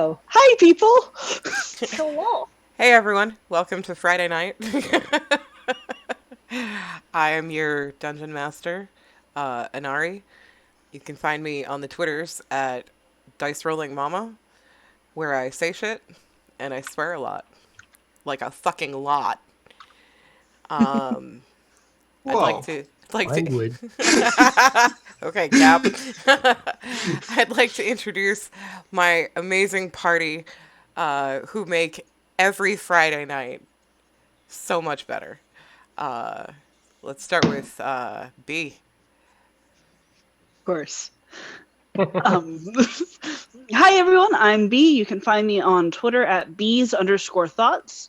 Oh, hi, people! Hello. Hey everyone, welcome to Friday night. I am your dungeon master, Inari. You can find me on the Twitters at Dice Rolling Mama, where I say shit and I swear a lot, like a fucking lot. Um, I'd like Whoa. to, like to. Language. Okay, Cap. I'd like to introduce my amazing party, who make every Friday night so much better. Uh, let's start with B. Of course. Um, hi, everyone. I'm B. You can find me on Twitter at bees_thoughts.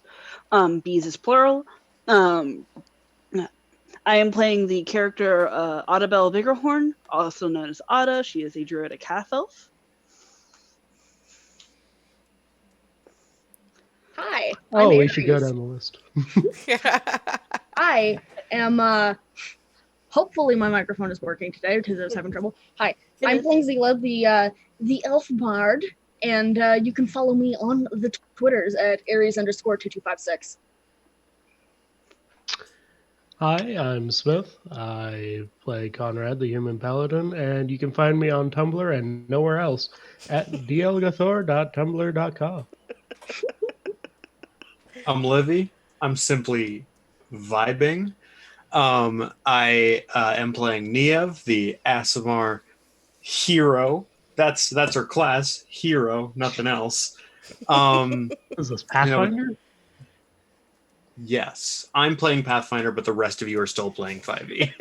Bees is plural. I am playing the character Audabelle Biggerhorn, also known as Ada. She is a druidic half-elf. Hi. Oh, I'm we should go Aries. down the list. I am. Hopefully, my microphone is working today because I was having trouble. Hi. I'm playing Zila, the elf bard, and you can follow me on the Twitters at Aries_2256. Hi, I'm Smith. I play Conrad, the human paladin, and you can find me on Tumblr and nowhere else at dlgathor.tumblr.com. I'm Livy. I'm simply vibing. I am playing Niev, the Asimar hero. That's her class, hero, nothing else. Is this You know, Pathfinder? yes, I'm playing Pathfinder, but the rest of you are still playing 5e.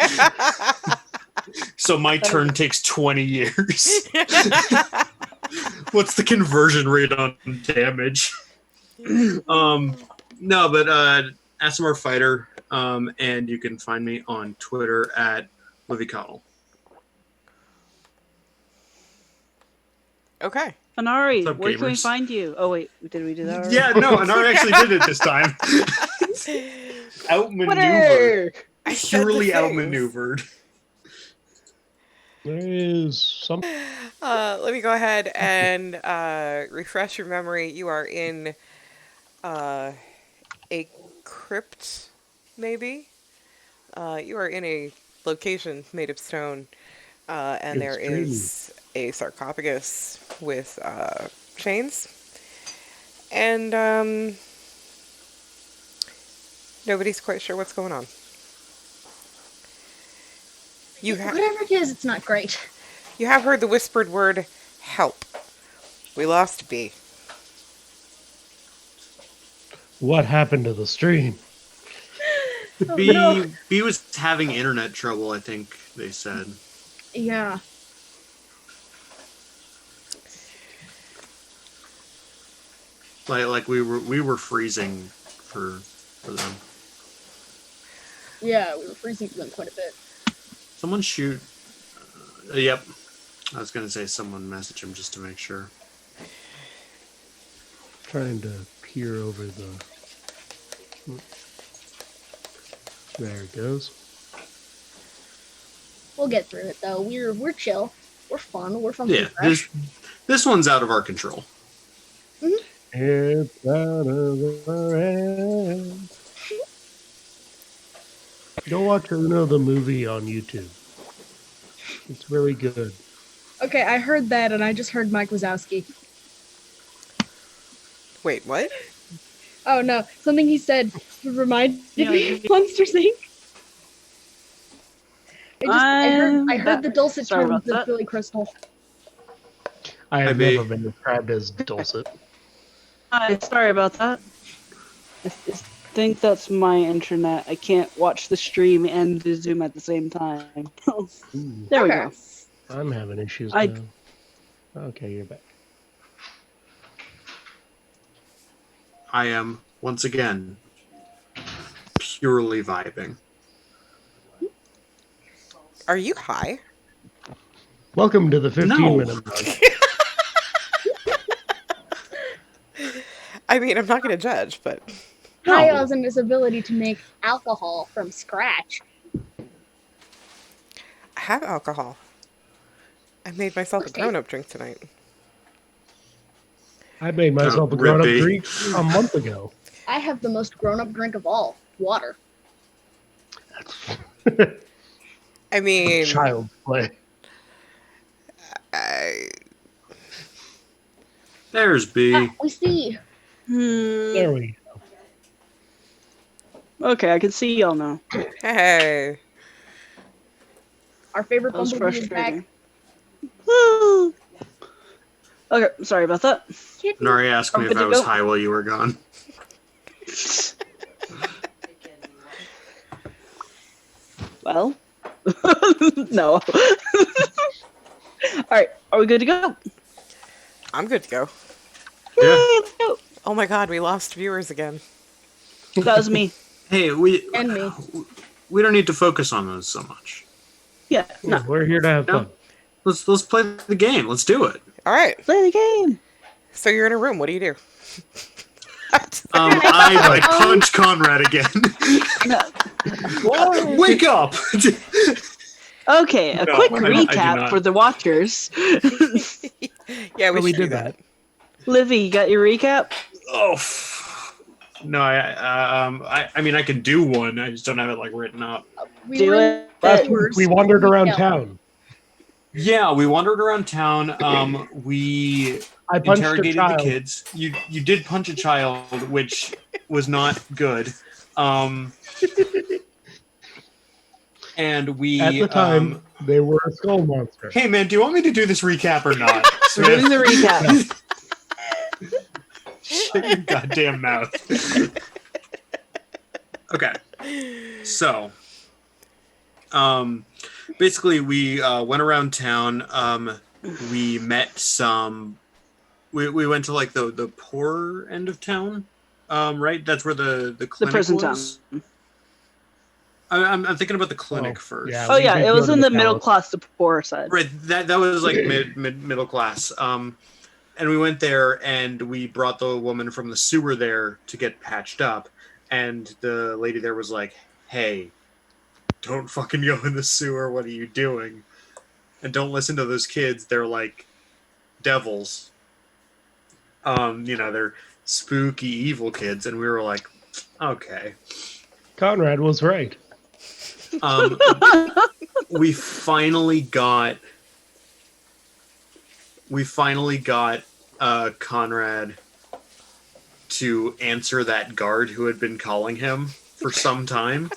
So my turn takes 20 years. What's the conversion rate on damage? No, but Asimar Fighter, and you can find me on Twitter at Livy Connell. Okay. Anari, What's up, where can we gamers? find you? Oh, wait. Did we do that already? Yeah, no, and I actually did it this time. Outmaneuvered. I said the Purely things. outmaneuvered. There is some. Let me go ahead and refresh your memory. You are in a crypt, maybe? You are in a location made of stone, and there It's dreamy. is a sarcophagus with chains. And nobody's quite sure what's going on. Whatever it is, it's not great. You have heard the whispered word, help. We lost B. What happened to the stream? B was having internet trouble, I think they said. Yeah. Like we were freezing for them. Yeah, we were freezing them quite a bit. Someone shoot. Yep. I was gonna say someone message him just to make sure. Trying to peer over the. There it goes. We'll get through it though. We're chill. We're fun. We're fun. Yeah, this one's out of our control. It's out of our hands. Go watch the movie on YouTube. It's really good. Okay, I heard that, and I just heard Mike Wazowski. Wait, what? Oh no, something he said reminded me of Monsters Inc. I heard the dulcet sorry tones about of that. Billy Crystal. I have Maybe. never been described as dulcet. Sorry about that. I think that's my internet. I can't watch the stream and the Zoom at the same time. There we go. I'm having issues I- now. Okay, you're back. I am once again purely vibing. Are you high? Welcome to the 15-minute No. mark. I mean, I'm not going to judge, but Kyle and his ability to make alcohol from scratch. I have alcohol. I made myself a grown-up drink tonight. I made myself a Rip grown-up B. drink a month ago. I have the most grown-up drink of all, water. I mean, Child's play. I, There's B. We see. There we Okay, I can see y'all now. hey. Our favorite That was bumblebee is back. frustrating. Woo! Okay, sorry about that. Nari asked me if Good I to was go. high while you were gone. Well, no. All right, are we good to go? I'm good to go. Yeah. Yay, let's go. Oh my god, we lost viewers again. That was me. Hey, And me. we don't need to focus on those so much. Yeah, go. no. We're here to have No. fun. Let's play the game. Let's do it. All right. Play the game. So you're in a room. What do you do? I punch Conrad again. No. Wake up! Okay, a No, quick I do recap not. for the watchers. Yeah, we We should do did that. Livy, you got your recap? Oh. No, I mean I can do one. I just don't have it like written up. We Do were in it. Last tours. week we wandered around Yeah. town. Yeah, we wandered around town. We I punched a interrogated the child. kids. You did punch a child, which was not good. And we At the time, they were a skull monster. hey man, do you want me to do this recap or not? We're doing the recap. Shut your goddamn mouth. Okay. So, basically, we went around town. We met some. We went to like the poor end of town, right? That's where the clinic The prison was. town. I'm thinking about the clinic Oh, first. yeah. Oh We yeah, did it go was to in the the middle palace. class to poor side. Right. That was like middle class. And we went there and we brought the woman from the sewer there to get patched up. And the lady there was like, "Hey, don't fucking go in the sewer. What are you doing? And don't listen to those kids. They're like devils. They're spooky evil kids." And we were like, "Okay." Conrad was right. We finally got Conrad to answer that guard who had been calling him for some time,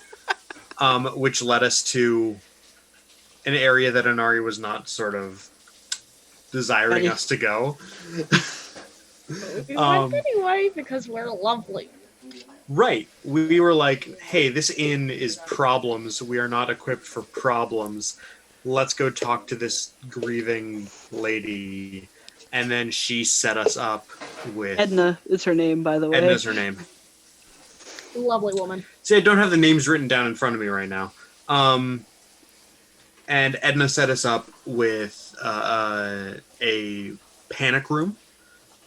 which led us to an area that Inari was not sort of desiring us to go. We went anyway because we're lovely. Right. We were like, hey, this inn is problems. We are not equipped for problems. Let's go talk to this grieving lady. And then she set us up with... Edna is her name, by the way. Edna's her name. Lovely woman. See, I don't have the names written down in front of me right now. And Edna set us up with a panic room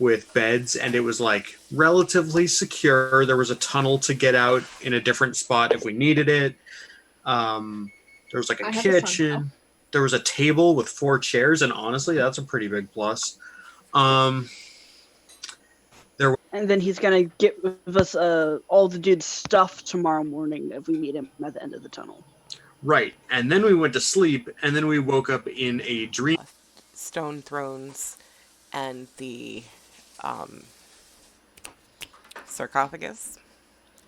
with beds, and it was like relatively secure. There was a tunnel to get out in a different spot if we needed it. There was like a kitchen. There was a table with 4 chairs, and honestly, that's a pretty big plus. And then he's gonna give us all the dude's stuff tomorrow morning if we meet him at the end of the tunnel. Right. And then we went to sleep, and then we woke up in a dream. Stone thrones and the sarcophagus.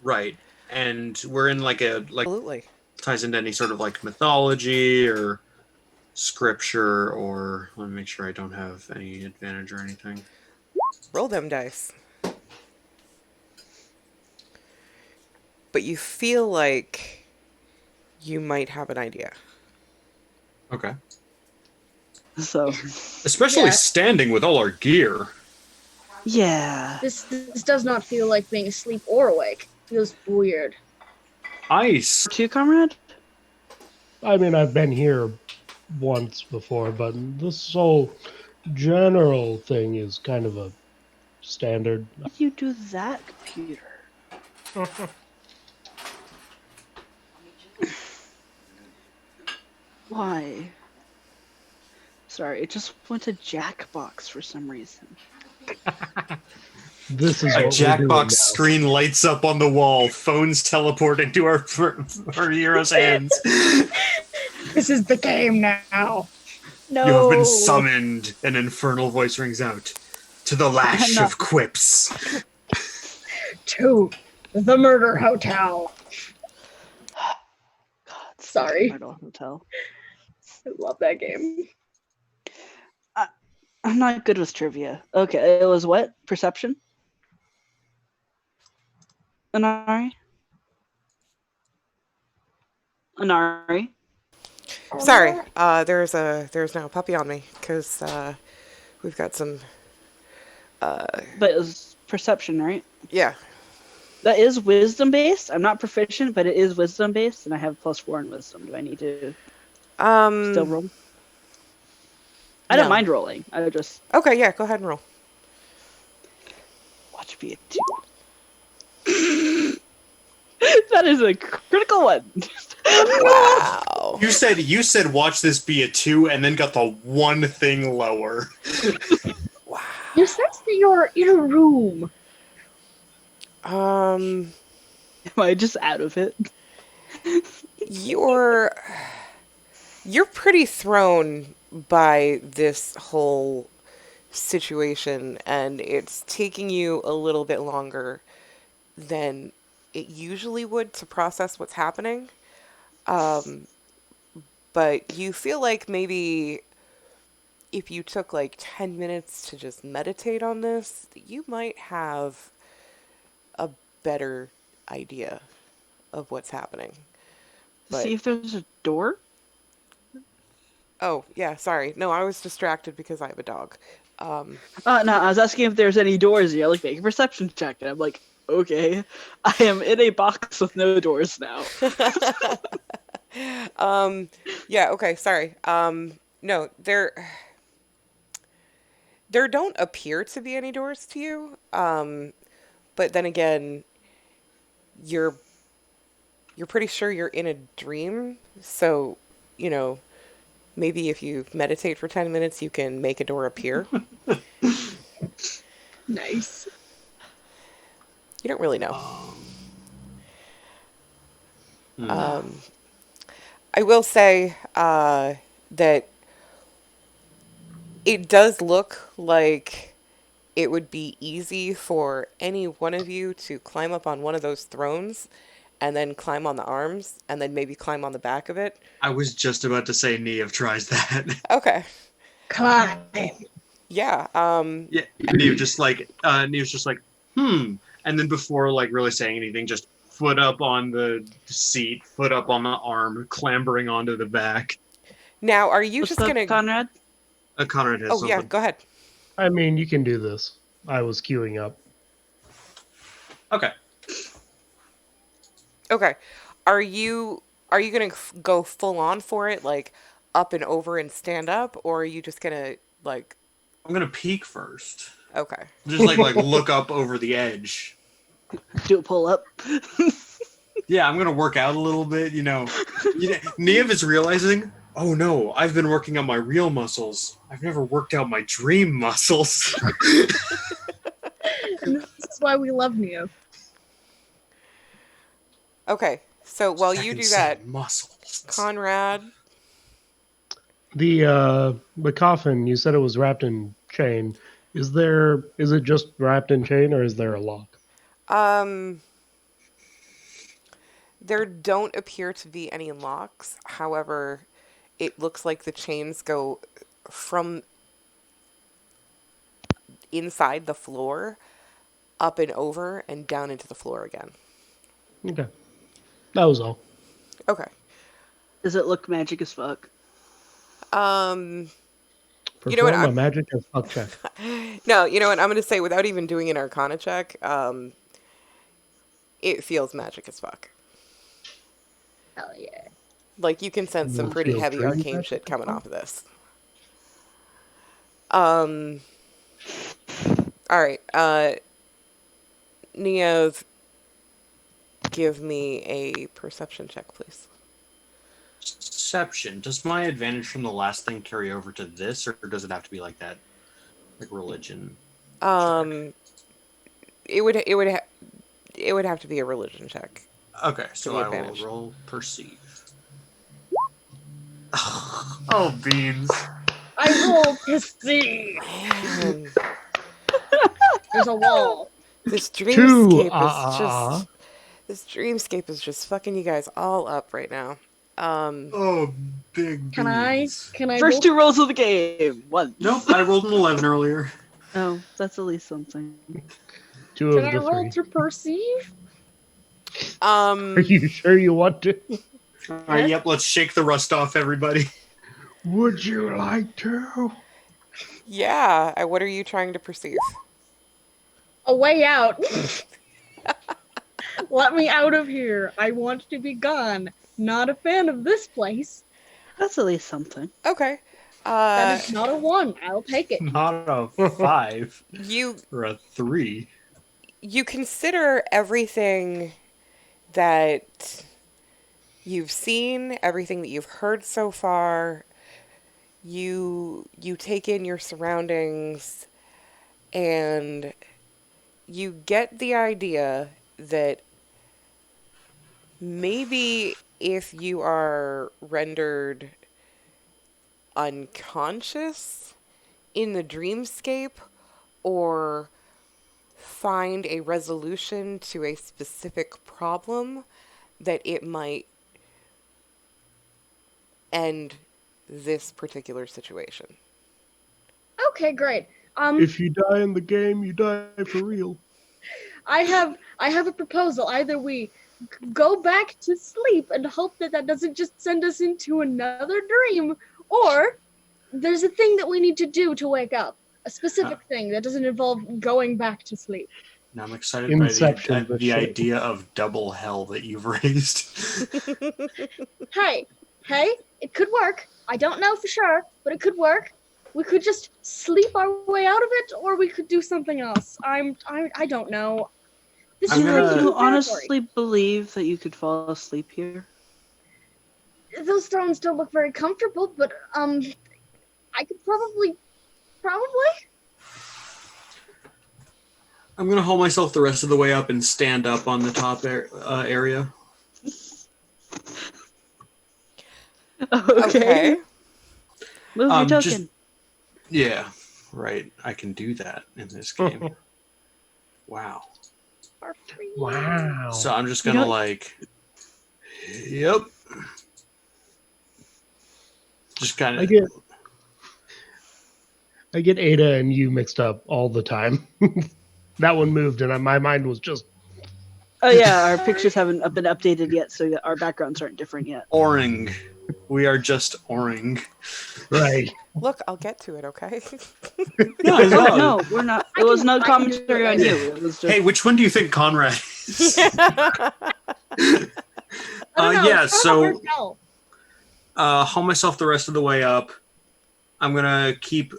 Right. And we're in like Absolutely. ties into any sort of like mythology or scripture, or let me make sure I don't have any advantage or anything. Roll them dice. But you feel like you might have an idea. Okay. So Especially standing with all our gear. yeah. This does not feel like being asleep or awake. It feels weird. Ice. Two, comrade? I mean, I've been here once before, but this whole general thing is kind of a standard. How did you do that, computer? Why? Sorry, it just went to Jackbox for some reason. This is A what we're doing Jackbox now. screen lights up on the wall. Phones teleport into our hero's hands. This is the game now. No. You have been summoned. An infernal voice rings out. To the lash No. of quips. To the murder hotel. God, Sorry. Murder Hotel. I love that game. I'm not good with trivia. Okay, it was what? Perception? Anari? Anari? Sorry, there's now a puppy on me because we've got some. But it was perception, right? Yeah. That is wisdom based. I'm not proficient, but it is wisdom based, and I have +4 in wisdom. Do I need to still roll? I don't No. mind rolling. I just Okay, yeah, go ahead and roll. watch be a 2. That is a critical one. Wow. You said watch this be a 2 and then got the one thing lower. Wow. You said that you're in a room. Am I just out of it? You're pretty thrown by this whole situation, and it's taking you a little bit longer than it usually would to process what's happening. But you feel like maybe if you took like 10 minutes to just meditate on this, you might have a better idea of what's happening. But See if there's a door. oh, yeah, sorry. No, I was distracted because I have a dog. No, I was asking if there's any doors. You're like, make a perception check, and I'm like, okay, I am in a box with no doors now. Yeah, okay, sorry. No, there don't appear to be any doors to you. But then again, you're pretty sure you're in a dream, so, you know, maybe if you meditate for 10 minutes, you can make a door appear. Nice. You don't really know. I will say that it does look like it would be easy for any one of you to climb up on one of those thrones and then climb on the arms and then maybe climb on the back of it. I was just about to say Neve tries that. Okay. Climb. Yeah. Yeah, Neve's just like, and then before like really saying anything, just foot up on the seat, foot up on the arm, clambering onto the back. Now, are you What's just up, gonna? Conrad? Conrad has Oh yeah, something. go ahead. I mean, you can do this. I was queuing up. Okay. Okay. Are you gonna go full on for it, like up and over and stand up, or are you just gonna like? I'm gonna peek first. Okay. Just like look up over the edge. Do a pull up. Yeah, I'm gonna work out a little bit, Neve is realizing, oh no, I've been working on my real muscles. I've never worked out my dream muscles. And this is why we love Neo. Okay. So while you Second do set that, of muscles. Conrad. The coffin, you said it was wrapped in chain. Is it just wrapped in chain, or is there a lock? There don't appear to be any locks. However, it looks like the chains go from inside the floor up and over and down into the floor again. Okay. That was all. Okay. Does it look magic as fuck? You know Perform what? a magic and fuck check. No, you know what? I'm going to say, without even doing an Arcana check, it feels magic as fuck. Hell yeah. Like, you can sense some You pretty feel heavy dream arcane magic shit as coming fuck? off of this. Alright, Neoth, give me a perception check, please. Perception. Does my advantage from the last thing carry over to this, or does it have to be like that? Like religion? It would have to be a religion check. Okay, For so the I will advantage. roll perceive. Oh, beans. I roll to see. Man, There's a wall. this Two. dreamscape is just this dreamscape is just fucking you guys all up right now. Oh, big Can beans. I First roll? 2 rolls of the game. One. Nope, I rolled an 11 earlier. Oh, that's at least something. 2 Can of I the roll 3. to perceive? Are you sure you want to? All right, yep, let's shake the rust off, everybody. Would you like to? Yeah. What are you trying to perceive? A way out. Let me out of here. I want to be gone. Not a fan of this place. That's at least something. Okay. That is not a 1. I'll take it. Not a 5 You or a 3. you consider everything that you've seen, everything that you've heard so far. You take in your surroundings, and you get the idea that maybe if you are rendered unconscious in the dreamscape, or find a resolution to a specific problem, that it might end this particular situation. Okay, great. If you die in the game, you die for real. I have a proposal. Either we go back to sleep and hope that that doesn't just send us into another dream, or there's a thing that we need to do to wake up. A specific thing that doesn't involve going back to sleep. Now I'm excited Inception, by but the shit. idea of double hell that you've raised. Hey, it could work. I don't know for sure, but it could work. We could just sleep our way out of it, or we could do something else. I don't know. This I'm is Do gonna- crazy you territory. honestly believe that you could fall asleep here? Those thrones don't look very comfortable, but I could probably. I'm gonna haul myself the rest of the way up and stand up on the top area. Okay. Move your token. just- Yeah, right. I can do that in this game. Wow. Are free. Wow. So I'm just You gonna don't- yep. Just kind I of. get Ada and you mixed up all the time. That one moved, and my mind was just Oh yeah, our pictures haven't been updated yet, so our backgrounds aren't different yet. Oring. We are just oring. right. Look, I'll get to it, okay? No, it's not. No, we're not. It was no commentary on you. It was just. Hey, which one do you think Conrad is? I don't know, yeah, it's kind of hard so to tell. haul myself the rest of the way up. I'm gonna keep.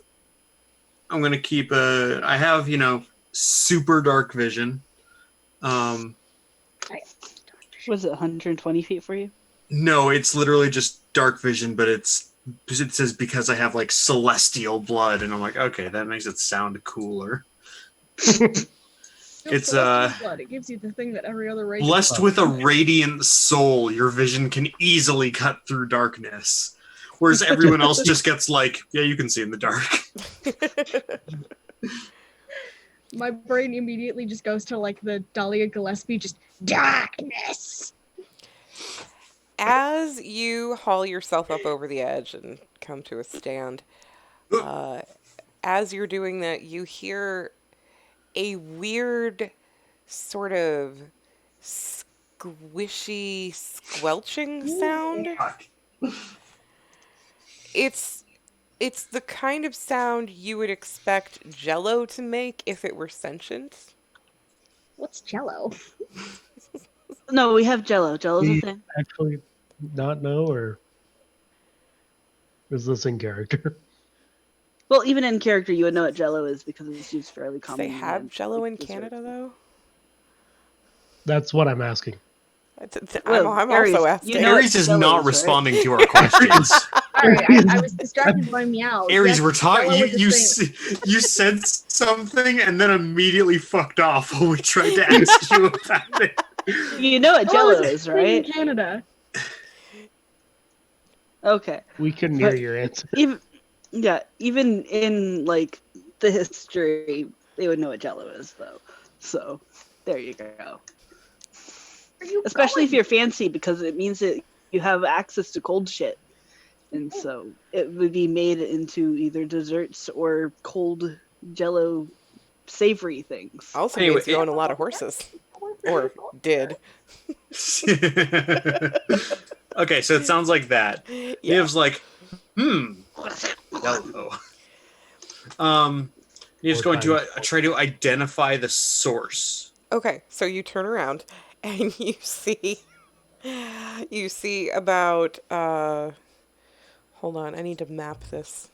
I have super dark vision. Was it 120 feet for you? No, it's literally just dark vision, but it says because I have like celestial blood, and I'm like, okay, that makes it sound cooler. It's Blood. It gives you the thing that every other race. blessed with a radiant soul. Your vision can easily cut through darkness, whereas everyone else just gets like, yeah, you can see in the dark. My brain immediately just goes to like the Dahlia Gillespie, just darkness. As you haul yourself up over the edge and come to a stand, as you're doing that, you hear a weird sort of squishy squelching sound. It's the kind of sound you would expect Jello to make if it were sentient. What's Jello? No, we have Jello. Jello's a You thing. actually not know, or is this in character? Well, even in character, you would know what Jello is because it's used fairly Do commonly. they have in, Jello like, in this Canada, though? That's what I'm asking. Well, I'm Aries, also you asking. know Aries is Jello not is, right? responding to our questions. Sorry, I was distracted by meows. Aries, Yes, we're talking. Jello is a thing. You said something and then immediately fucked off when we tried to ask you about it. You know what Jello Jello a is, thing right? In Canada. Okay. We couldn't hear But your answer. Even in like the history, they would know what Jello is, though. So there you go. Are you Especially if going? you're fancy, because it means that you have access to cold shit, and so it would be made into either desserts or cold Jello savory things. Also Anyway, means you own a lot of horses. Or did. Okay, so it sounds like that. Yeah. Niamh's like, hello. Niamh's going to try to identify the source. Okay, so you turn around and you see about hold on, I need to map this.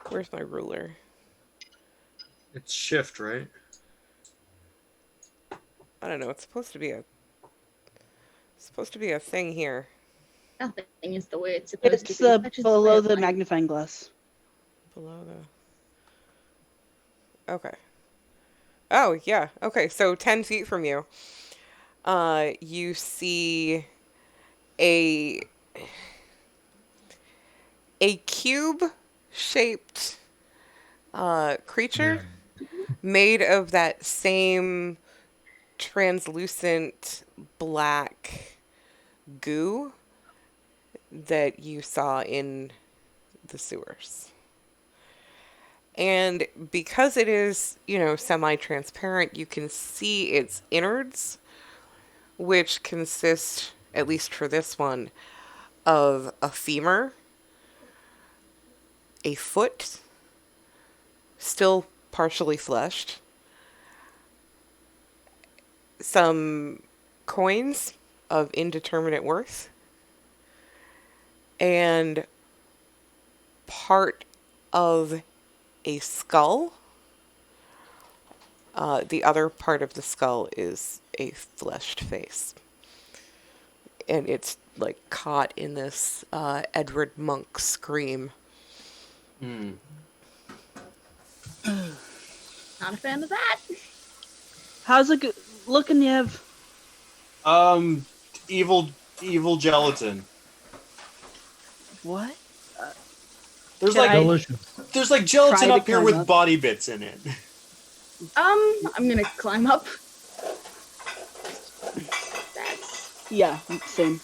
Where's my ruler? It's shift, right? I don't know, it's supposed to be a thing here. Nothing is the way it's supposed It's to be. Such is below way of the life. magnifying glass. Below the Okay. Oh, yeah. Okay, so 10 feet from you, you see a cube-shaped creature made of that same translucent black goo that you saw in the sewers. And because it is, semi-transparent, you can see its innards, which consist, at least for this one, of a femur, a foot, still partially fleshed, some coins of indeterminate worth, and part of a skull. The other part of the skull is a fleshed face. And it's like caught in this Edward Monk scream. Not a fan of that. How's it looking, Yev? Evil gelatin. What? There's Can like I- Delicious. there's like gelatin Try to up here climb with up? body bits in it. I'm gonna climb up. That's Yeah, same.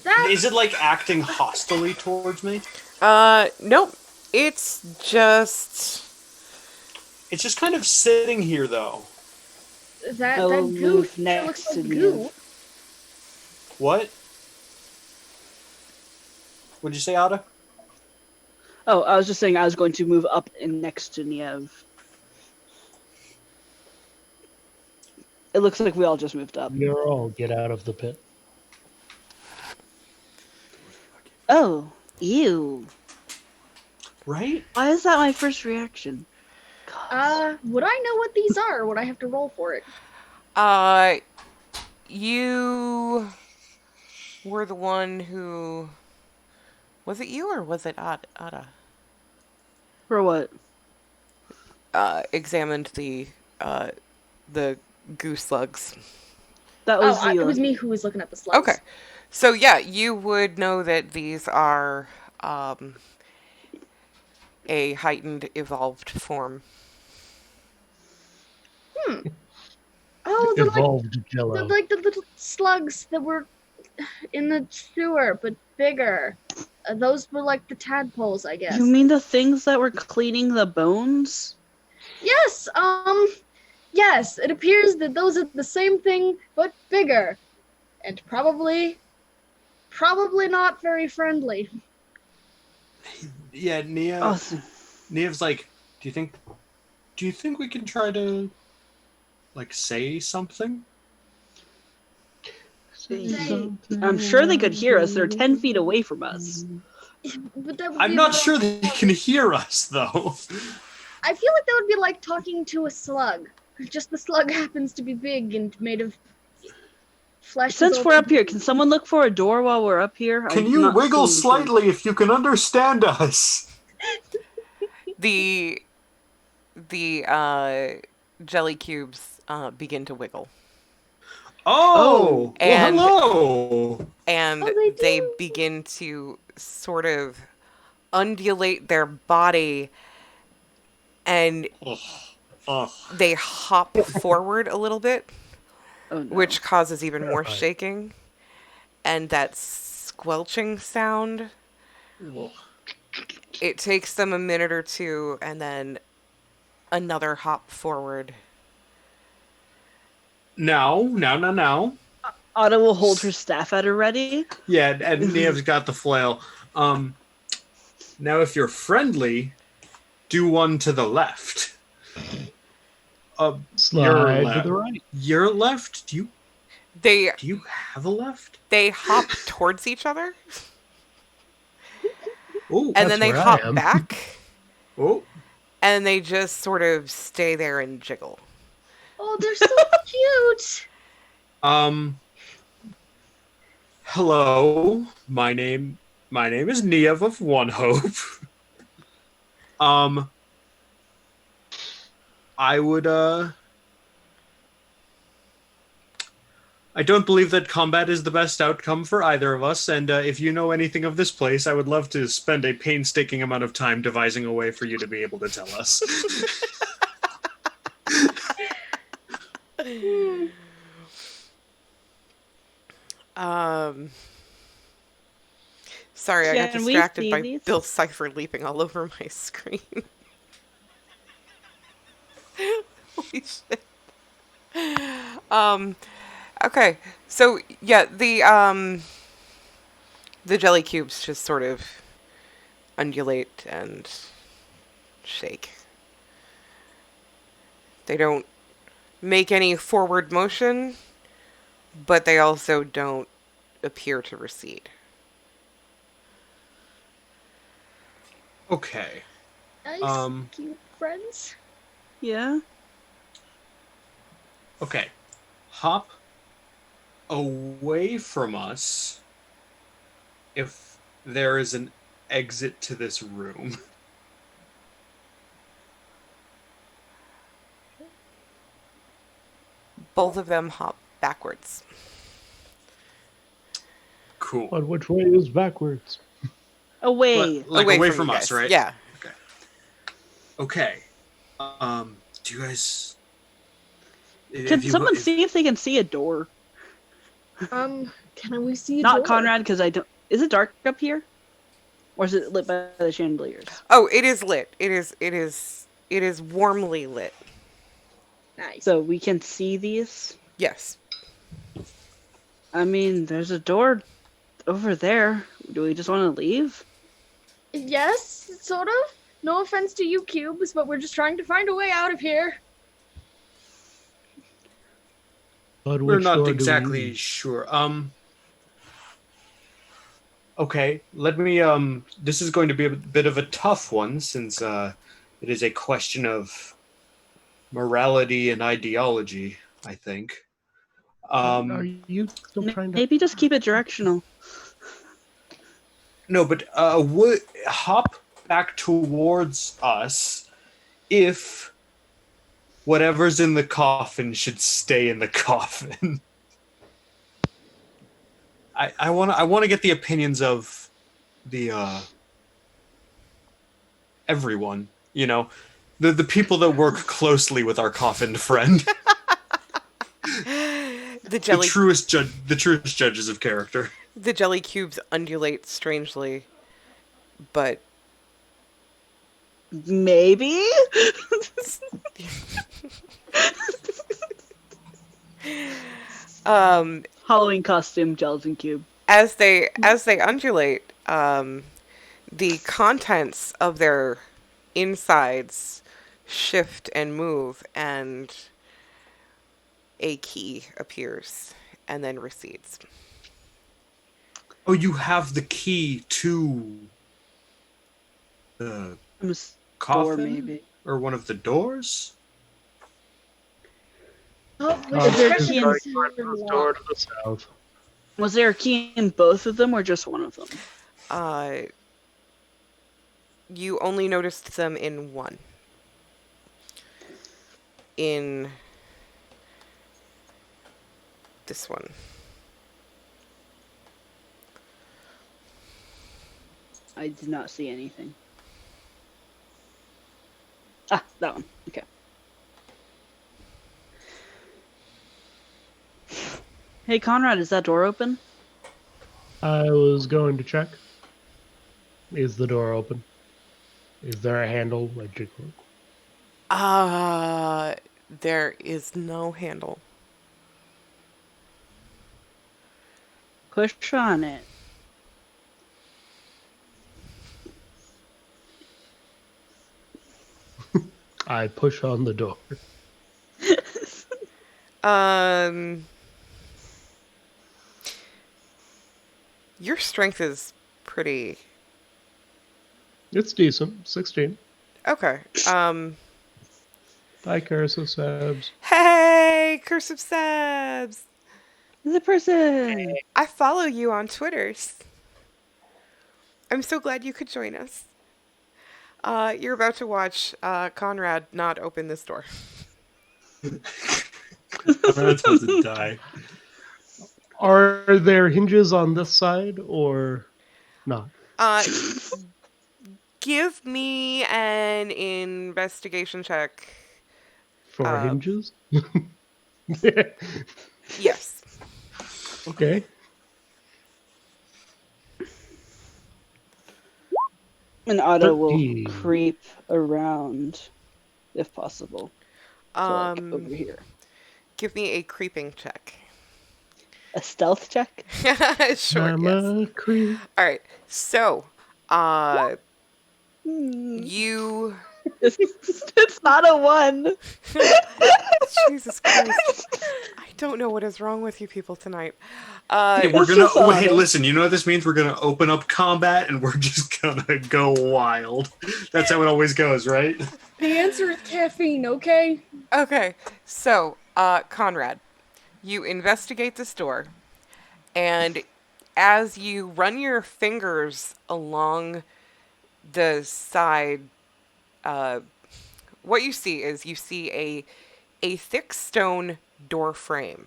that. Is it like acting hostilely towards me? Nope. It's just It's just kind of sitting here though. That I will that goo move sure next looks to like you. goo. What? What'd you say, Ada? Oh, I was just saying I was going to move up and next to Niev. It looks like we all just moved up. You're all get out of the pit. Oh, ew. Right? Why is that my first reaction? God. Would I know what these are? Or would I have to roll for it? You were the one who... Was it you or was it Ada? For what? Examined the goo slugs. That was you. It was me who was looking at the slugs. Okay. So yeah, you would know that these are a heightened evolved form. Oh, they're Evolved Jello. they're like the little slugs that were in the sewer, but bigger. Those were like the tadpoles, I guess. You mean the things that were cleaning the bones? Yes, yes, it appears that those are the same thing, but bigger. And probably not very friendly. Yeah, Nia. Awesome. Niamh's like, do you think we can try to like say something? I'm sure they could hear us. They're 10 feet away from us. But that would I'm be not like- sure they can hear us though. I feel like that would be like talking to a slug. Just the slug happens to be big and made of flesh. Since we're up here, can someone look for a door while we're up here? Can I'm you not wiggle seeing slightly if you can understand us? The jelly cubes begin to wiggle. Oh, well, And- hello. And Oh, they they do. begin to sort of undulate their body, and they hop forward a little bit, Oh, no. which causes even more Terrifying. shaking. And that squelching sound, it takes them a minute or two, and then another hop forward. Now. Otto will hold her staff at her ready. Yeah, and Niamh's got the flail. Now if you're friendly, do one to the left. Slide to the right. Your left? Do They you have a left? they hop towards each other, Oh, and then they where I hop am. back, oh. and they just sort of stay there and jiggle. Oh, they're so cute. Hello. My name is Niev of One Hope. I would I don't believe that combat is the best outcome for either of us, and if you know anything of this place, I would love to spend a painstaking amount of time devising a way for you to be able to tell us. Sorry, I got Can we distracted see by these? Bill Cipher leaping all over my screen. Holy shit. Okay, so yeah, the jelly cubes just sort of undulate and shake. They don't make any forward motion, but they also don't appear to recede. Okay. Nice, cute friends. Yeah. Okay. Hop away from us if there is an exit to this room. Both of them hop backwards. Cool. But which way is backwards? Away. Like away you from us, guys. right? Yeah. Okay. Do you guys... Can someone see if they can see a door? Can we see a Not door? Conrad, because I don't. Is it dark up here, or is it lit by the chandeliers? Oh, it is lit. It is warmly lit. Nice. So we can see these. Yes. I mean, there's a door over there. Do we just want to leave? Yes, sort of. No offense to you cubes, but we're just trying to find a way out of here. But We're which not door do we exactly use? sure. Okay, let me this is going to be a bit of a tough one since it is a question of morality and ideology, I think. Are you still trying to... Maybe just keep it directional. No, but hop back towards us if whatever's in the coffin should stay in the coffin. I want to get the opinions of the everyone, you know, the people that work closely with our coffined friend. The jelly the truest judges of character. the jelly cubes undulate strangely, but Maybe. Halloween costume, gelatin cube. as they undulate, the contents of their insides shift and move, and a key appears and then recedes. Oh, you have the key to the Door, coffin? maybe. Or one of the doors? Oh, with there a especially key in- considered Door lock. to the south. Was there a key in both of them or just one of them? You only noticed them in one. In this one. I did not see anything. Ah, that one. Okay. Hey, Conrad, is that door open? I was going to check. Is the door open? Is there a handle like you? There is no handle. Push on it. I push on the door. Your strength is pretty It's decent. 16. okay. Hi, Khasarys. Hey, Curse of Sabs! The person. I follow you on Twitters. I'm so glad you could join us. You're about to watch Conrad not open this door. Conrad's about to die. Are there hinges on this side or not? Give me an investigation check. For hinges? Yes. Okay. And Otto will 13. creep around, if possible, to like over here. Give me a creeping check. A stealth check? Sure, I'm yes. a creep. All right. So, you It's not a 1. Jesus Christ. I don't know what is wrong with you people tonight. Hey, we're It's gonna. just Hey, Otto. listen. You know what this means? We're gonna open up combat, and we're just gonna go wild. That's how it always goes, right? The answer is caffeine, okay? Okay. So, Conrad, you investigate this door, and as you run your fingers along the side, what you see is a thick stone door frame,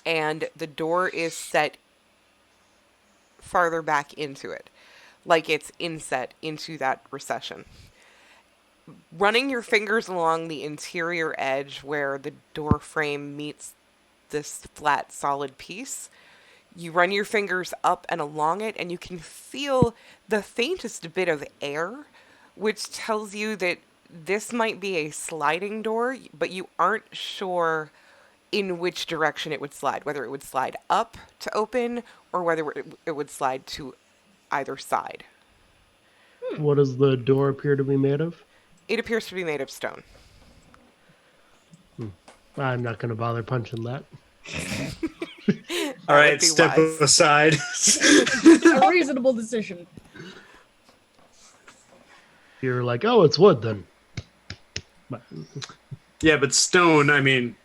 and the door is set farther back into it, like it's inset into that recession. Running your fingers along the interior edge where the door frame meets this flat, solid piece, you run your fingers up and along it, and you can feel the faintest bit of air, which tells you that this might be a sliding door, but you aren't sure in which direction it would slide, whether it would slide up to open or whether it would slide to either side. What does the door appear to be made of? It appears to be made of stone. I'm not going to bother punching that. All would right, be step wise. aside. A reasonable decision. You're like, oh, it's wood then. But Yeah, but stone. I mean,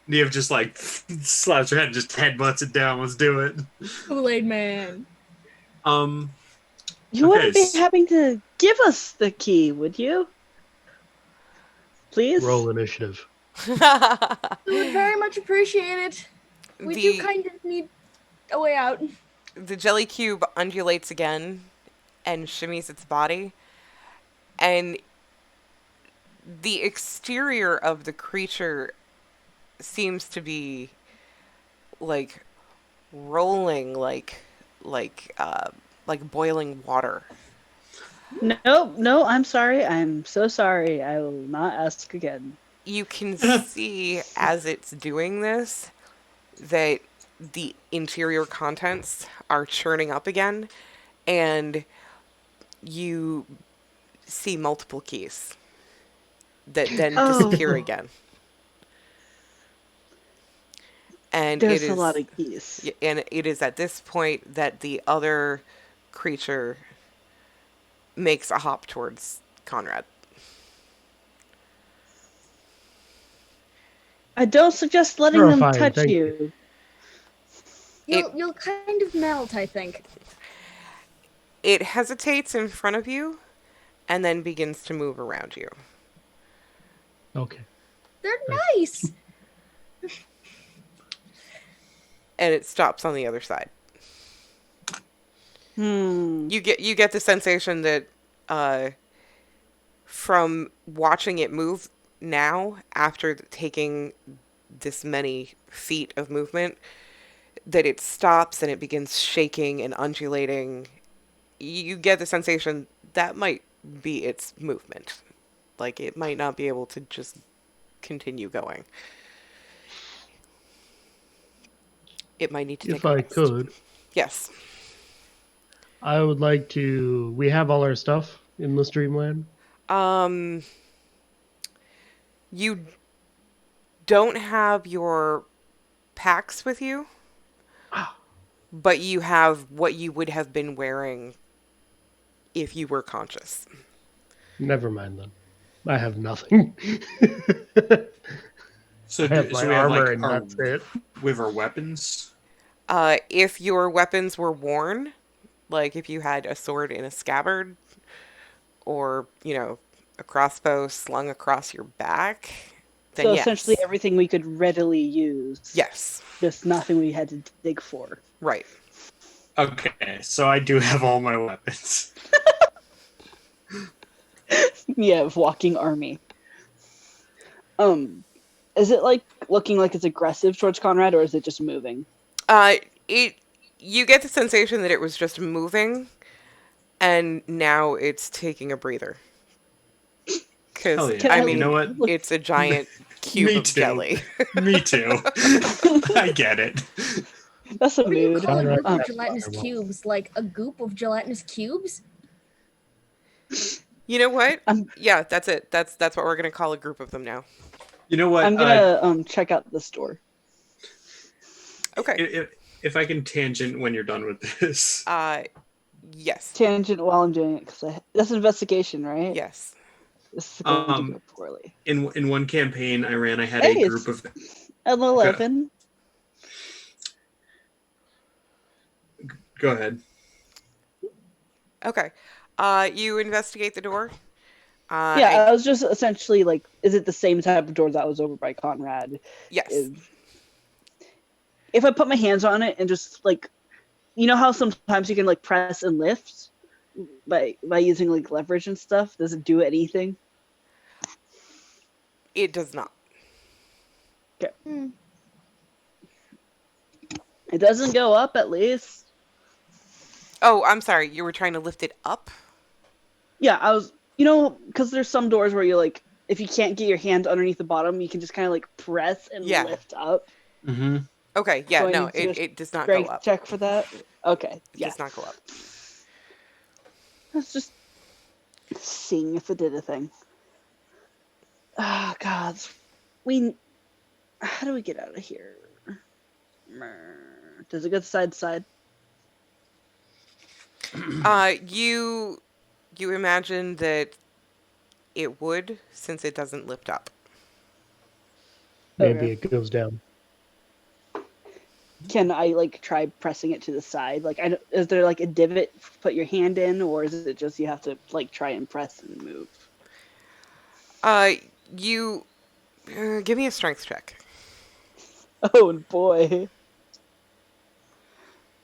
you have just like slaps your head, and just headbutts it down. Let's do it. Kool-Aid man. You Okay, wouldn't be happy to give us the key, would you? Please? roll initiative. We would very much appreciate it. We do kind of need a way out. The jelly cube undulates again and shimmies its body, and the exterior of the creature seems to be like rolling like boiling water. No, I'm sorry. I'm so sorry. I will not ask again. You can see as it's doing this that the interior contents are churning up again, and you see multiple keys that then disappear again. And There's it is a lot of keys. and it is at this point that the other creature makes a hop towards Conrad. I don't suggest letting them Terrifying, touch thank you. You'll kind of melt, I think. It hesitates in front of you and then begins to move around you. Okay. They're nice. And it stops on the other side. You get the sensation that from watching it move now, after taking this many feet of movement, that it stops and it begins shaking and undulating. You get the sensation that might be its movement. Like, it might not be able to just continue going. It might need to take If a I rest. could, Yes. I would like to. We have all our stuff in the Streamland. You don't have your packs with you, but you have what you would have been wearing if you were conscious. Never mind then. I have nothing. So, I have my we have armor like and our, that's it. we have our weapons. If your weapons were worn, like if you had a sword in a scabbard, or, a crossbow slung across your back, then So yes. essentially everything we could readily use. Yes. Just nothing we had to dig for. Right. Okay, so I do have all my weapons. Yeah, walking army. Is it like looking like it's aggressive towards Conrad, or is it just moving? You get the sensation that it was just moving, and now it's taking a breather. Hell Because, yeah. I You mean, know what? it's a giant cube Me of too. jelly. Me too. I get it. That's a What do you mood. call a group of Conrad, gelatinous fireball. cubes? Like a goop of gelatinous cubes? You know what? I'm- Yeah, that's it. That's what we're gonna call a group of them now. You know what? I'm gonna check out the store. Okay. If I can tangent when you're done with this. Yes. Tangent while I'm doing it, because that's investigation, right? Yes. This is going to go poorly. In one campaign I ran, I had Hey, a group of. L11. Go ahead. Okay. You investigate the door. Yeah, I was just essentially like, is it the same type of door that was over by Conrad? Yes. If I put my hands on it and just like, you know how sometimes you can like press and lift by using like leverage and stuff? Does it do anything? It does not. Okay. It doesn't go up, at least. Oh, I'm sorry. You were trying to lift it up? Yeah, I was, because there's some doors where you like, if you can't get your hand underneath the bottom, you can just kind of like press and lift up. Mm-hmm. Okay, yeah, So I no, need to it does not go Strength up. check for that. Okay, It yeah. does not go up. Let's just seeing if it did a thing. Oh, God. How do we get out of here? Does it go side to side? You imagine that it would, since it doesn't lift up. Maybe Okay. it goes down. Can I like try pressing it to the side? Like, is there like a divot to put your hand in, or is it just you have to like try and press and move? You give me a strength check. Oh boy,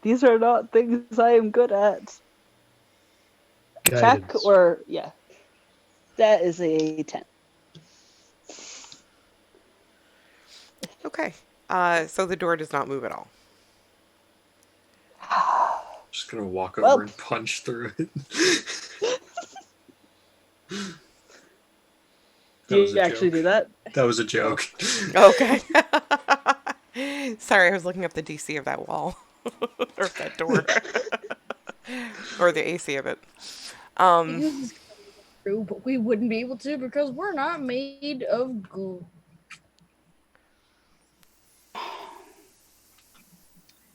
these are not things I am good at. Guidance. Check or yeah, that is a 10. Okay. So the door does not move at all. Just gonna walk Well. over and punch through it. Do you actually do that? That was a joke. Okay. Sorry, I was looking up the DC of that wall. Or that door. Or the AC of it. This is true, but we wouldn't be able to because we're not made of goo.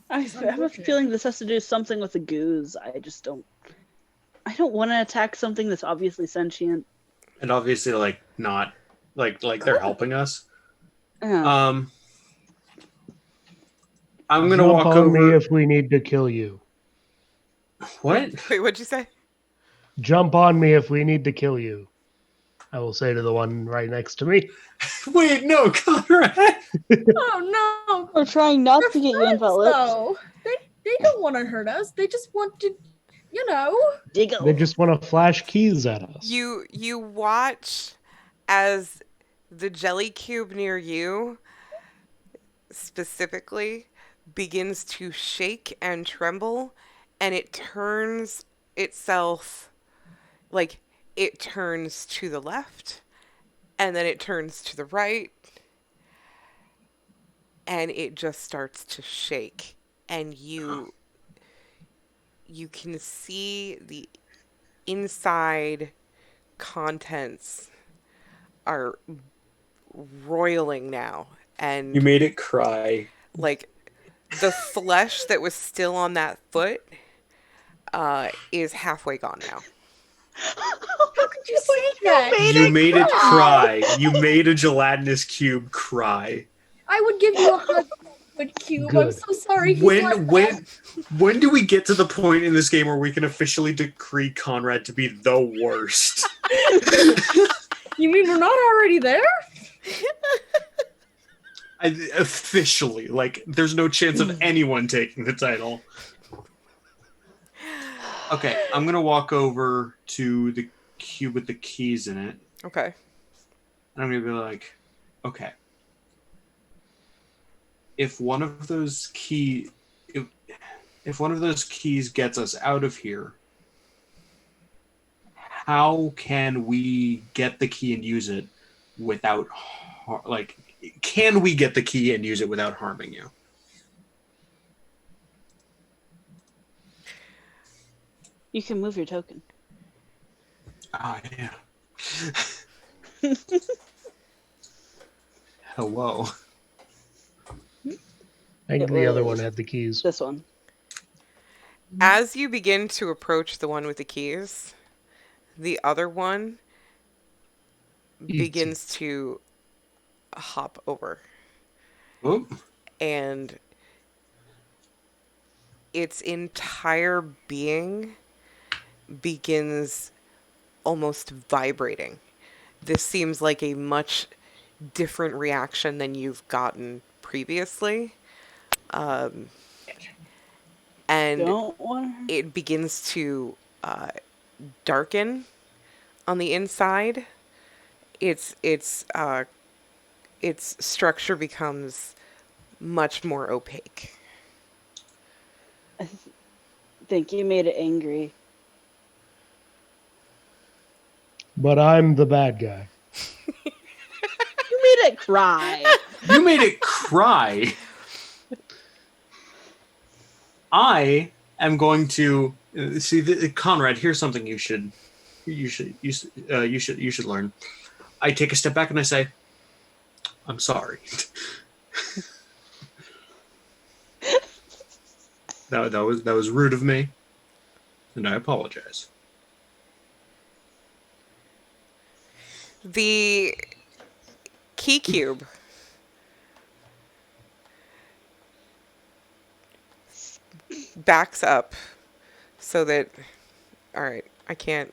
I have a feeling this has to do something with the goose. I don't want to attack something that's obviously sentient. And obviously, like, not like they're helping us. Yeah. I'm gonna Jump walk on over. me if we need to kill you. What? Wait, what'd you say? Jump on me if we need to kill you. I will say to the one right next to me. Wait, no, Conrad. Oh no! We're trying not We're to get you in friends, lips. though. They don't want to hurt us. They just want to, you know. Diggle. They just want to flash keys at us. You watch as the jelly cube near you specifically begins to shake and tremble, and it turns itself, like, it turns to the left and then it turns to the right and it just starts to shake, and you can see the inside contents are roiling now, and You made it cry. like the flesh that was still on that foot is halfway gone now. How could you say that? You made it cry. You made a gelatinous cube cry. I would give you a hug, but Cube. I'm Good. so sorry. He's like that. When do we get to the point in this game where we can officially decree Conrad to be the worst? You mean we're not already there? Officially, like, there's no chance of anyone taking the title. Okay, I'm gonna walk over to the cube with the keys in it. Okay. And I'm gonna be like, okay. If one of those keys gets us out of here, how can we get the key and use it without can we get the key and use it without harming you? You can move your token. Ah, yeah. Hello. I think the other one had the keys. This one. As you begin to approach the one with the keys, the other one begins to hop over. Oh. And its entire being begins almost vibrating. This seems like a much different reaction than you've gotten previously. And it begins to darken on the inside. Its structure becomes much more opaque. I think you made it angry. But I'm the bad guy. You made it cry. You made it cry. I am going to see, Conrad. Here's something you should learn. I take a step back and I say, "I'm sorry." that was rude of me, and I apologize. The key cube backs up so that, all right, I can't,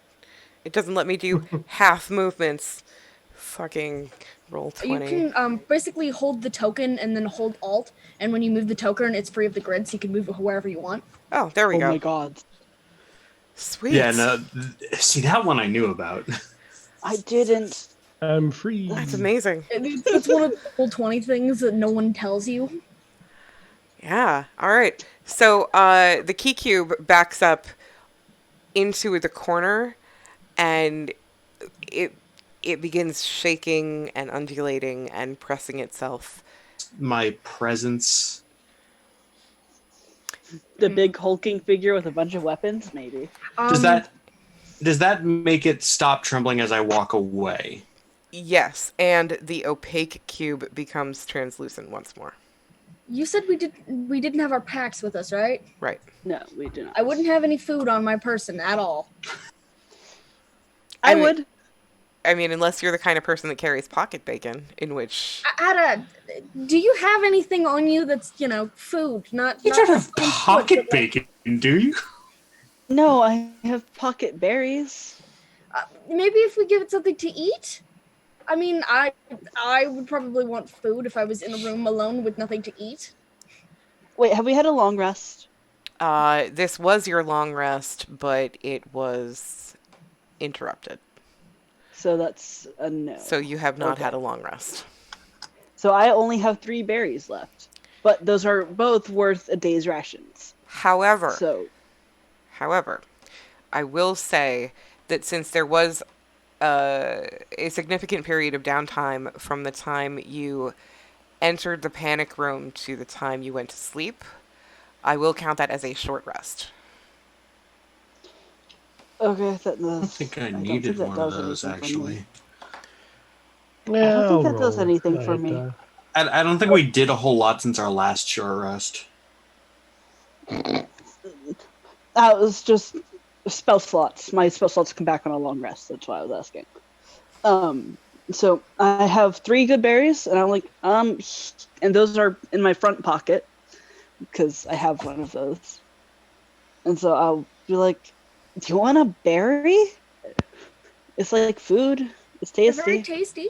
it doesn't let me do half movements. Fucking roll 20. You can basically hold the token and then hold Alt, and when you move the token, it's free of the grid, so you can move it wherever you want. Oh, there we go. Oh my god. Sweet. Yeah, no, see, that one I knew about. I didn't. I'm free. That's amazing. It's one of the roll 20 things that no one tells you. Yeah. All right. So the key cube backs up into the corner, and it begins shaking and undulating and pressing itself. My presence. The big hulking figure with a bunch of weapons, maybe. Does that make it stop trembling as I walk away? Yes, and the opaque cube becomes translucent once more. You said we didn't have our packs with us, right? Right. No, we do not. I wouldn't have any food on my person at all. I would. I mean, unless you're the kind of person that carries pocket bacon, in which Ada, do you have anything on you that's, food? Not You don't have just food, pocket but, like, bacon, do you? No, I have pocket berries. maybe if we give it something to eat? I mean, I would probably want food if I was in a room alone with nothing to eat. Wait, have we had a long rest? this was your long rest, but it was interrupted. So that's a no. So you have not Okay. had a long rest. So I only have 3 berries left, but those are both worth a day's rations. However, So I will say that since there was a significant period of downtime from the time you entered the panic room to the time you went to sleep, I will count that as a short rest. okay, that I don't think I needed that one of does those, anything for me. actually. Yeah, I don't think I'll that does roll. anything for me. I don't think we did a whole lot since our last short rest. That was just spell slots. My spell slots come back on a long rest. That's why I was asking. So I have 3 good berries, and I'm like, and those are in my front pocket because I have one of those. And so I'll be like, "Do you want a berry? It's like food. It's They're very tasty, tasty,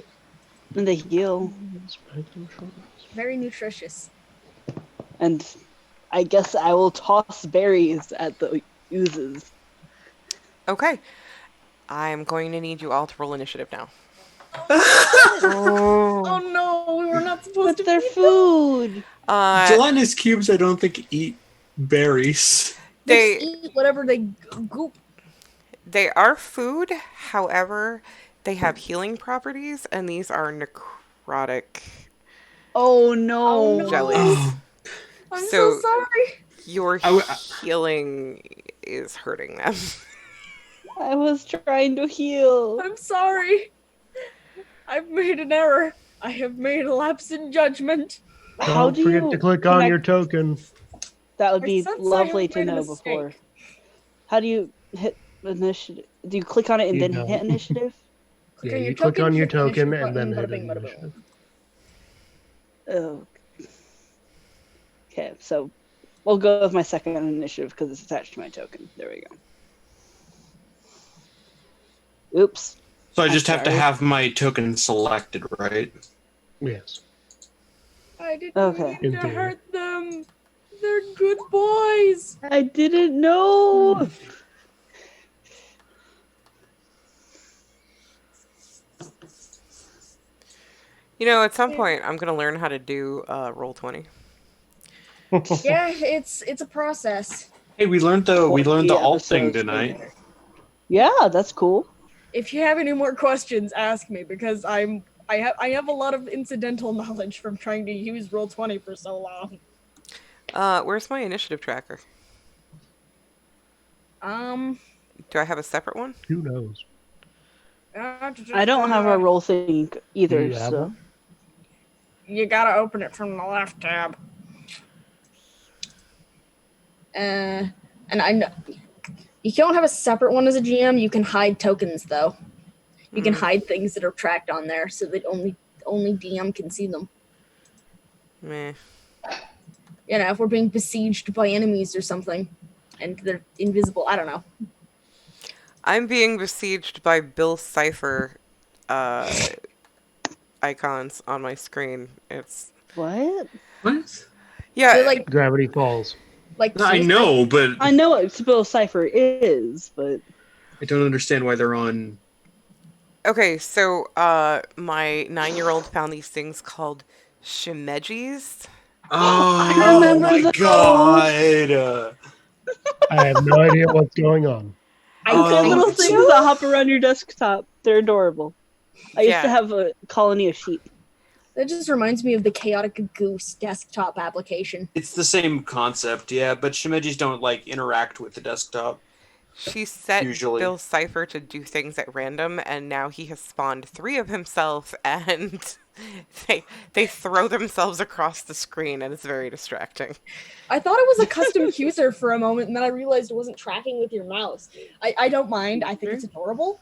and they heal." very nutritious. And I guess I will toss berries at the oozes. Okay. I'm going to need you all to roll initiative now. Oh no, we were not supposed But to. they're food. Gelatinous cubes, I don't think eat berries. They They just eat whatever they goop. they are food, however, they have healing properties, and these are necrotic Oh no. Oh, no. jellies. Oh, I'm So- so sorry. Your I w- healing is hurting them. I was trying to heal. I'm sorry. I've made an error. I have made a lapse in judgment. How Don't do forget you to click on connect- your token. That would I be sense I lovely have to made a know mistake. before. How do you hit initiative? Do you click on it and You then don't. hit initiative? Click Yeah, on your you click on your hit the token initiative and then button, hit bada bing, bada boom. initiative. Oh. Okay, so we'll go with my second initiative because it's attached to my token. There we go. Oops. so I I'm just have to sorry. have my token selected, right? Yes. I didn't Okay. mean In to theory. hurt them. They're good boys. I didn't know. You know, at some point, I'm going to learn how to do Roll20. Yeah, it's a process. Hey, we learned the The alt thing episodes tonight. later. Yeah, that's cool. If you have any more questions, ask me because I have a lot of incidental knowledge from trying to use Roll20 for so long. Where's my initiative tracker? Do I have a separate one? Who knows? I don't have a roll thing either, You have so. one? You gotta open it from the left tab. And I know you don't have a separate one as a GM. You can hide tokens though. You can hide things that are tracked on there so that only DM can see them. Meh. You know, if we're being besieged by enemies or something, and they're invisible. I don't know. I'm being besieged by Bill Cipher icons on my screen. It's What? What? yeah, They're like Gravity Falls. I know, but I know what Bill Cipher is, but I don't understand why they're on. okay. So my 9-year-old found these things called shimejis. Oh remember my those. god! I have no idea what's going on. they're Oh, little it's things that hop around your desktop. They're adorable. I used to Yeah. have a colony of sheep. that just reminds me of the Chaotic Goose desktop application. It's the same concept, yeah, but shimejis don't like interact with the desktop. She set Usually. Bill Cipher to do things at random, and now he has spawned 3 of himself, and they throw themselves across the screen, and it's very distracting. I thought it was a custom cursor for a moment, and then I realized it wasn't tracking with your mouse. I don't mind. I think it's adorable.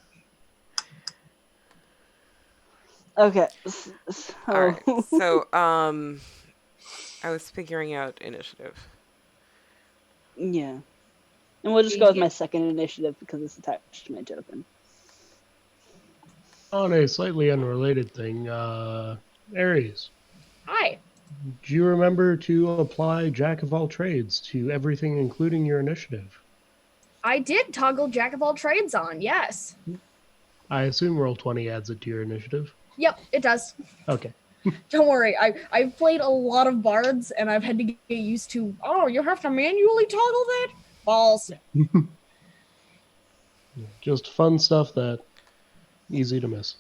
Okay. All right. So So, I was figuring out initiative. yeah, and we'll just go with my second initiative because it's attached to my token. On a slightly unrelated thing, Aries, Hi. do you remember to apply Jack of all trades to everything, including your initiative? I did toggle Jack of all trades on, yes. I assume Roll20 adds it to your initiative. Yep, it does. Okay. Don't worry, I've played a lot of bards and I've had to get used to, oh, you have to manually toggle that? Balls. Just fun stuff that easy to miss.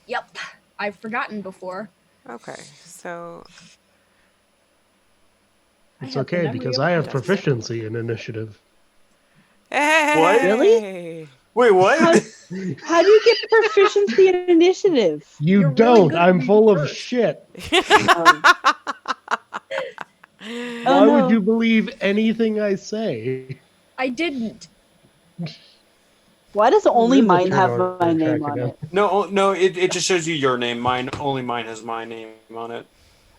Yep, I've forgotten before. Okay. So, It's I have the okay memory because of I have a proficiency in initiative. hey! Really? Wait, what? How do you get proficiency in initiative? You You're really don't. good at I'm being full of first. shit. Oh, Why would no. you believe anything I say? I didn't. Why does We're only in the mine turn have order my name track on again. it? No, it just shows you your name. Only mine has my name on it.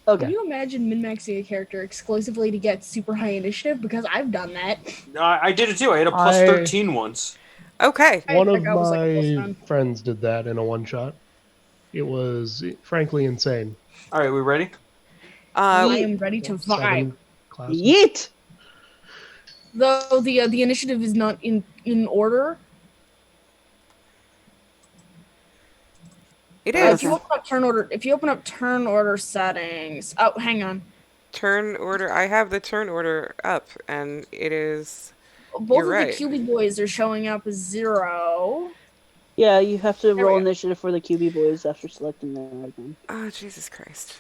Can Okay. you imagine min-maxing a character exclusively to get super high initiative? Because I've done that. I did it too. I had a plus 13 once. Okay. One I of think I was like a plus my 9. friends did that in a one shot. It was frankly insane. All right, we ready? I Yeet. am ready to vibe. 7 classes. Yeet. Though the initiative is not in order. It Okay. is. If you open up turn order settings. Oh, hang on. Turn order. I have the turn order up, and it is. Both You're of right. the QB boys are showing up as 0. Yeah, you have to There we roll go. initiative for the QB boys after selecting their icon. Oh, Jesus Christ.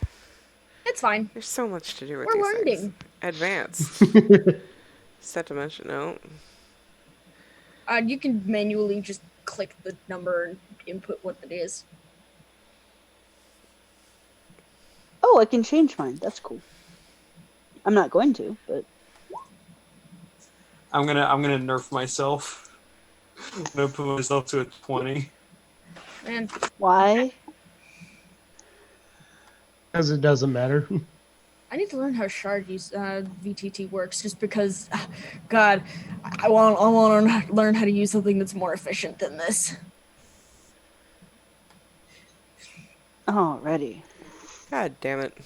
It's fine. There's so much to do with We're these learning. things. Advanced. Set dimension. No. You can manually just click the number and input what it is. Oh, I can change mine. That's cool. I'm not going to, but I'm gonna nerf myself. I'm gonna put myself to a 20. And why? Because it doesn't matter. I need to learn how shard use VTT works, just because, God, I want to learn how to use something that's more efficient than this. Alrighty. God damn it.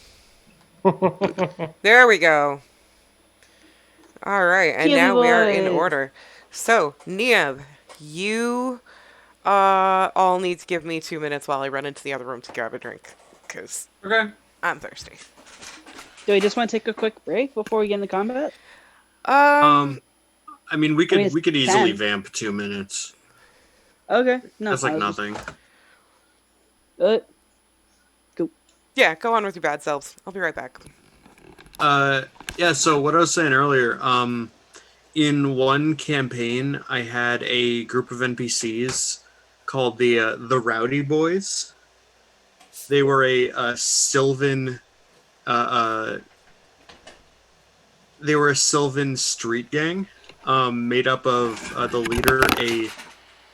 There we go. All right, and QB now we are in boys. order. So, Niamh, you all need to give me 2 minutes while I run into the other room to grab a drink, because Okay. I'm thirsty. Do we just want to take a quick break before we get into combat? I mean, we could it's easily 10. vamp 2 minutes. Okay. No, That's like I was nothing. Just, Yeah, go on with your bad selves. I'll be right back. Yeah. So what I was saying earlier, in one campaign, I had a group of NPCs called the Rowdy Boys. They were a Sylvan. They were a Sylvan street gang, made up of the leader,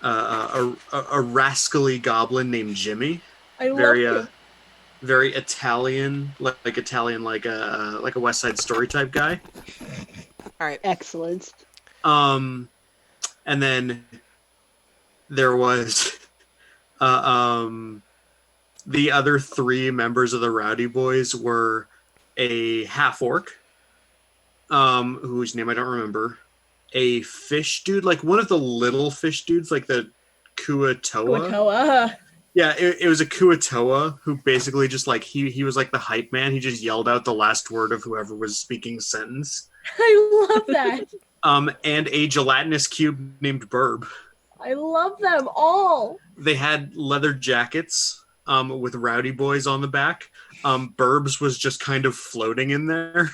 a rascally goblin named Jimmy. I love Very it. very Italian, like Italian, like a West Side Story type guy. All right. excellent. And then there was the other 3 members of the Rowdy Boys were a half orc, whose name I don't remember, a fish dude, like one of the little fish dudes, like the Kuatoa. Kuatoa. Yeah, it was a Kuatoa who basically just like he was like the hype man. He just yelled out the last word of whoever was speaking sentence. I love that. And a gelatinous cube named Burb. I love them all. They had leather jackets with Rowdy Boys on the back. Burbs was just kind of floating in there.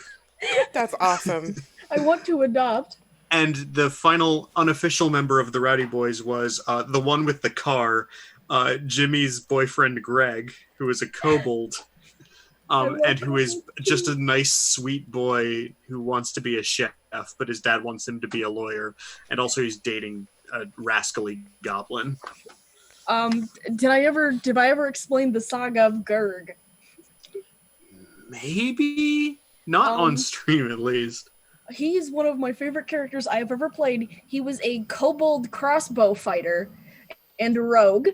That's awesome. I want to adopt. And the final unofficial member of the Rowdy Boys was the one with the car, Jimmy's boyfriend Greg, who is a kobold, and who is just a nice, sweet boy who wants to be a chef, but his dad wants him to be a lawyer, and also he's dating a rascally goblin. Did I ever explain the Saga of Gerg? Maybe not on stream, at least. He's one of my favorite characters I have ever played. He was a kobold crossbow fighter and a rogue,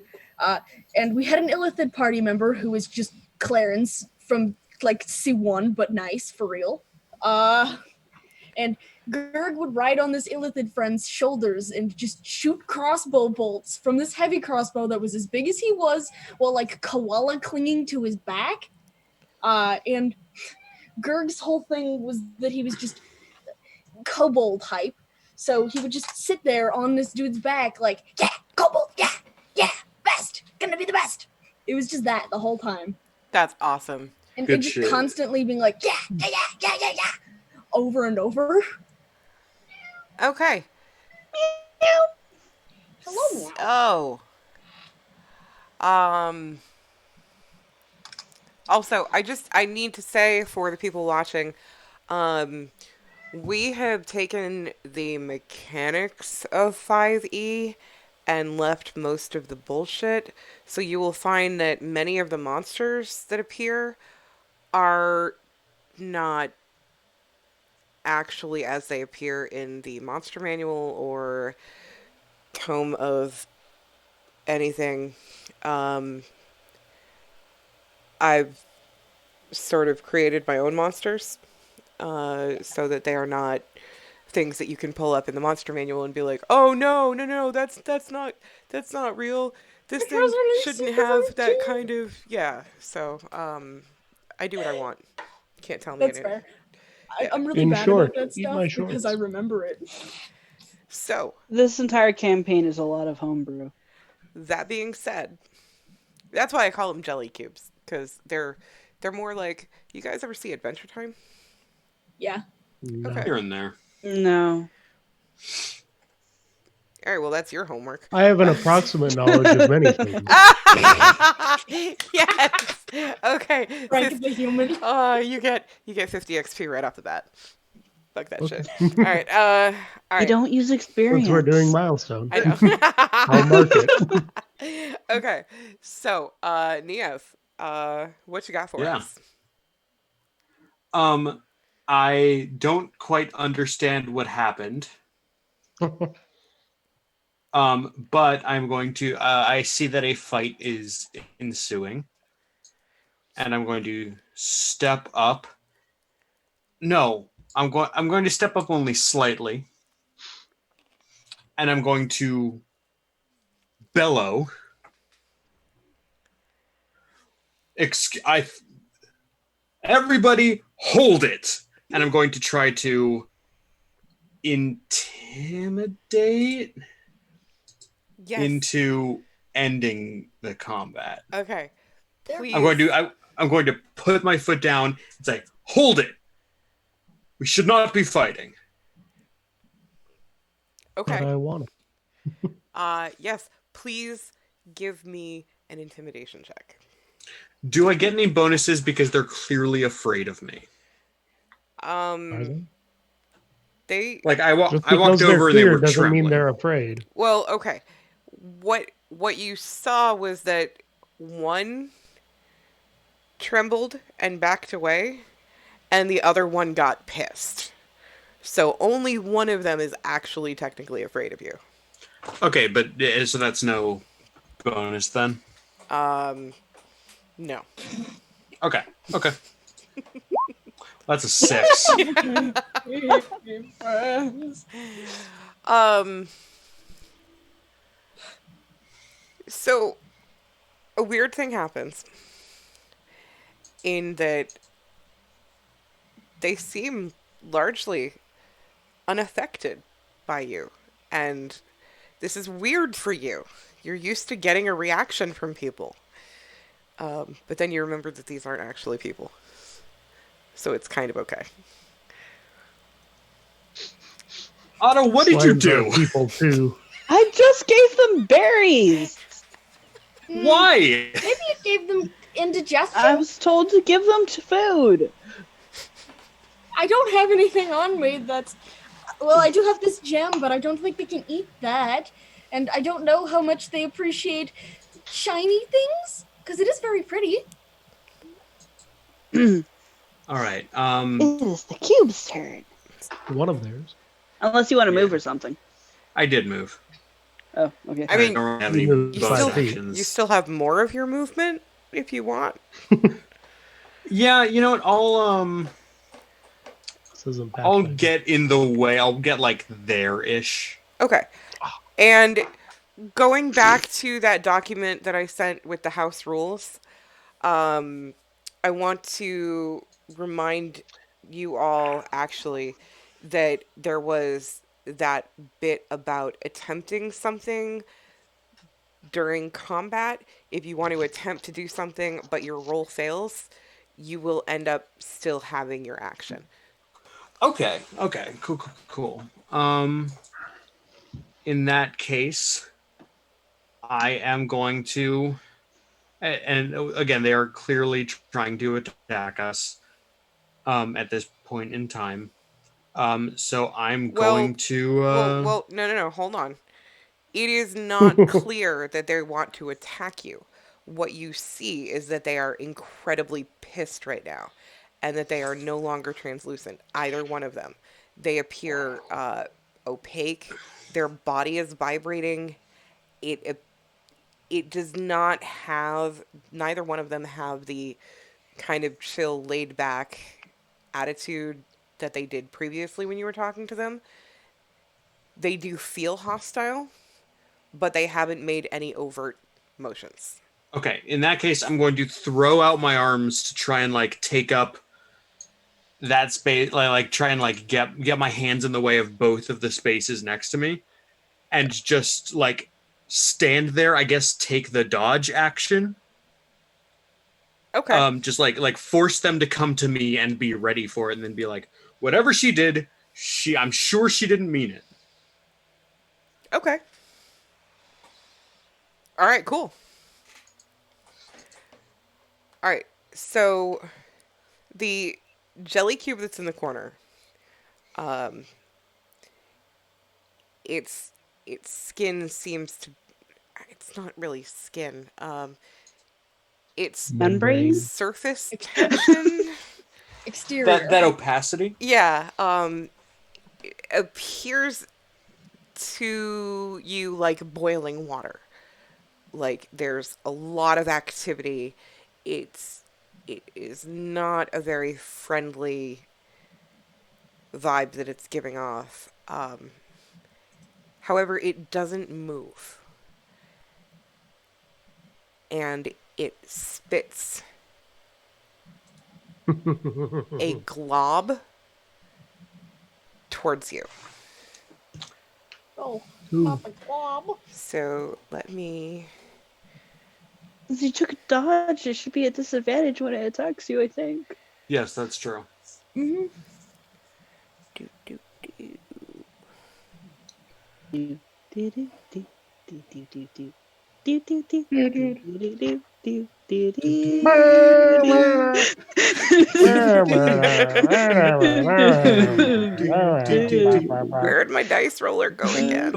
and we had an Illithid party member who was just Clarence from like C1, but nice for real. And Gerg would ride on this Illithid friend's shoulders and just shoot crossbow bolts from this heavy crossbow that was as big as he was, while like koala clinging to his back. And Gerg's whole thing was that he was just kobold hype. So he would just sit there on this dude's back like, yeah, kobold, yeah, best, gonna be the best. It was just that the whole time. That's awesome. And Good just shit. constantly being like, yeah, over and over. Okay. Hello, meow. So, also, I need to say for the people watching, we have taken the mechanics of 5e and left most of the bullshit. So you will find that many of the monsters that appear are not actually as they appear in the monster manual or tome of anything. I've sort of created my own monsters so that they are not things that you can pull up in the monster manual and be like, oh no, that's not real. This thing really shouldn't super have that cute. kind of So I do what I want. Can't tell me That's anything. fair. I'm really In bad short, about that eat my stuff because shorts. I remember it. So This entire campaign is a lot of homebrew. that being said, that's why I call them jelly cubes, because they're more like, you guys ever see Adventure Time? Yeah. No. Okay. Here and there. No. All right, well, that's your homework. I have an approximate knowledge of many things. Yes. Okay. Frank the human. You get 50 XP right off the bat. Fuck that Okay. shit. All right. All You right. don't use experience. Since we're doing milestone, I know. I'll mark it. Okay. So, Neos, what you got for Yeah. us? I don't quite understand what happened. But I'm going to. I see that a fight is ensuing, and I'm going to step up. No, I'm going to step up only slightly, and I'm going to bellow. Everybody, hold it! And I'm going to try to intimidate Yes. into ending the combat. Okay. Please. I'm going to put my foot down and say, "Hold it! We should not be fighting." But Okay. I want it. Yes. Please give me an intimidation check. Do I get any bonuses because they're clearly afraid of me? Are they? They Like I Just walked because they're over and they feared were doesn't trembling. mean they're afraid. Well, okay. What you saw was that one trembled and backed away, and the other one got pissed. So only one of them is actually technically afraid of you. Okay, but so that's no bonus then. No. Okay. That's a 6. So a weird thing happens in that they seem largely unaffected by you, and this is weird for you. You're used to getting a reaction from people, but then you remember that these aren't actually people, so it's kind of okay. Otto, what did you Slimes do? are people too. I just gave them berries. Why? Maybe it gave them indigestion. I was told to give them to food. I don't have anything on me that's... Well, I do have this gem, but I don't think they can eat that. And I don't know how much they appreciate shiny things? Because it is very pretty. All right. It is the cube's turn. One of theirs. Unless you want to move Yeah. or something. I did move. Oh, okay. I mean, don't really have You any moved bonus 5 feet. actions. you still have more of your movement if you want. Yeah, you know what? This isn't I'll Pathfinder. get in the way. I'll get like there-ish. Okay. And going back to that document that I sent with the house rules, I want to remind you all actually that there was that bit about attempting something during combat. If you want to attempt to do something but your roll fails, you will end up still having your action. Okay. Cool. In that case, I am going to, and again, they are clearly trying to attack us. At this point in time. So I'm Well, going to. no, hold on. It is not clear that they want to attack you. What you see is that they are incredibly pissed right now and that they are no longer translucent, either one of them. They appear opaque. Their body is vibrating. It does not have, neither one of them have the kind of chill, laid back attitude that they did previously when you were talking to them. They do feel hostile, but they haven't made any overt motions. Okay, in that case, I'm going to throw out my arms to try and like take up that space, like try and like get my hands in the way of both of the spaces next to me, and just like stand there. I guess take the dodge action. Okay. Just like force them to come to me and be ready for it, and then be like, whatever she did, I'm sure she didn't mean it. Okay. All right, cool. All right, so the jelly cube that's in the corner, um, its skin seems to, it's not really skin. Its Membrane? surface tension, Exterior. That opacity. yeah, appears to you like boiling water. Like there's a lot of activity. It is not a very friendly vibe that it's giving off. However, it doesn't move. And it spits a glob towards you. Oh, Ooh. not the glob. So let me. Since you took a dodge, it should be a disadvantage when it attacks you, I think. Yes, that's true. Mm-hmm. Do, do, do. Do, do, do, do, do, do, do, do. Do, do, do, do, do, do, do, do, do. Where'd my dice roller go again?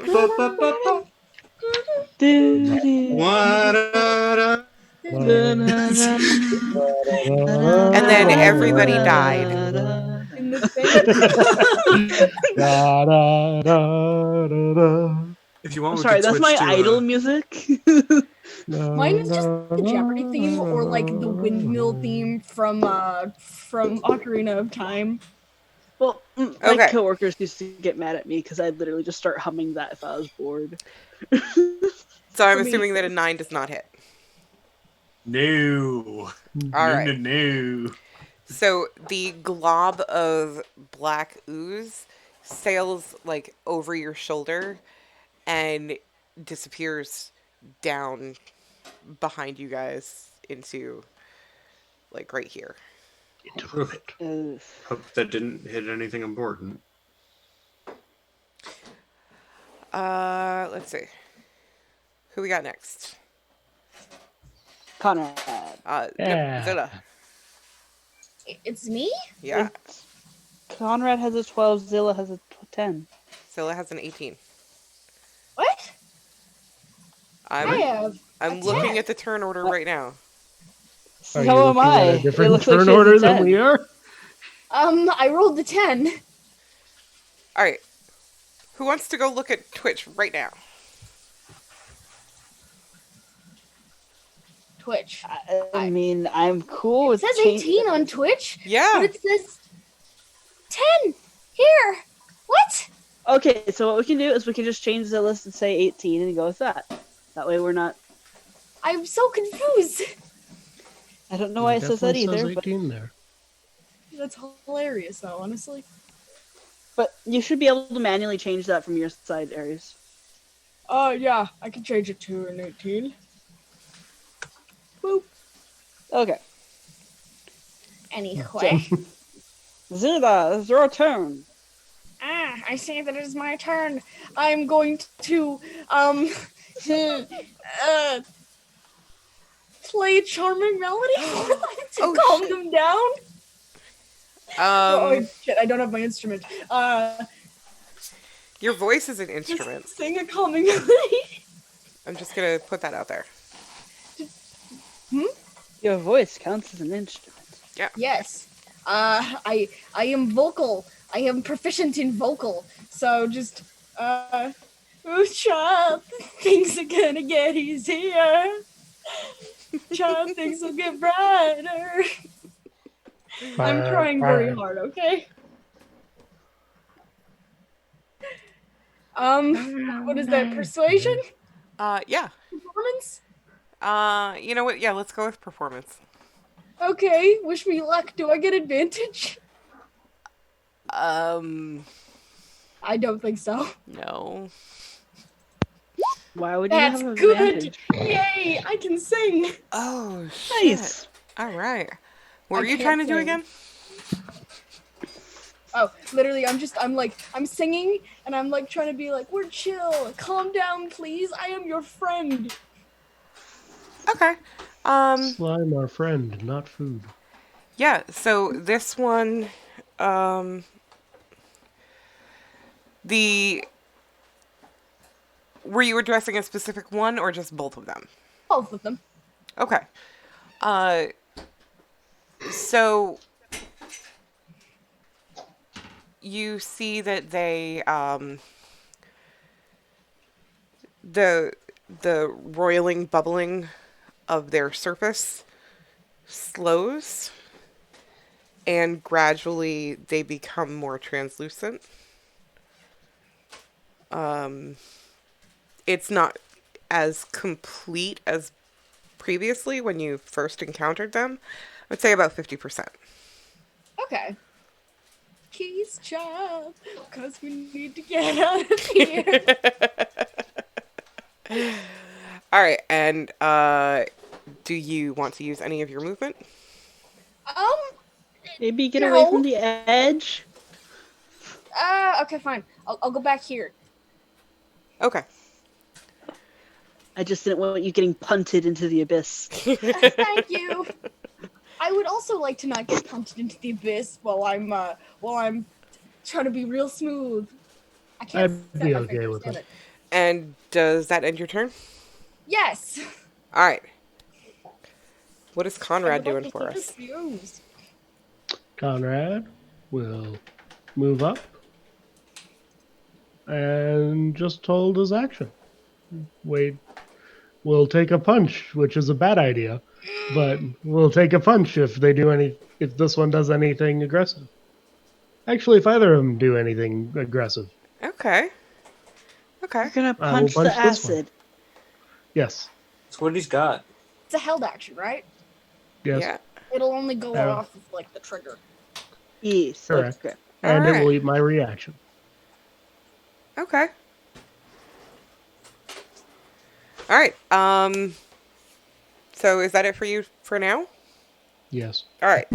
What? And then everybody died. In the thing. If you want, I'm we sorry, could that's switch my to, idol music. Mine is just the Jeopardy theme, or like the windmill theme from Ocarina of Time. Well, my Okay. coworkers used to get mad at me because I'd literally just start humming that if I was bored. So I'm For me. assuming that a 9 does not hit. No. All No, right. no. So the glob of black ooze sails like over your shoulder and disappears down behind you guys into like right here. Hope that didn't hit anything important. Let's see. Who we got next? Conrad. Yeah. Zilla. It's me? Yeah. Conrad has a 12, Zilla has a 10. Zilla has an 18. What? I I'm have I'm a looking 10. at the turn order right now. Are you So am looking at I. a It different looks like turn she has a order than 10. we are? I rolled the 10. All right. Who wants to go look at Twitch right now? Twitch. I mean, I'm cool It with says change. 18 on Twitch, but Yeah. it says 10 here. What? Okay, so what we can do is we can just change the list and say 18 and go with that. That way we're not. I'm so confused. I don't know why it says that Definitely either, says 18 there. That's hilarious, though, honestly. but you should be able to manually change that from your side, Aries. Yeah, I can change it to an 18. Boop. Okay. Anyway. Zilda, it's your turn. I see that it is my turn. I'm going to, play Charming Melody to calm them down. Oh, shit, I don't have my instrument. Your voice is an instrument. Just sing a calming melody. I'm just gonna put that out there. Your voice counts as an instrument. Yeah. Yes. I am vocal. I am proficient in vocal. So just, oh, child, things are gonna get easier. Child, things will get brighter. I'm trying very hard, okay? What is that, persuasion? Yeah. Performance? You know what? Yeah, let's go with performance. Okay, wish me luck. Do I get advantage? Um, I don't think so. no. Why would That's you have good! advantage? Yay, I can sing! Oh, shit. Nice. All right. What I were you can't trying to do sing. again? Oh, literally, I'm singing, and I'm like trying to be like, we're chill, calm down, please, I am your friend. Okay. Slime, our friend, not food. Yeah, so this one, the... Were you addressing a specific one or just both of them? Both of them. Okay. So you see that they the roiling bubbling of their surface slows and gradually they become more translucent. It's not as complete as previously when you first encountered them. I would say about 50%. Okay. Keys, child, because we need to get out of here. All right, and do you want to use any of your movement? Maybe get No. away from the edge. Okay, fine. I'll go back here. Okay. I I just didn't want you getting punted into the abyss. Thank you. I would also like to not get punted into the abyss while I'm trying to be real smooth. I can't I'd snap be my okay fingers, with damn it. And does that end your turn? Yes. All right. What is I Conrad would like doing to for take a us? snooze. Conrad will move up and just hold his action. Wait, we'll take a punch, which is a bad idea, but we'll take a punch if this one does anything aggressive. Actually, if either of them do anything aggressive, Okay. Okay. You're gonna I will punch punch the this one. acid. yes, That's what he's got. It's a held action, right? yes, Yeah. It'll only go Yeah. off of like the trigger. Yes. correct, Okay. and it will Alright. eat my reaction. Okay. All right. So is that it for you for now? Yes, All right.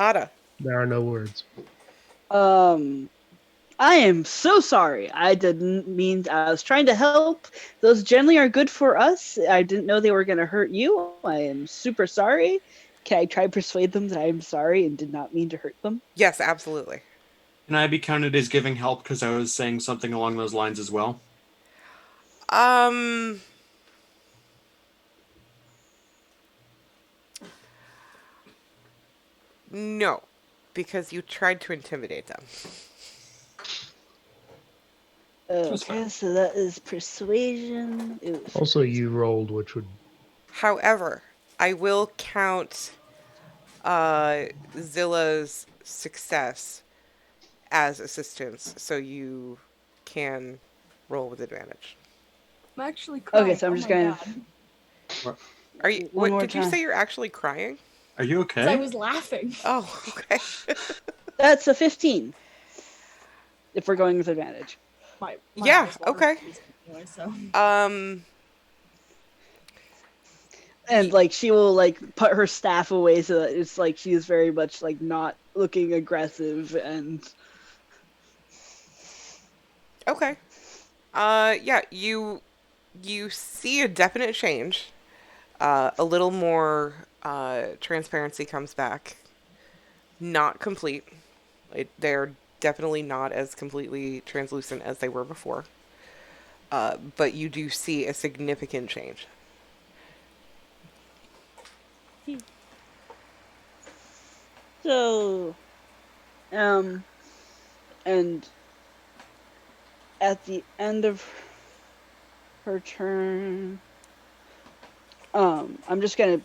Ada. there are no words. I am so sorry. I didn't mean. I was trying to help. Those generally are good for us. I didn't know they were going to hurt you. I am super sorry. Can I try to persuade them that I am sorry and did not mean to hurt them? Yes, absolutely. Can I be counted as giving help because I was saying something along those lines as well? Um No, because you tried to intimidate them. Okay, so that is persuasion. Ooh. Also, you rolled, which would. However, I will count Zilla's success as assistance, so you can roll with advantage. I'm actually crying. Okay, so I'm just gonna. Are you? One What more did you time. say? You're actually crying? Are you 'Cause I okay? was laughing. Oh, okay. That's a 15. If we're going with advantage. My Yeah, eyes water okay. anyway, so. And like she will like put her staff away so that it's like she is very much like not looking aggressive and Okay. Yeah, you see a definite change. A little more transparency comes back. Not complete. They're definitely not as completely translucent as they were before. But you do see a significant change. so and at the end of her turn I'm just gonna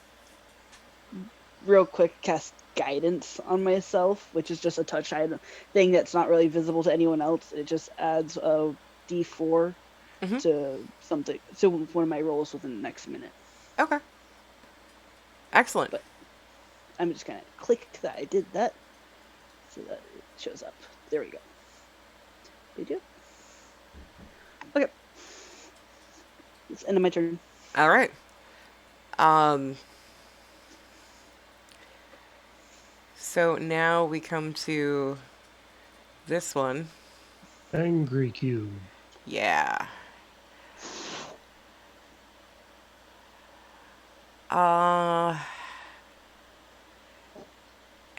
real quick cast guidance on myself, which is just a touch item thing that's not really visible to anyone else. It just adds a d4 Mhm. to something to one of my rolls within the next minute. Okay. Excellent. But I'm just gonna click that I did that so that it shows up. There we go. Did you? Okay. It's the end of my turn. All right. So now we come to this one. Angry Cube. Yeah.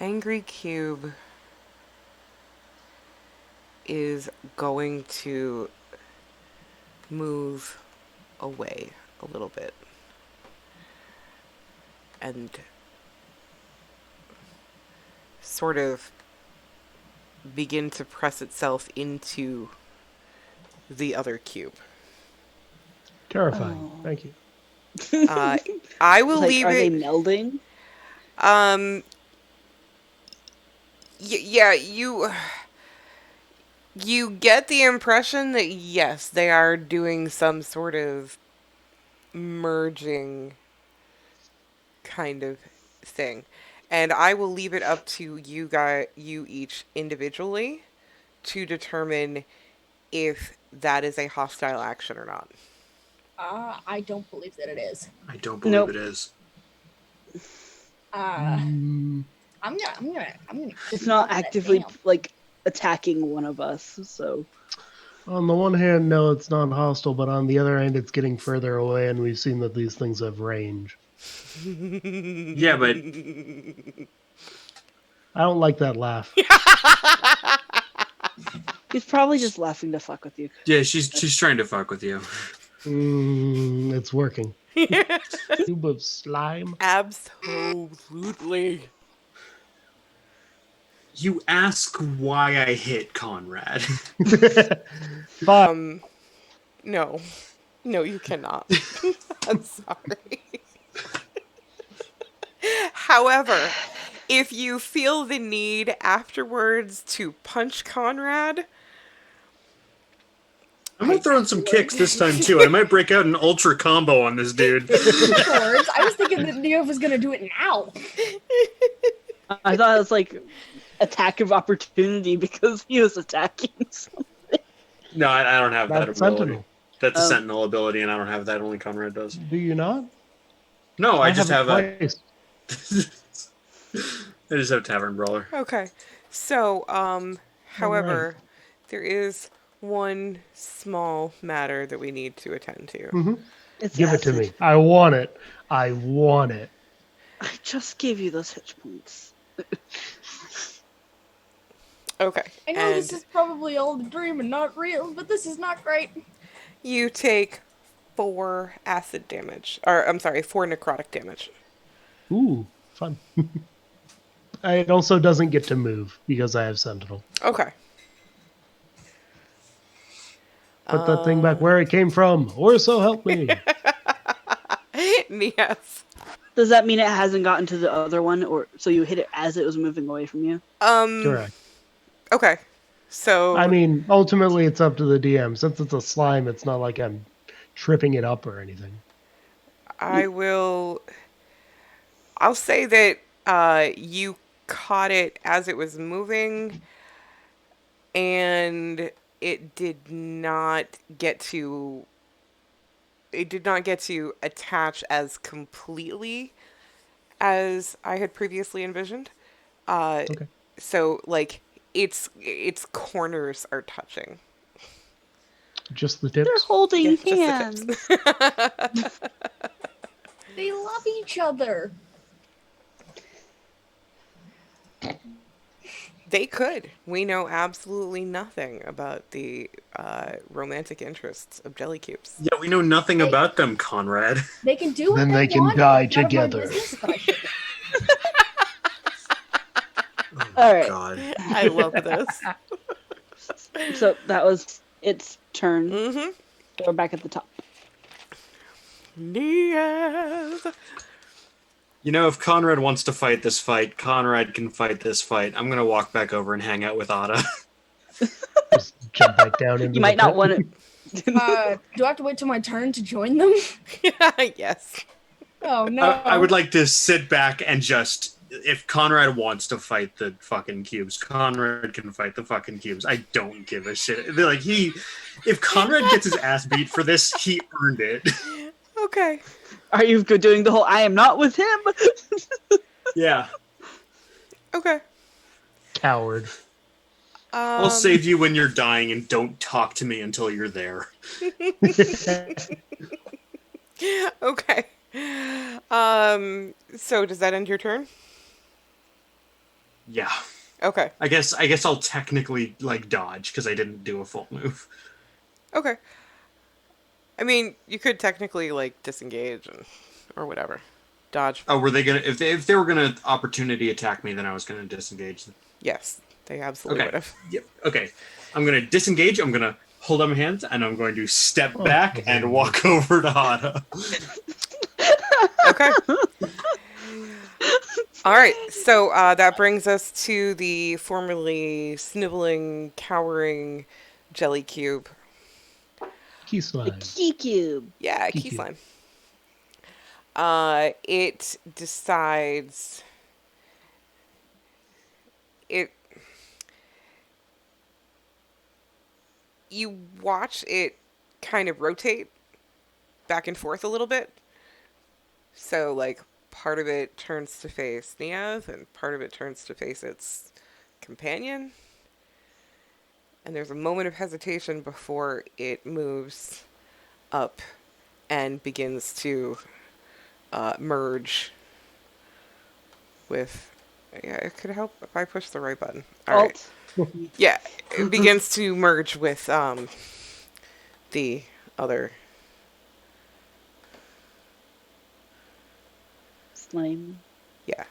Angry Cube is going to move away a little bit and sort of begin to press itself into the other cube. Terrifying. Oh. Thank you. I will Like, leave are they it. melding? Yeah, you get the impression that yes, they are doing some sort of merging kind of thing. And I will leave it up to you each individually to determine if that is a hostile action or not. I don't believe that it is. I don't believe Nope. it is. I'm gonna. It's not actively like attacking one of us, so On the one hand, no, it's not hostile, but on the other hand, it's getting further away, and we've seen that these things have range. Yeah, but I don't like that laugh. he's probably just laughing to fuck with you. yeah, she's trying to fuck with you. It's working. Cube of slime. Absolutely. You ask why I hit Conrad. Fine. No. No, you cannot. I'm sorry. However, if you feel the need afterwards to punch Conrad, I might throw in some kicks this time too. I might break out an ultra combo on this dude. Afterwards, I was thinking that Neo was gonna do it now. I thought it was like attack of opportunity because he was attacking something. No, I don't have that That's ability. Sentinel. That's a Sentinel ability, and I don't have that. Only Conrad does. Do you not? No, I just have a. twice. I just have Tavern Brawler. okay. So, however, there is one small matter that we need to attend to. Mm-hmm. It's Give it to acid. me. I want it. I want it. I just gave you those hit points. Okay. I know And this is probably all a dream and not real, but this is not great. you take 4 acid damage. Or, I'm sorry, 4 necrotic damage. Ooh, fun. It also doesn't get to move because I have Sentinel. Okay. Put that thing back where it came from, or so help me. Yes. Does that mean it hasn't gotten to the other one, or so you hit it as it was moving away from you? Correct. Okay. So I mean, ultimately, it's up to the DM. Since it's a slime, it's not like I'm tripping it up or anything. I'll say that you caught it as it was moving, and it did not get to attach as completely as I had previously envisioned. Okay. So like its corners are touching. Just the They're tips. holding Yeah, just the hands. tips. They love each other. They could. We know absolutely nothing about the romantic interests of jelly cubes. Yeah, we know nothing about them, Conrad. They can do what Then they can want. die It's none of my together. business, but I shouldn't. Oh All my right. god. I love this. So that was its turn. Mm-hmm. We're back at the top. Yes. You know, if Conrad wants to fight this fight, Conrad can fight this fight. I'm gonna walk back over and hang out with Ada. Just jump back down into You might not want it. Do I have to wait till my turn to join them? Yes. Oh no! I would like to sit back and just, if Conrad wants to fight the fucking cubes, Conrad can fight the fucking cubes. I don't give a shit. They're like if Conrad gets his ass beat for this, he earned it. Okay. Are you doing the whole I am not with him? Yeah. Okay. Coward. I'll save you when you're dying and don't talk to me until you're there. Okay. So does that end your turn? Yeah. Okay. I guess I'll technically like dodge because I didn't do a full move. Okay. I mean, you could technically like disengage or whatever. Dodge. Oh, were they gonna if they were gonna opportunity attack me, then I was gonna disengage them. Yes, they absolutely Okay. would have. Yep. Okay. I'm gonna disengage. I'm gonna hold up my hands, and I'm going to step back and walk over to Hada. Okay. All right. So that brings us to the formerly sniveling, cowering jelly cube. Key The slime. key cube. Yeah, Key key cube. slime. It decides you watch it kind of rotate back and forth a little bit. So like part of it turns to face Niav and part of it turns to face its companion. And there's a moment of hesitation before it moves up and begins to merge with... Yeah, it could help if I push the right button. All right. Alt. Yeah, it begins to merge with the other... Slime. Yeah.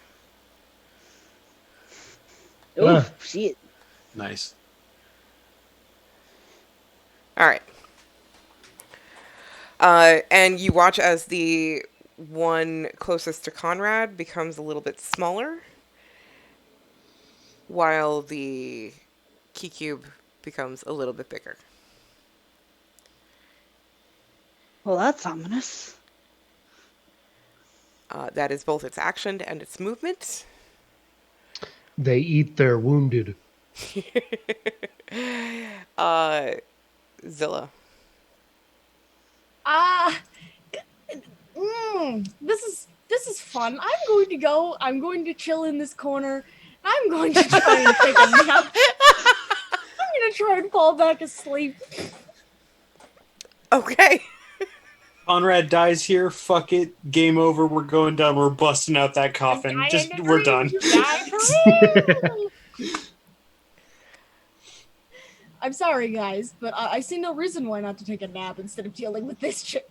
Oh, shit. Nice. All right. And you watch as the one closest to Conrad becomes a little bit smaller, while the key cube becomes a little bit bigger. Well, that's ominous. That is both its action and its movement. They eat their wounded. Zilla. This is fun. I'm going to chill in this corner. I'm going to try and take a nap. I'm going to try and fall back asleep. Okay. Conrad dies here. Fuck it. Game over. We're going down. We're busting out that coffin. We're done. I'm sorry, guys, but I see no reason why not to take a nap instead of dealing with this shit.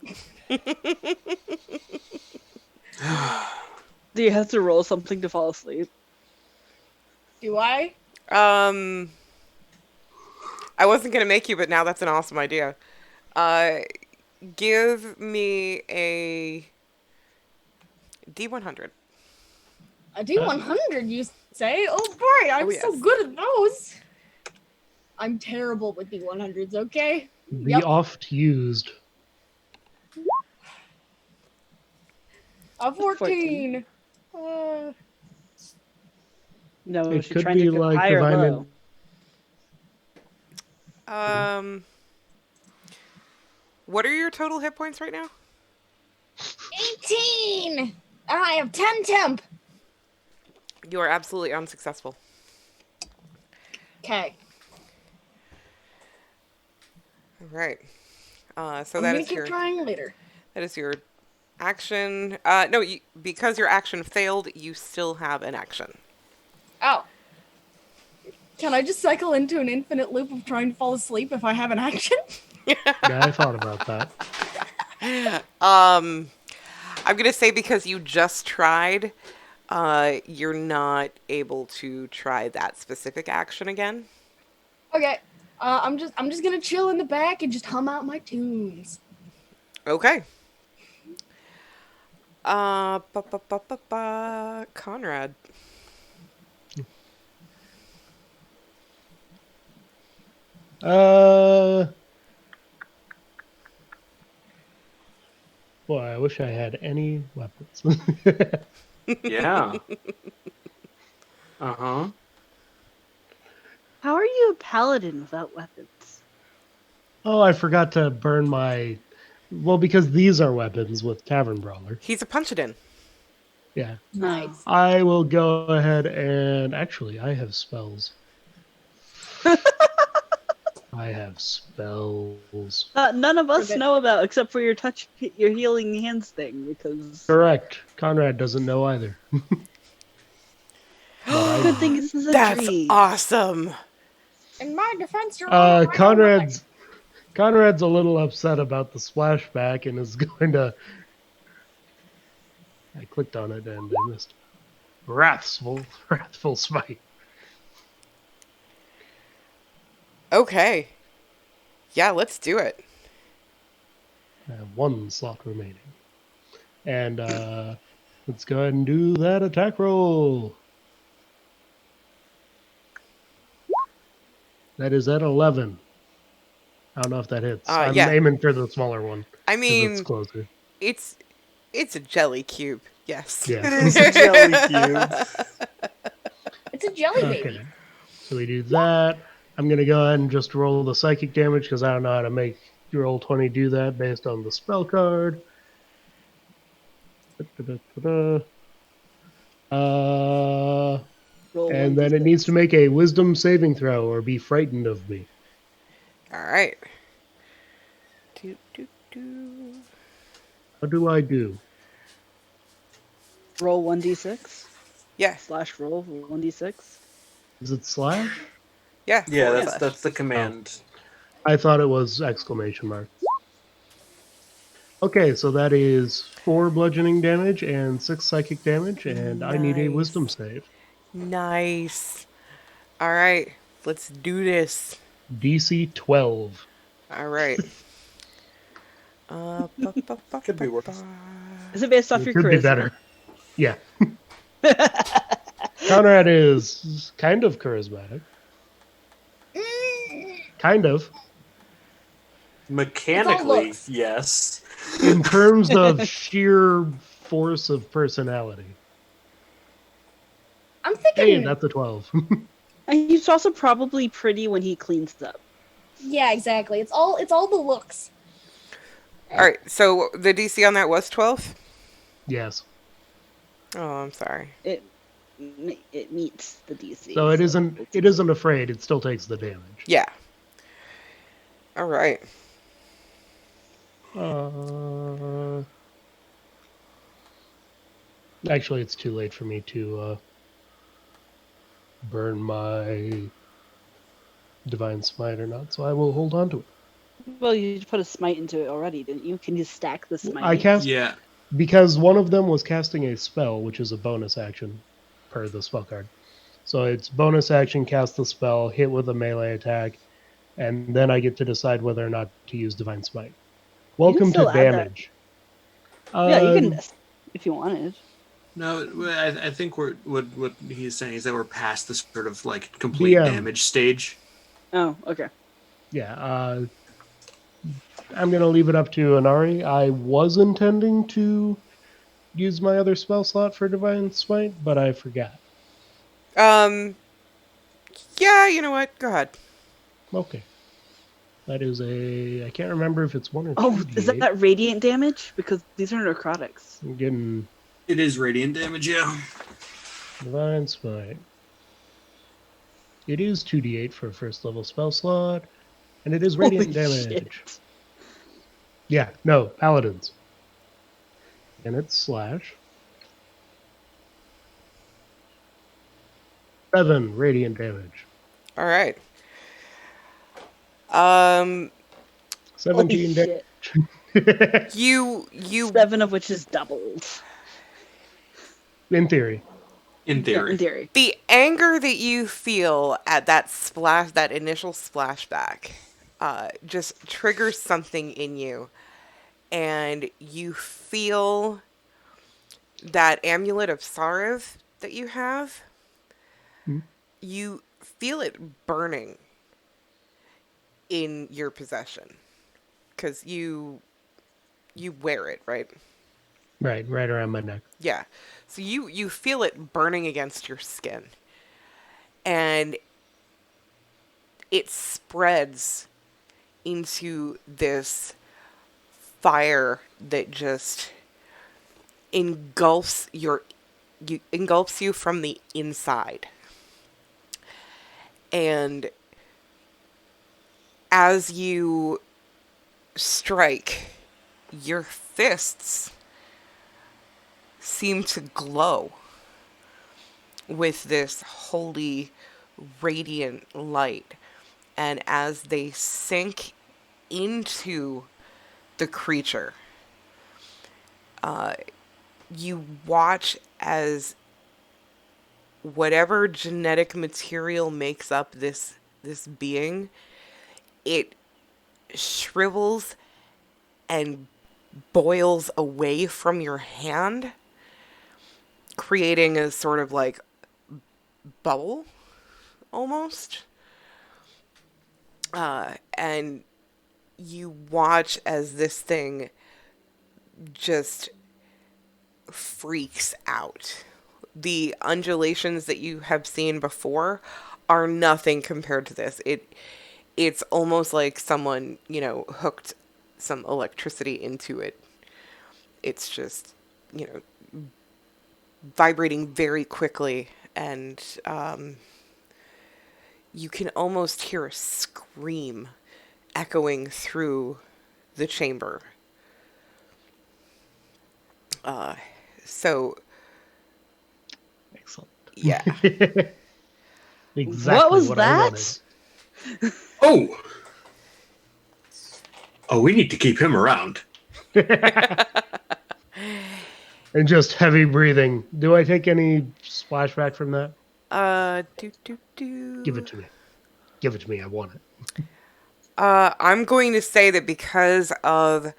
Do you have to roll something to fall asleep? Do I? I wasn't gonna make you, but now that's an awesome idea. Give me a D100. A D100, you say? Oh boy, I'm yes. so good at those. I'm terrible with D100s, okay? The oft used. A 14. No, It she's could trying to be go like high or divine. low. What are your total hit points right now? 18! And I have 10 temp. You are absolutely unsuccessful. Okay. All right. So I'm that gonna is keep your trying later. action. No, because your action failed, you still have an action. Oh. Can I just cycle into an infinite loop of trying to fall asleep if I have an action? Yeah, I thought about that. I'm gonna say because you just tried, you're not able to try that specific action again. Okay. I'm just gonna chill in the back and just hum out my tunes. Okay. Conrad. Boy, I wish I had any weapons. Yeah. Uh-huh. How are you a paladin without weapons? Oh, I forgot to burn my... Well, because these are weapons with Tavern Brawler. He's a punch-it-in. Yeah. Nice. I will go ahead and... Actually, I have spells. I have spells. None of us Ribbit. know about, except for your healing hands thing, because Correct. Conrad doesn't know either. But I good do. thing this is a That's dream. awesome. In my defense, you're wrong. Conrad's a little upset about the splashback and is going to... I clicked on it and I missed. Wrathful Smite. Okay. Yeah, let's do it. I have one slot remaining. And let's go ahead and do that attack roll. That is at 11. I don't know if that hits. I'm yeah. aiming for the smaller one. I 'cause mean, it's closer. it's a jelly cube. Yes. Yeah. It's a jelly cube. It's a jelly baby. Okay. So we do that. I'm going to go ahead and just roll the psychic damage because I don't know how to make roll 20 do that based on the spell card. And then it needs to make a wisdom saving throw or be frightened of me. All right. How do I do? Roll 1d6. Yeah. / roll 1d6. Is it slash? Yeah. Yeah, that's the command. I thought it was exclamation mark. Okay, so that is 4 bludgeoning damage and 6 psychic damage, and I need a Nice. wisdom save. Nice. All right. Let's do this. DC 12. All right. Could be worse. Is it based off It your could charisma? be better. Yeah. Conrad is kind of charismatic. Kind of. Mechanically, looks. yes. In terms of sheer force of personality. I'm thinking. Hey, that's a 12. And he's also probably pretty when he cleans up. Yeah, exactly. It's all the looks. All right. So the DC on that was 12? Yes. Oh, I'm sorry. It meets the DC. So it isn't afraid, it still takes the damage. Yeah. All right. Actually, it's too late for me to burn my Divine Smite or not, so I will hold on to it. Well, you put a smite into it already, didn't you? Can you stack the smite? I cast Yeah. because one of them was casting a spell, which is a bonus action per the spell card. So it's bonus action, cast the spell, hit with a melee attack, and then I get to decide whether or not to use Divine Smite. Welcome to still add that. damage. Yeah, you can if you wanted. No, I think what he's saying is that we're past the sort of like complete DM. damage stage. Oh, okay. Yeah, I'm going to leave it up to Inari. I was intending to use my other spell slot for Divine Smite, but I forgot. Yeah, you know what? Go ahead. Okay. That is I can't remember if it's 1 or 2 Oh, is D8. that radiant damage? Because these are necrotics. I'm getting It is radiant damage, yeah. Divine Smite. It is 2d8 for a first level spell slot, and it is radiant Holy damage. shit. Yeah, no, paladins. And it's slash. 7 radiant damage. All right. 17 Holy damage. shit. You 7 of which is doubled. In theory. In Yeah, theory. in theory. the anger that you feel at that splash, that initial splashback, just triggers something in you, and you feel that amulet of Sarav that you have. Hmm. You feel it burning in your possession because you wear it, right? Right around my neck. Yeah. So you feel it burning against your skin. And it spreads into this fire that just engulfs you from the inside. And as you strike, your fists seem to glow with this holy, radiant light. And as they sink into the creature, you watch as whatever genetic material makes up this being, it shrivels and boils away from your hand, creating a sort of like bubble almost. And you watch as this thing just freaks out. The undulations that you have seen before are nothing compared to this. It's almost like someone, hooked some electricity into it. It's just, vibrating very quickly, and you can almost hear a scream echoing through the chamber. So, Excellent. yeah. Exactly What was I that? Oh! Oh, we need to keep him around. wanted. And just heavy breathing. Do I take any splashback from that? Give it to me. Give it to me. I want it. I'm going to say that because of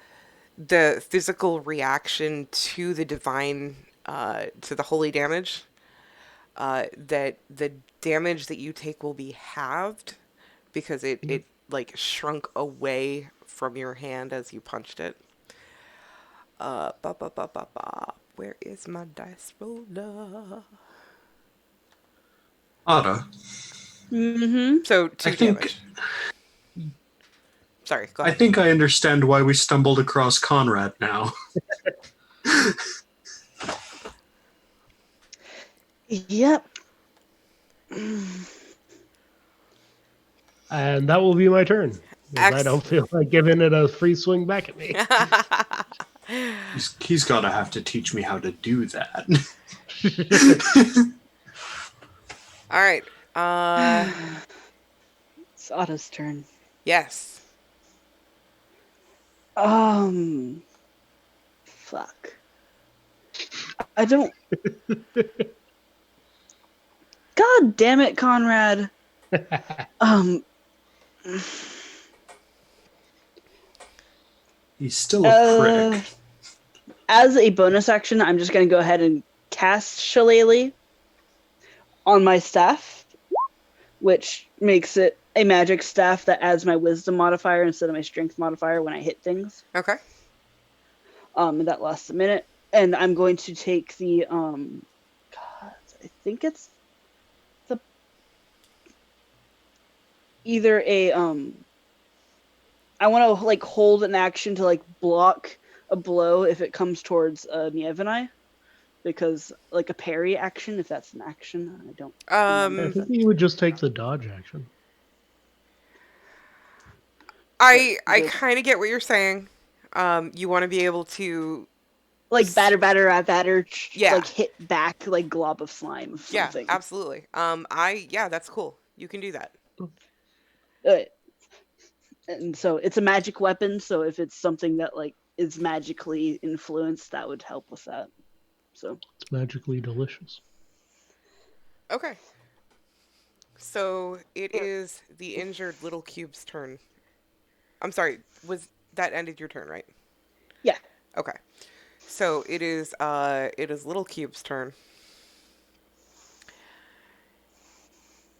the physical reaction to the divine, to the holy damage, that the damage that you take will be halved because it like shrunk away from your hand as you punched it. Where is my dice roller? Ada, Mm-hmm. So I 2 think damage. Sorry, go I ahead. think I understand why we stumbled across Conrad now. Yep. And that will be my turn. Because I don't feel like giving it a free swing back at me. He's gotta have to teach me how to do that. All right. It's Otto's turn. Yes. Fuck. I don't. God God damn it, Conrad. He's still a critic. As a bonus action, I'm just going to go ahead and cast Shillelagh on my staff, which makes it a magic staff that adds my wisdom modifier instead of my strength modifier when I hit things. Okay. And that lasts a minute. And I'm going to take the I think it's the either a I want to like hold an action to like block a blow if it comes towards Niev and I, because like a parry action, if that's an action, I don't. I think you would just take the dodge action. I kind of get what you're saying. You want to be able to like batter, Yeah. like hit back like glob of slime. Of yeah, something. absolutely. That's cool. You can do that. And so it's a magic weapon. So if it's something that like is magically influenced, that would help with that. So It's magically delicious. Okay. So it is the injured little cube's turn. I'm sorry, was that ended your turn, right? yeah. Okay. So it is little cube's turn.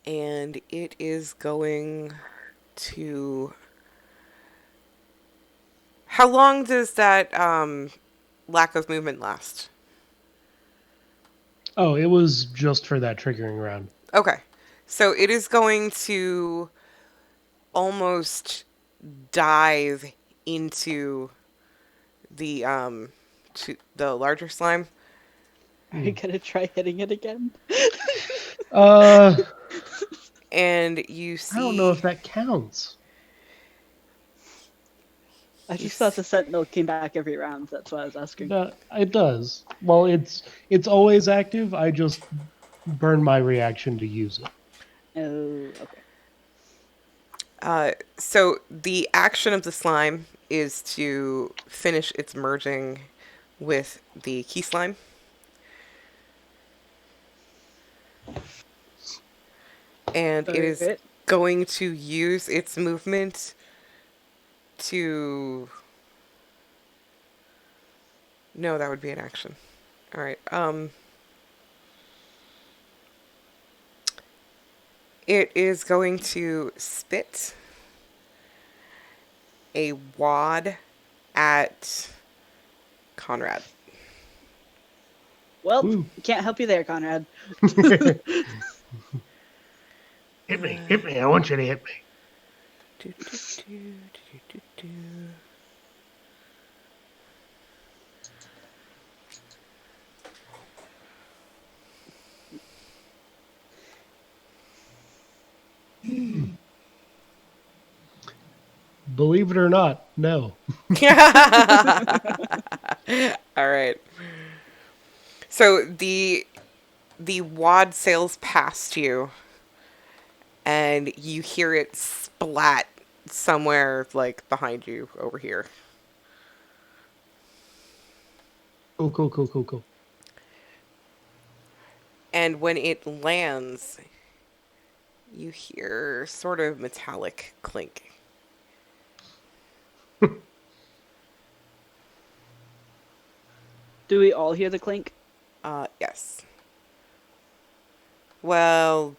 And it is going to... How long does that lack of movement last? Oh, it was just for that triggering round. Okay. So it is going to almost dive into the larger slime. Are you gonna try hitting it again? And you see... I don't know if that counts. I just thought the sentinel came back every round. That's why I was asking. It does. Well, it's always active. I just burn my reaction to use it. Oh, okay. So the action of the slime is to finish its merging with the key slime. And it is going to use its movement to... No, that would be an action. All right. It is going to spit a wad at Conrad. Well, can't help you there, Conrad. Hit me. I want you to hit me. Believe it or not, no. All right. So the wad sails past you, and you hear it splat somewhere like behind you over here. Cool. And when it lands, you hear sort of metallic clink. Do we all hear the clink? Yes. Well,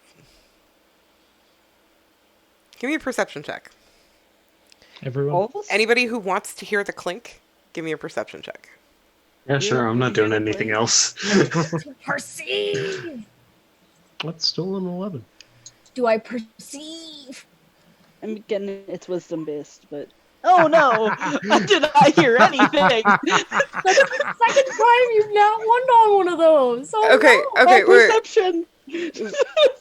give me a perception check. Everyone? All of us? Anybody who wants to hear the clink, give me a perception check. Yeah, sure. I'm not doing anything else. Perceive! That's still an 11. Do I perceive? I'm getting it's wisdom based, but oh no! Did I hear anything? That's the second time you've not won on one of those. Oh, Okay, no. okay, My wait. perception.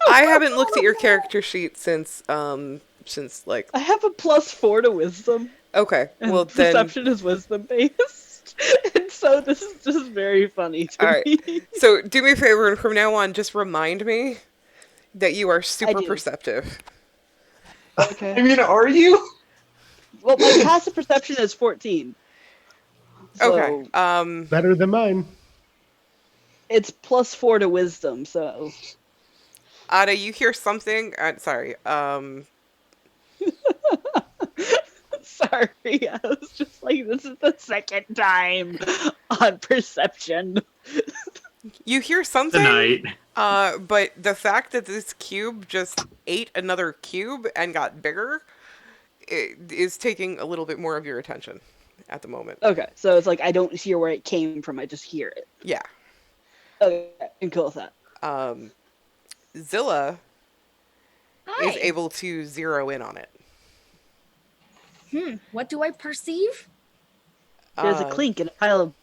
I haven't looked at your character sheet since like... I have a +4 to wisdom. Okay, And well then... perception is wisdom based, and so this is just very funny to All right. me. So do me a favor, and from now on, just remind me that you are super do. perceptive. Okay. I mean, are you? Well, my passive perception is 14. So Okay. Better than mine. it's +4 to wisdom, so Ada, you hear something? Sorry. Sorry, I was just like, this is the second time on perception. You hear The something? night. But the fact that this cube just ate another cube and got bigger is taking a little bit more of your attention at the moment. Okay, so it's like I don't hear where it came from, I just hear it. Yeah. Okay, I'm cool with that. Zilla Hi. is able to zero in on it. What do I perceive? There's a Uh, clink and a pile of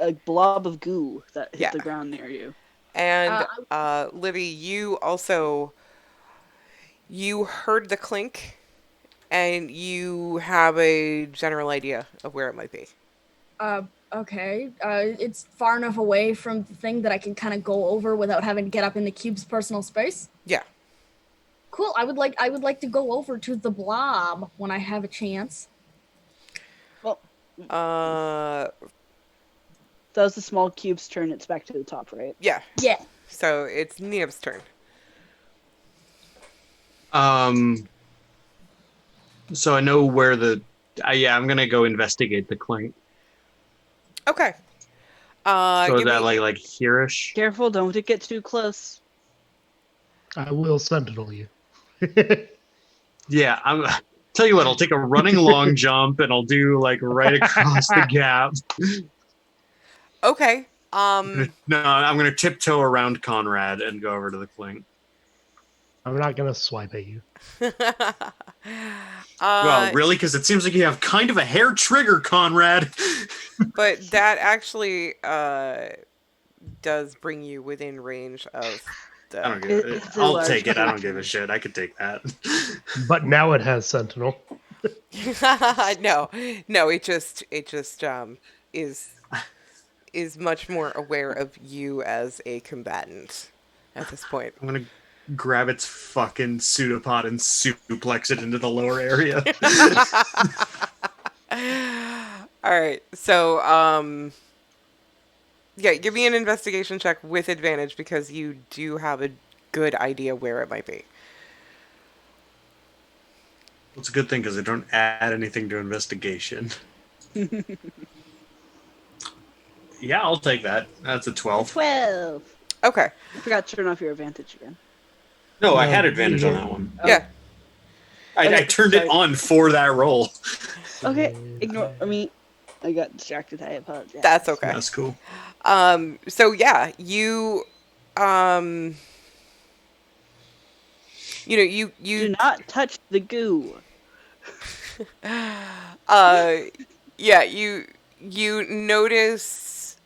a blob of goo that hit Yeah. the ground near you. And Livy, you heard the clink, and you have a general idea of where it might be. Okay. It's far enough away from the thing that I can kind of go over without having to get up in the cube's personal space. Yeah. Cool. I would like to go over to the blob when I have a chance. Well, Uh, that was the small cube's turn. It's back to the top, right? yeah. Yeah. So it's Neob's turn. So I know where the. Yeah, I'm gonna go investigate the clink. Okay. So is Give that me- like hereish? Careful, don't get too close. I will sentinel you. Yeah, I'm. Tell you what, I'll take a running long jump and I'll do like right across the gap. Okay. No, I'm gonna tiptoe around Conrad and go over to the clink. I'm not gonna swipe at you. Well, really, because it seems like you have kind of a hair trigger, Conrad. But that actually does bring you within range of I don't the. give It's a I'll large take it. I don't clink. give a shit. I could take that. But now it has sentinel. No, it just is much more aware of you as a combatant at this point. I'm gonna grab its fucking pseudopod and suplex it into the lower area. All right, so yeah, give me an investigation check with advantage because you do have a good idea where it might be. It's a good thing because I don't add anything to investigation. Yeah, I'll take that. That's a 12. 12. Okay, I forgot to turn off your advantage again. No, I No, had advantage you on don't. that one. yeah. I Okay, turned it sorry. on for that roll. Okay, ignore me. I got distracted. I apologize. That's okay. That's cool. So yeah, you you Do not touch the goo. yeah, you notice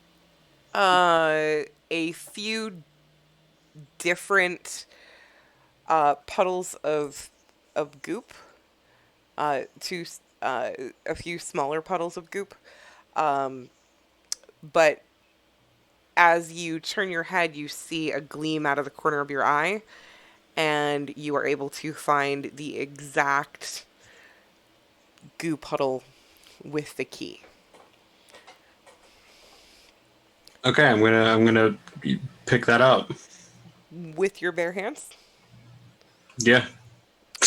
a few different puddles of goop, a few smaller puddles of goop, but as you turn your head, you see a gleam out of the corner of your eye, and you are able to find the exact goo puddle with the key. Okay, I'm gonna pick that up. With your bare hands? Yeah.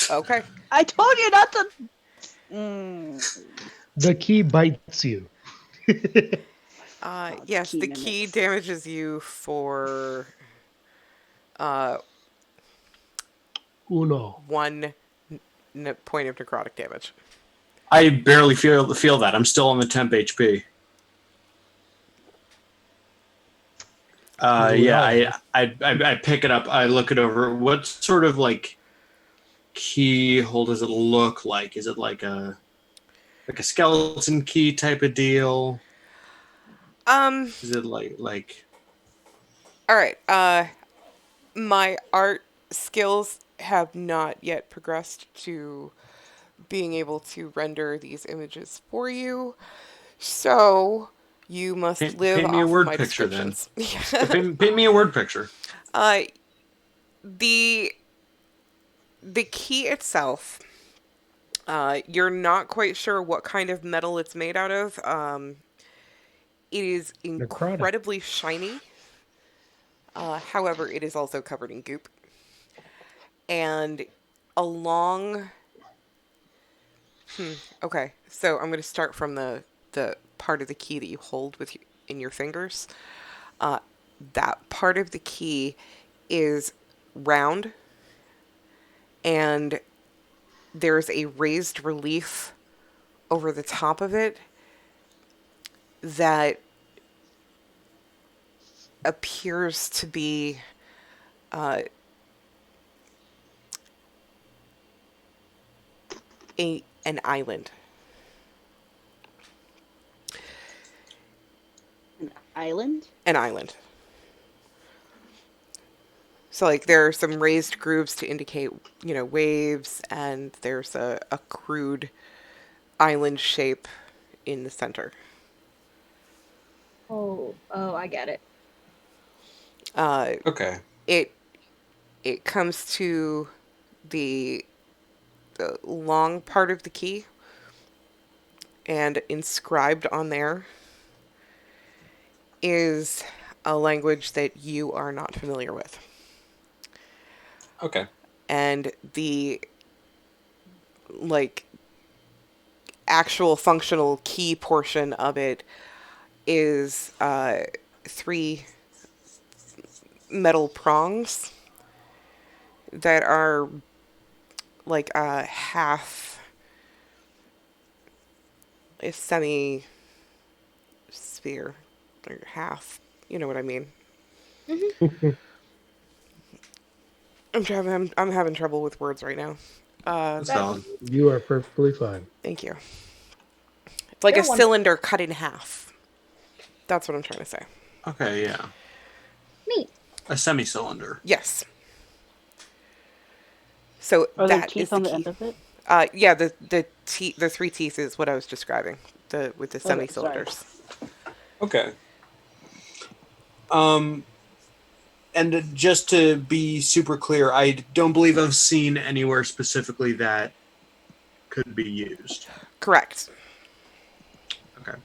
Okay. I told you not to. The key bites you. Yes, key the key mimics. damages you for Uno. 1 point of necrotic damage. I barely feel that. I'm still on the temp HP. Yeah, I pick it up. I look it over. What sort of like keyhole does it look like? Is it like a skeleton key type of deal? Is it like? All right. My art skills have not yet progressed to being able to render these images for you. So you must live Paint me a off word of my picture then. descriptions. Paint me a word picture. The key itself, you're not quite sure what kind of metal it's made out of. It is Necrotic. incredibly shiny. However, it is also covered in goop. and along. Okay, so I'm going to start from the part of the key that you hold in your fingers. That part of the key is round, and there's a raised relief over the top of it that appears to be an island. Island? An island. So, like, there are some raised grooves to indicate, waves, and there's a crude island shape in the center. Oh, I get it. Okay. It comes to the long part of the key, and inscribed on there is a language that you are not familiar with. Okay. And the, like, actual functional key portion of it is 3 metal prongs that are like a half, a semi sphere, or half, you know what I mean. I'm having trouble with words right now. That's valid. You are perfectly fine. Thank you. It's like They're a wonderful. cylinder cut in half. That's what I'm trying to say. Okay, yeah. Neat. A semi-cylinder. Yes. So Are there that is teeth the on the key. end of it? Yeah, the 3 teeth is what I was describing. With the semi-cylinders. Okay. And just to be super clear, I don't believe I've seen anywhere specifically that could be used. Correct. Okay.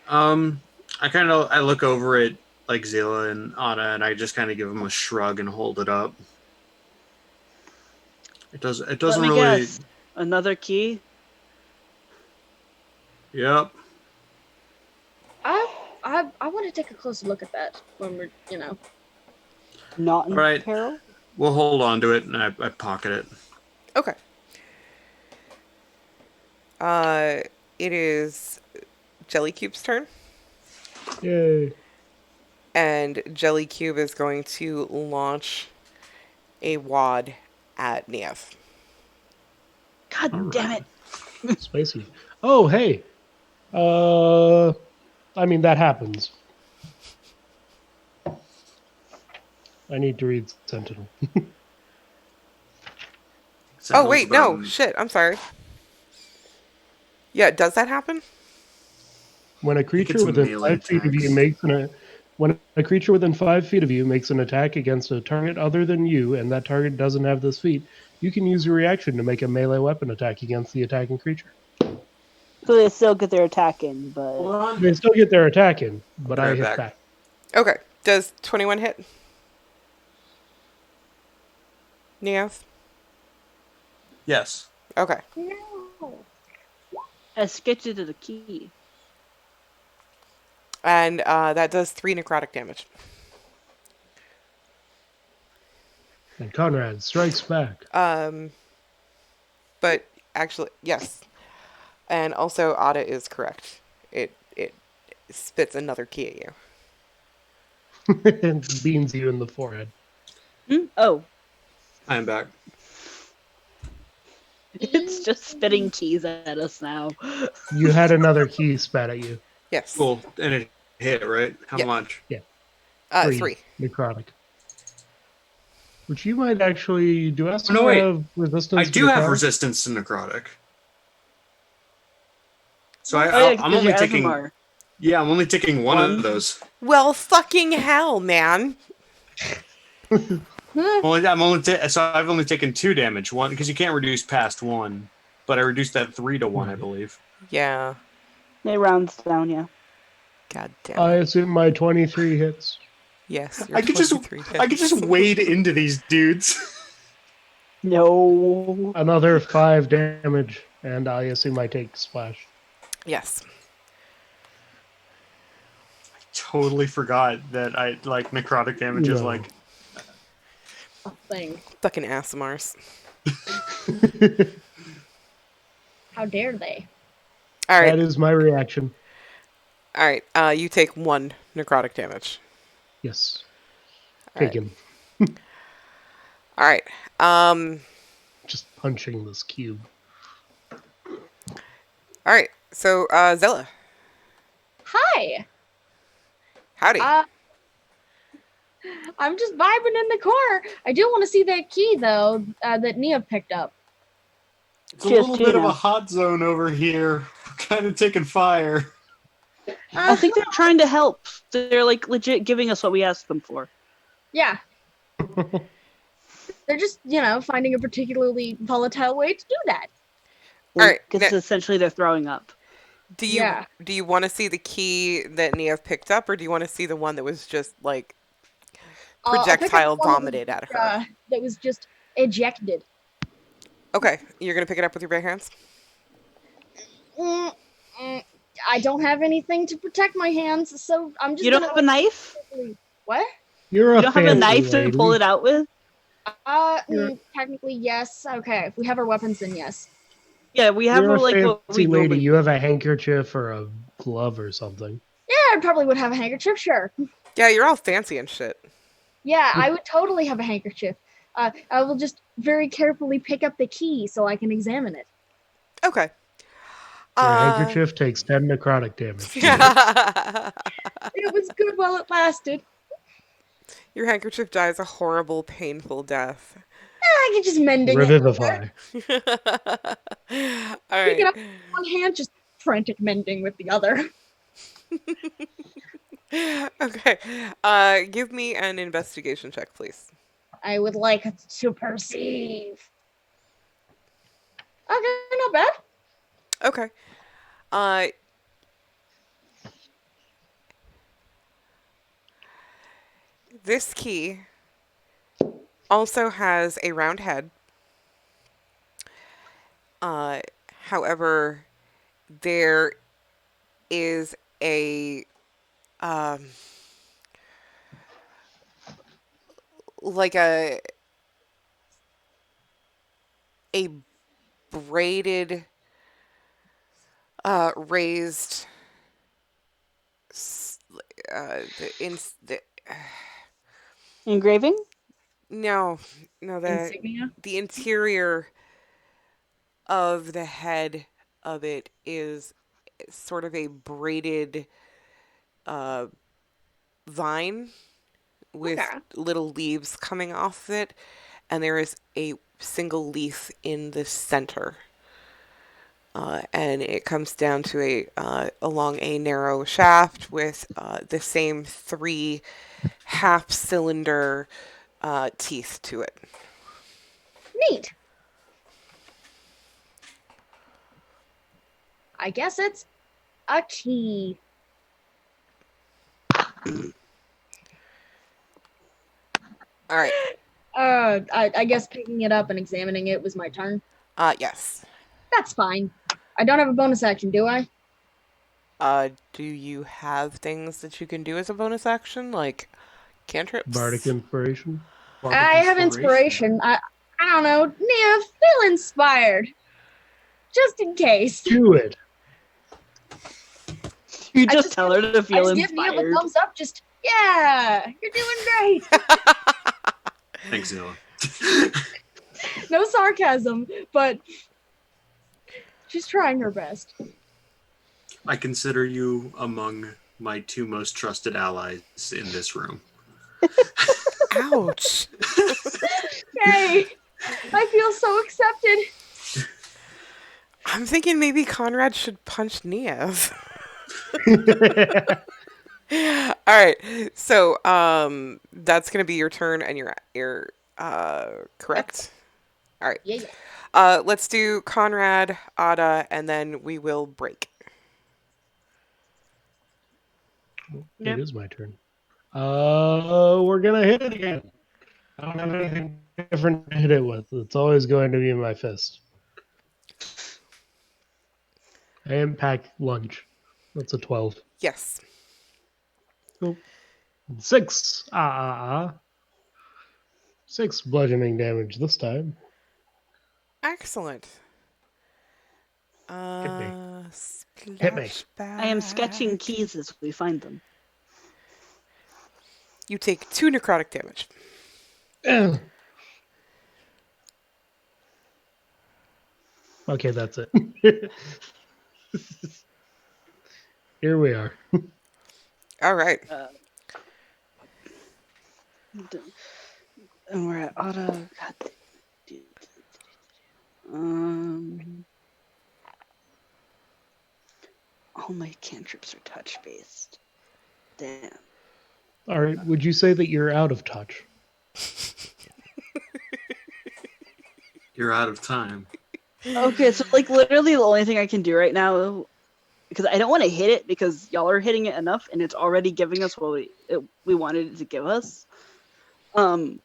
I look over at like Zila and Anna, and I just kind of give them a shrug and hold it up. It doesn't Let me really. guess. Another key? Yep. I want to take a closer look at that when we're, Not in All right. peril? We'll hold on to it, and I pocket it. Okay. It is Jellycube's turn. Yay. And Jellycube is going to launch a wad at Neath. God damn it. Spicy. Oh, hey. I mean, that happens. I need to read Sentinel. Oh, wait, no. Shit, I'm sorry. Yeah, does that happen? When a creature within 5 feet of you when a creature within 5 feet of you makes an attack against a target other than you, and that target doesn't have this feat, you can use your reaction to make a melee weapon attack against the attacking creature. So they still get their attack in, but... They still get their attack in, but I Right hit back. back. Okay. Does 21 hit? Neath? Yes. Okay. No. Let's get you to the key. And that does 3 necrotic damage. And Conrad strikes back. But actually, yes. And also, Ada is correct. It spits another key at you. And beans you in the forehead. Oh. I'm back. It's just spitting cheese at us now. You had another key spat at you. Yes. Cool. And it hit, right? How Yeah. much? 3. Necrotic. Which you might actually... Do I No, wait. have resistance I to do have necrotic? resistance to necrotic. So Oh, I'm only taking. Azamar. Yeah, I'm only taking one of those. Well, fucking hell, man. So I've only taken 2 damage. One because you can't reduce past 1, but I reduced that 3 to 1, I believe. Yeah. It rounds down, yeah. God damn I it. assume my 23 hits. Yes. I could just wade into these dudes. No. Another 5 damage, and I assume I take splash. Yes. Totally forgot that I like necrotic damage is No. like A thing. Fucking Asimars. How dare they? All right. That is my reaction. All right. You take 1 necrotic damage. Yes. All right. Taken. All right. Just punching this cube. All right. So, Zella. Hi. Howdy. I'm just vibing in the corner. I do want to see that key though that Nia picked up. it's a She has little 2 bit of a now. hot zone over here. We're kind of taking fire. I think they're trying to help. They're like legit giving us what we asked them for. Yeah, they're just finding a particularly volatile way to do that. All right. Because essentially they're throwing up. Do you want to see the key that Nia picked up, or do you want to see the one that was just like I'll pick up projectile the one vomited at her? that was just ejected. Okay, you're gonna pick it up with your bare hands. I don't have anything to protect my hands, so I'm just. You don't have a knife? What? You're You a don't have a fancy knife lady. to pull it out with? Technically yes. Okay, if we have our weapons, then yes. Yeah, we have You're a like what we fancy lady. normally. You have a handkerchief or a glove or something. Yeah, I probably would have a handkerchief. Sure. Yeah, you're all fancy and shit. Yeah, I would totally have a handkerchief. I will just very carefully pick up the key so I can examine it. Okay. Your handkerchief takes 10 necrotic damage. It was good while it lasted. Your handkerchief dies a horrible, painful death. I can just mend it. Revivify. All Pick it right. up with one hand, just frantic mending with the other. Okay. Give me an investigation check, please. I would like to perceive. Okay, not bad. Okay. This key also has a round head. However, there is a like a braided raised the Engraving? no the Insignia. the interior of the head of it is sort of a braided vine with Okay. little leaves coming off it, and there is a single leaf in the center. And it comes down to along a narrow shaft with the same 3 half-cylinder teeth to it. Neat. I guess it's a key. All right. I guess picking it up and examining it was my turn. Yes. That's fine. I don't have a bonus action, do I? Do you have things that you can do as a bonus action, like cantrips? Bardic Inspiration. I have inspiration. I don't know. Nia, feel inspired. Just in case. Do it. You just tell her to feel give Nia the inspired. thumbs up. Just, yeah, you're doing great. Thanks, Zilla. No sarcasm, but she's trying her best. I consider you among my 2 most trusted allies in this room. Ouch. Yay! I feel so accepted. I'm thinking maybe Conrad should punch Niev. All right. So, that's going to be your turn, and you're correct? All right. Yeah. Let's do Conrad, Ada, and then we will break. Yep. It is my turn. We're gonna hit it again. I don't have anything different to hit it with. It's always going to be my fist. I impact lunge. That's a 12. Yes. Nope. 6. 6 bludgeoning damage this time. Excellent. Hit me. Splashback. me. I am sketching keys as we find them. You take 2 necrotic damage. Okay, that's it. Here we are. All right. And we're at auto. God. All my cantrips are touch based. Damn. All right, would you say that you're out of touch? You're out of time. Okay, so like literally the only thing I can do right now, because I don't want to hit it because y'all are hitting it enough and it's already giving us what we wanted it to give us. And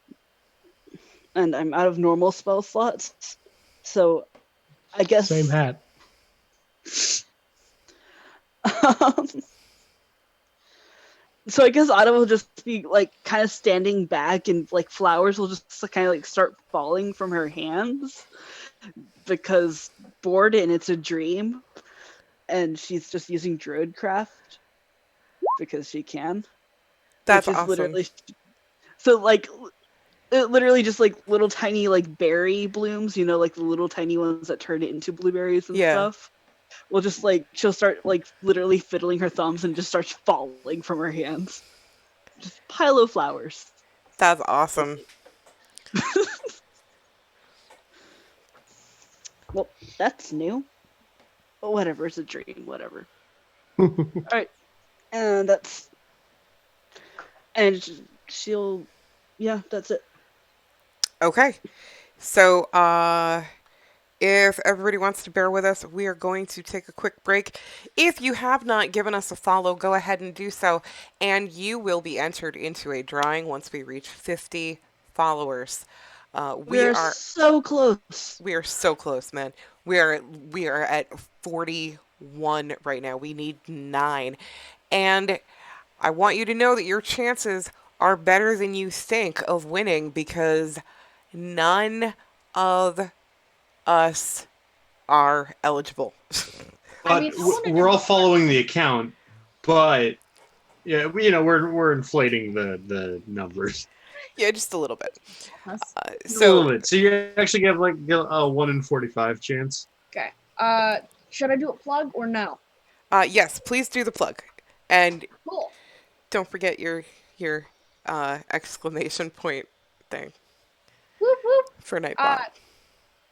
I'm out of normal spell slots, so I guess Same hat. So I guess Autumn will just be like kind of standing back and like flowers will just kind of like start falling from her hands because bored and it's a dream and she's just using druidcraft because she can. That's which is awesome. Literally, so like it literally just like little tiny like berry blooms, you know, like the little tiny ones that turn into blueberries and stuff. Well, just like she'll start like literally fiddling her thumbs and just starts falling from her hands. Just pile of flowers. That's awesome. Well, that's new. But whatever, it's a dream, whatever. Alright. And that's and she'll that's it. Okay. So, if everybody wants to bear with us, we are going to take a quick break. If you have not given us a follow, go ahead and do so, and you will be entered into a drawing once we reach 50 followers. We are so close. We are so close, man. We are at 41 right now. We need 9. And I want you to know that your chances are better than you think of winning because none of us are eligible. But we're all following the account, but yeah, we're inflating the numbers. Yeah, just a little bit. A little bit. So you actually get like a 1 in 45 chance. Okay. Should I do a plug or no? Yes, please do the plug, and Cool. don't forget your exclamation point thing Whoop whoop. for Nightbot.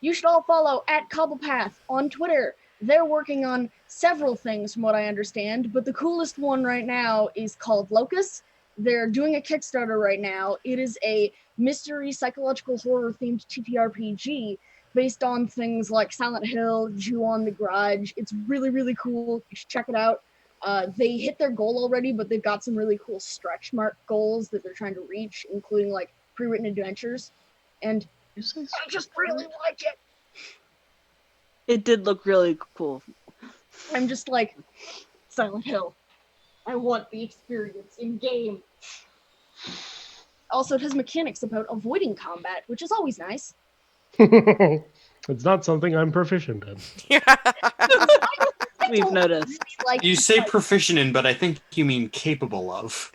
You should all follow @Cobblepath on Twitter. They're working on several things from what I understand, but the coolest one right now is called Locus. They're doing a Kickstarter right now. It is a mystery psychological horror themed TTRPG based on things like Silent Hill, Ju-On the Grudge. It's really, really cool. You should check it out. They hit their goal already, but they've got some really cool stretch mark goals that they're trying to reach, including like pre-written adventures. And I just really like it. It did look really cool. I'm just like, Silent Hill. I want the experience in game. Also, it has mechanics about avoiding combat, which is always nice. It's not something I'm proficient in. We've noticed. Like, You say proficient in, but I think you mean capable of.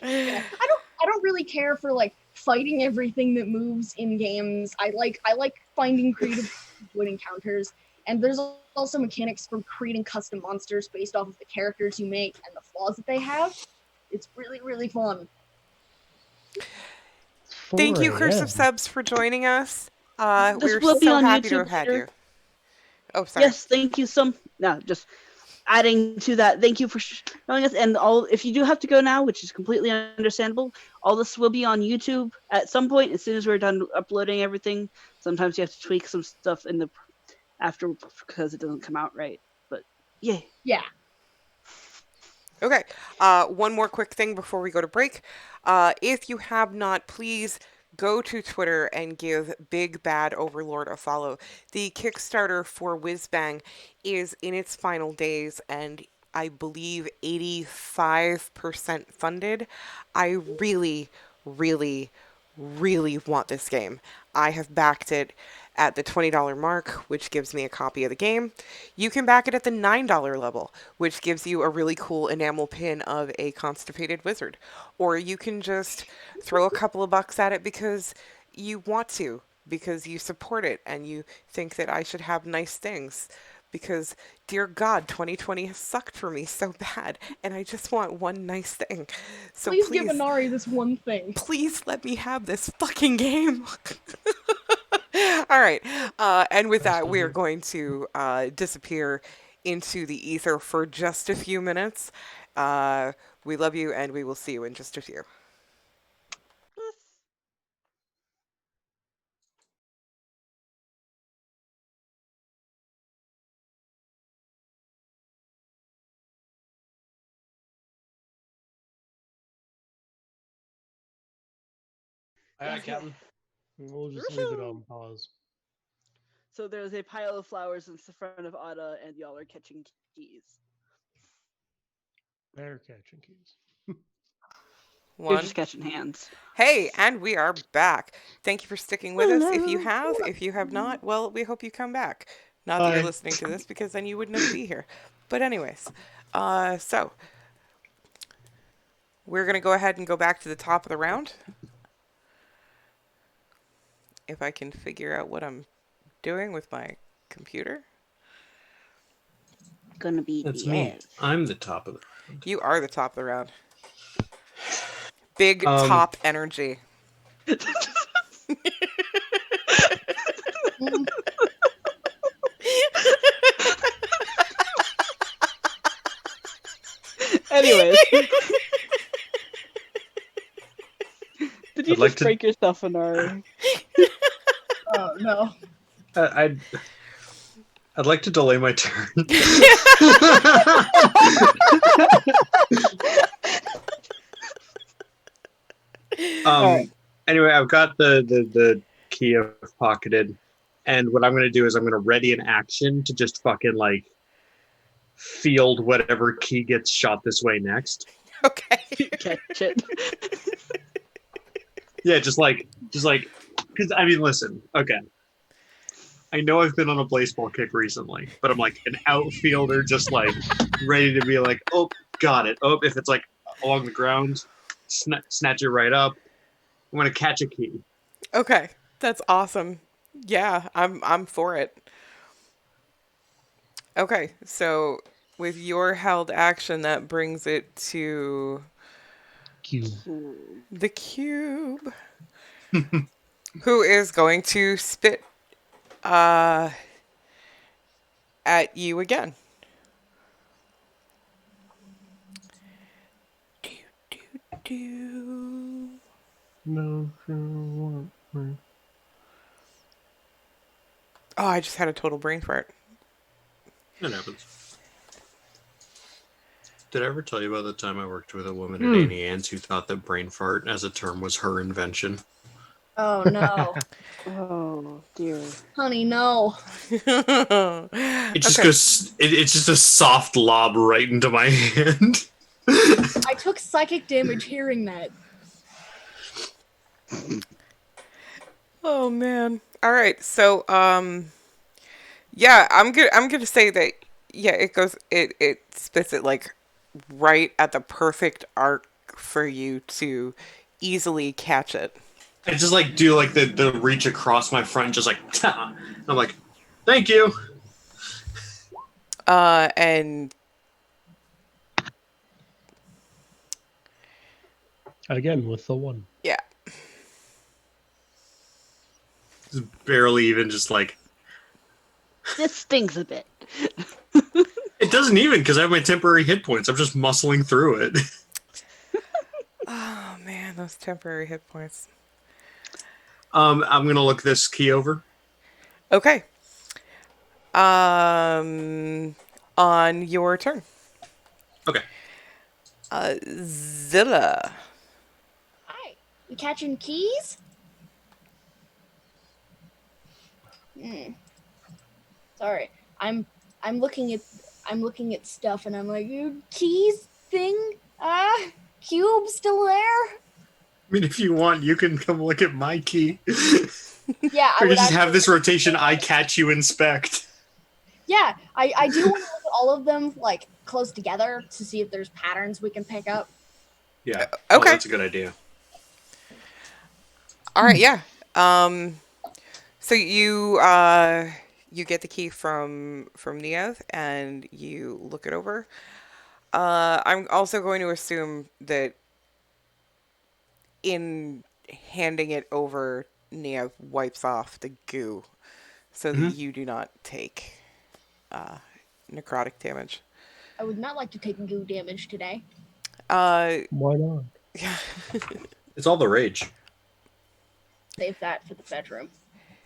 I don't really care for like fighting everything that moves in games. I like finding creative wood encounters, and there's also mechanics for creating custom monsters based off of the characters you make and the flaws that they have. It's really, really fun. Thank you, Curse of Subs, for joining us. We're will be so on happy to YouTube have had later. you. Oh, sorry. Yes, thank you just adding to that, thank you for showing us. And if you do have to go now, which is completely understandable, all this will be on YouTube at some point as soon as we're done uploading everything. Sometimes you have to tweak some stuff in the after because it doesn't come out right. But yeah. Okay. One more quick thing before we go to break. If you have not, please go to Twitter and give Big Bad Overlord a follow. The Kickstarter for Whizbang is in its final days, and I believe 85% funded. I really, really, really want this game. I have backed it at the $20 mark, which gives me a copy of the game. You can back it at the $9 level, which gives you a really cool enamel pin of a constipated wizard. Or you can just throw a couple of bucks at it because you want to, because you support it and you think that I should have nice things. Because, dear God, 2020 has sucked for me so bad, and I just want one nice thing. So Please give Inari this one thing. please let me have this fucking game. All right. And with that, we are going to disappear into the ether for just a few minutes. We love you, and we will see you in just a few. Alright, Captain. We'll just leave it on pause. So there's a pile of flowers in front of Ada, and y'all are catching keys. They're catching keys. You're One. just catching hands. Hey, and we are back. Thank you for sticking with us. If you have not, well, we hope you come back. Not that you're Bye. listening to this, because then you wouldn't be here. But anyways, so we're going to go ahead and go back to the top of the round. If I can figure out what I'm doing with my computer. Gonna be That's the me. end. I'm the top of the round. You are the top of the round. Big top energy. Anyways. Did you I'd like just to- break yourself, Inari? Oh no. I'd like to delay my turn. Alright. Anyway, I've got the key I've pocketed, and what I'm going to do is I'm going to ready an action to just fucking like field whatever key gets shot this way next. Okay. Catch it. Yeah, just like, because I mean, listen, okay. I know I've been on a baseball kick recently, but I'm like an outfielder, just like ready to be like, oh, got it. Oh, if it's like along the ground, snatch it right up. I'm gonna catch a key. Okay. That's awesome. Yeah, I'm for it. Okay, so with your held action, that brings it to Cube. the cube. Who is going to spit at you again. Do, do, do. No, sure won't. Oh, I just had a total brain fart. That happens. Did I ever tell you about the time I worked with a woman at Annie Ann's who thought that brain fart as a term was her invention? Oh no. Oh dear. Honey, no. It just goes. It's just a soft lob right into my hand. I took psychic damage hearing that. Oh man. All right. So yeah, I'm gonna say that yeah, it spits it like right at the perfect arc for you to easily catch it. I just like do like the reach across my front, just like I'm like, thank you. And Again with the one. yeah. Just barely even just like This stings a bit. it doesn't even because I have my temporary hit points. I'm just muscling through it. Oh man, those temporary hit points. I'm gonna look this key over. Okay. On your turn. Okay. Zilla. Hi. You catching keys? Sorry. I'm looking at stuff and I'm like, keys thing? Cube still there? I mean, if you want, you can come look at my key. Yeah, I We would could just have actually- this rotation. I catch, you inspect. Yeah, I do want to look at all of them like close together to see if there's patterns we can pick up. Yeah. Okay. Oh, that's a good idea. All right, yeah. So you get the key from Neoth and you look it over. I'm also going to assume that in handing it over, Neoth wipes off the goo so that you do not take necrotic damage. I would not like to take goo damage today. Why not? It's all the rage. Save that for the bedroom.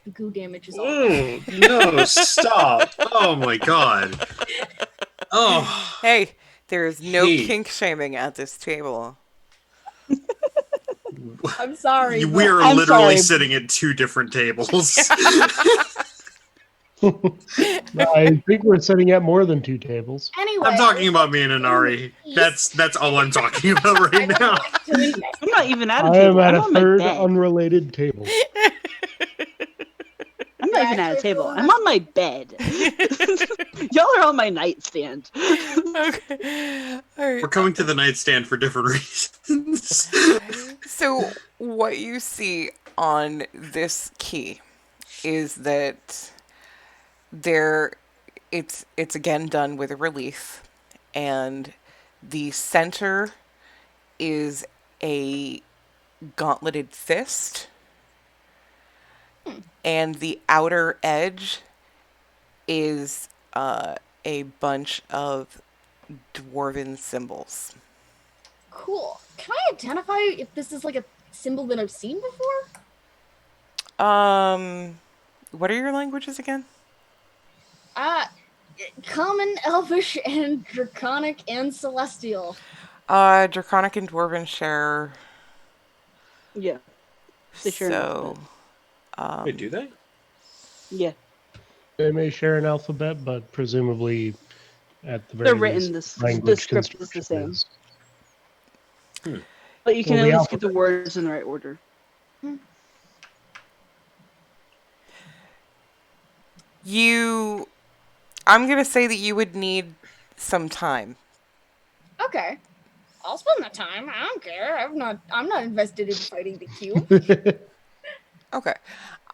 The goo damage is all. Oh, no, stop. Oh my god. Oh. Hey, there is no Hey. kink shaming at this table. I'm sorry. We are I'm literally sorry. sitting at two different tables. I think we're sitting at more than 2 tables. Anyway, I'm talking about me and Inari. That's all I'm talking about right now. I'm not even at a I table. am at I'm a on my third bed. unrelated table. I'm not even at a table. I'm on my bed. Y'all are on my nightstand. Okay. All right. We're coming to the nightstand for different reasons. So what you see on this key is that it's again done with a relief, and the center is a gauntleted fist, and the outer edge is a bunch of dwarven symbols. Cool. Can I identify if this is like a symbol that I've seen before? What are your languages again? Common, Elvish, and Draconic, and Celestial. Draconic and Dwarven share. Yeah. They share an So, alphabet. Wait, do they? Yeah. They may share an alphabet, but presumably, at the very They're written least, this- language the script is the construction same. is. But you can Well, at the least get the alphabet. words in the right order. I'm gonna say that you would need some time. Okay. I'll spend that time. I don't care. I'm not invested in fighting the cube. Okay.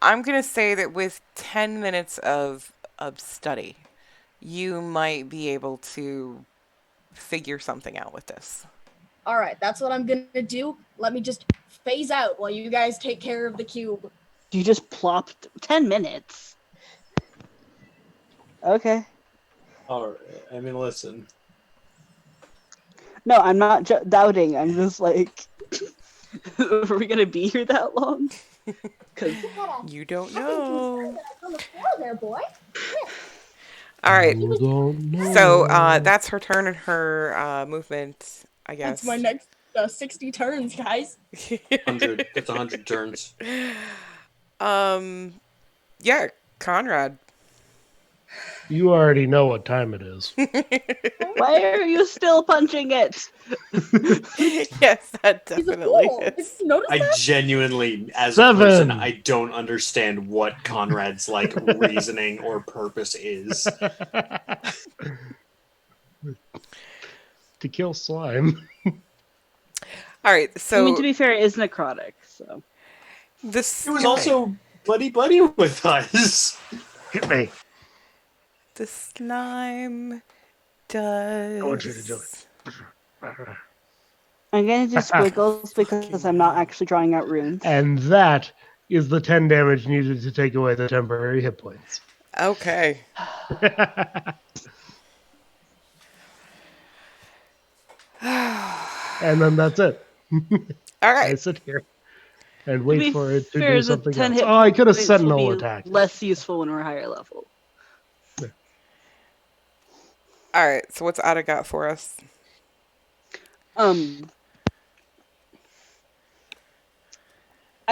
I'm gonna say that with 10 minutes of study, you might be able to figure something out with this. Alright, that's what I'm gonna do. Let me just phase out while you guys take care of the cube. You just plopped 10 minutes. Okay. All right. I mean, listen. No, I'm not doubting. I'm just like, are we gonna be here that long? Because You don't know. On the floor there, boy. All right. You don't know. So that's her turn and her movement, I guess. That's my next 60 turns, guys. 100. That's 100 turns. Yeah, Conrad. You already know what time it is. why are you still punching it? Yes, that He's a definitely fool. Did is. you notice I that? genuinely, as a 7. person, I don't understand what Conrad's like reasoning or purpose is. To kill slime. All right, I so mean, to be fair, it is necrotic, so. this He was also buddy with us. Hit me. the slime does. I want you to do it. I'm gonna do squiggles because I'm not actually drawing out runes. And that is the 10 damage needed to take away the temporary hit points. Okay. And then that's it. All I right. sit here and To wait be for it to fair, do the something 10 else. hit Oh, I could have points will sentinel be attacked. less useful when we're higher level. All right. So what's Ada got for us? I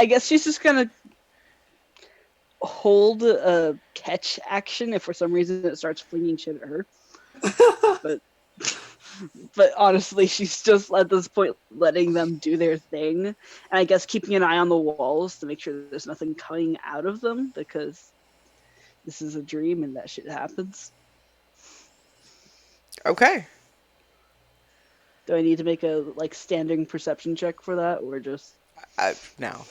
guess she's just gonna hold a catch action if for some reason it starts flinging shit at her. But honestly, she's just at this point letting them do their thing, and I guess keeping an eye on the walls to make sure there's nothing coming out of them because this is a dream and that shit happens. Okay. Do I need to make a standing perception check for that, or just No.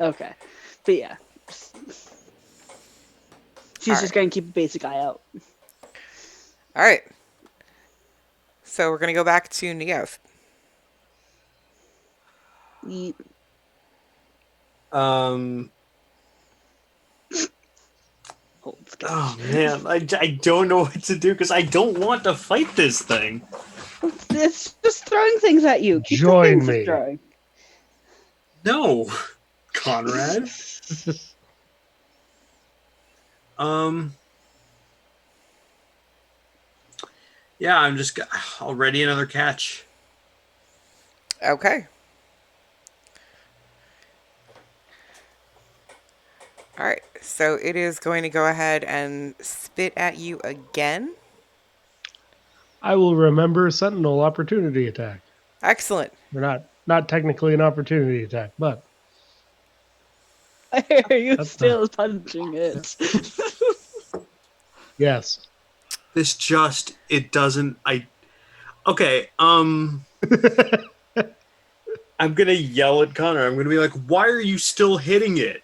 okay? But yeah, she's just gonna keep a basic eye out. All right. So we're gonna go back to Neoth. Oh man, I don't know what to do because I don't want to fight this thing. It's just throwing things at you. Keep Join the things me. throwing. No, Conrad. Yeah, I'll ready another catch. Okay. All right. So it is going to go ahead and spit at you again. I will remember Sentinel opportunity attack. Excellent. Or not technically an opportunity attack, but I hear you That's still punching it. yes. This it doesn't. Okay. I'm gonna yell at Connor. I'm gonna be like, "Why are you still hitting it?"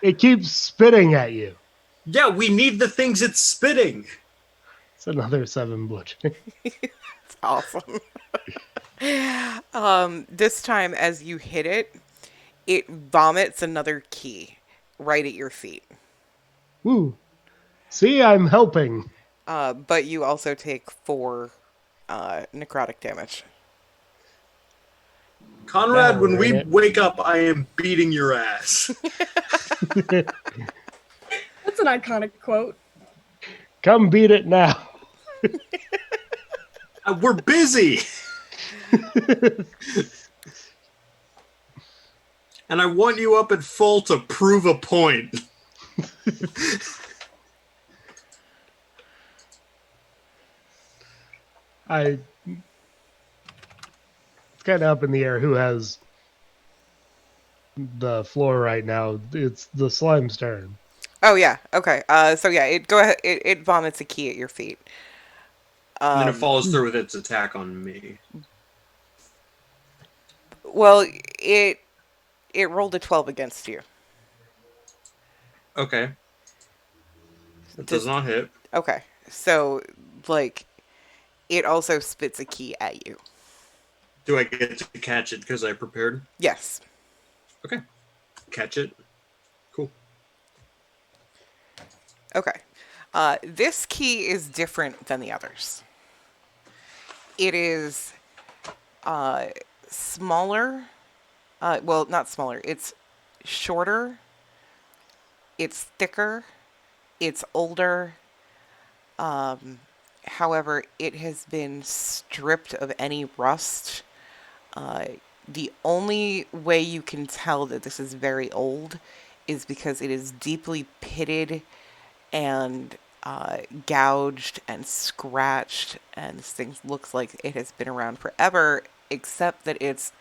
It keeps spitting at you. Yeah, we need the things it's spitting. It's another 7 bludgeoning. It's awesome. This time as you hit it, it vomits another key right at your feet. Woo. See, I'm helping. But you also take 4 necrotic damage. Conrad, Now when we're we in it. wake up, I am beating your ass. That's an iconic quote. Come beat it now. We're busy. And I want you up at full to prove a point. It's kind of up in the air who has the floor right now. It's the slime's turn. Oh yeah. Okay. So yeah, go ahead. It vomits a key at your feet. And then it follows through with its attack on me. Well, it rolled a 12 against you. Okay. It does not hit. Okay. So it also spits a key at you. Do I get to catch it because I prepared? Yes. Okay. Catch it. Cool. Okay. This key is different than the others. It is smaller. Well, not smaller. It's shorter. It's thicker. It's older. However, it has been stripped of any rust. The only way you can tell that this is very old is because it is deeply pitted and gouged and scratched, and this thing looks like it has been around forever, except that it's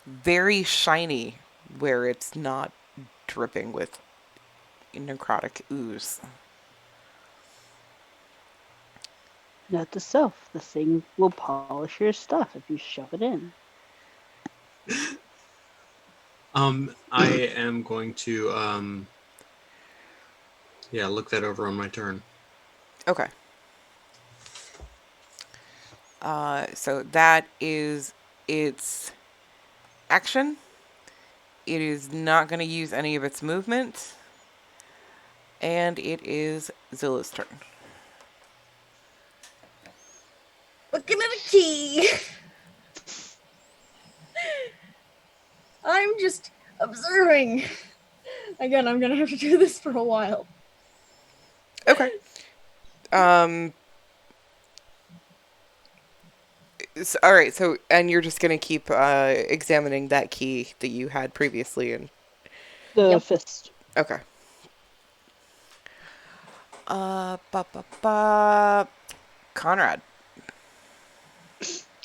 very shiny where it's not dripping with necrotic ooze. Note to self: the thing will polish your stuff if you shove it in. I am going to look that over on my turn. Okay. So that is its action. It is not going to use any of its movement. And it is Zilla's turn. Looking at a key. I'm just observing. Again, I'm gonna have to do this for a while. Okay. All right. So, and you're just gonna keep examining that key that you had previously, and The Yep. fist. okay. Ba ba ba. Conrad.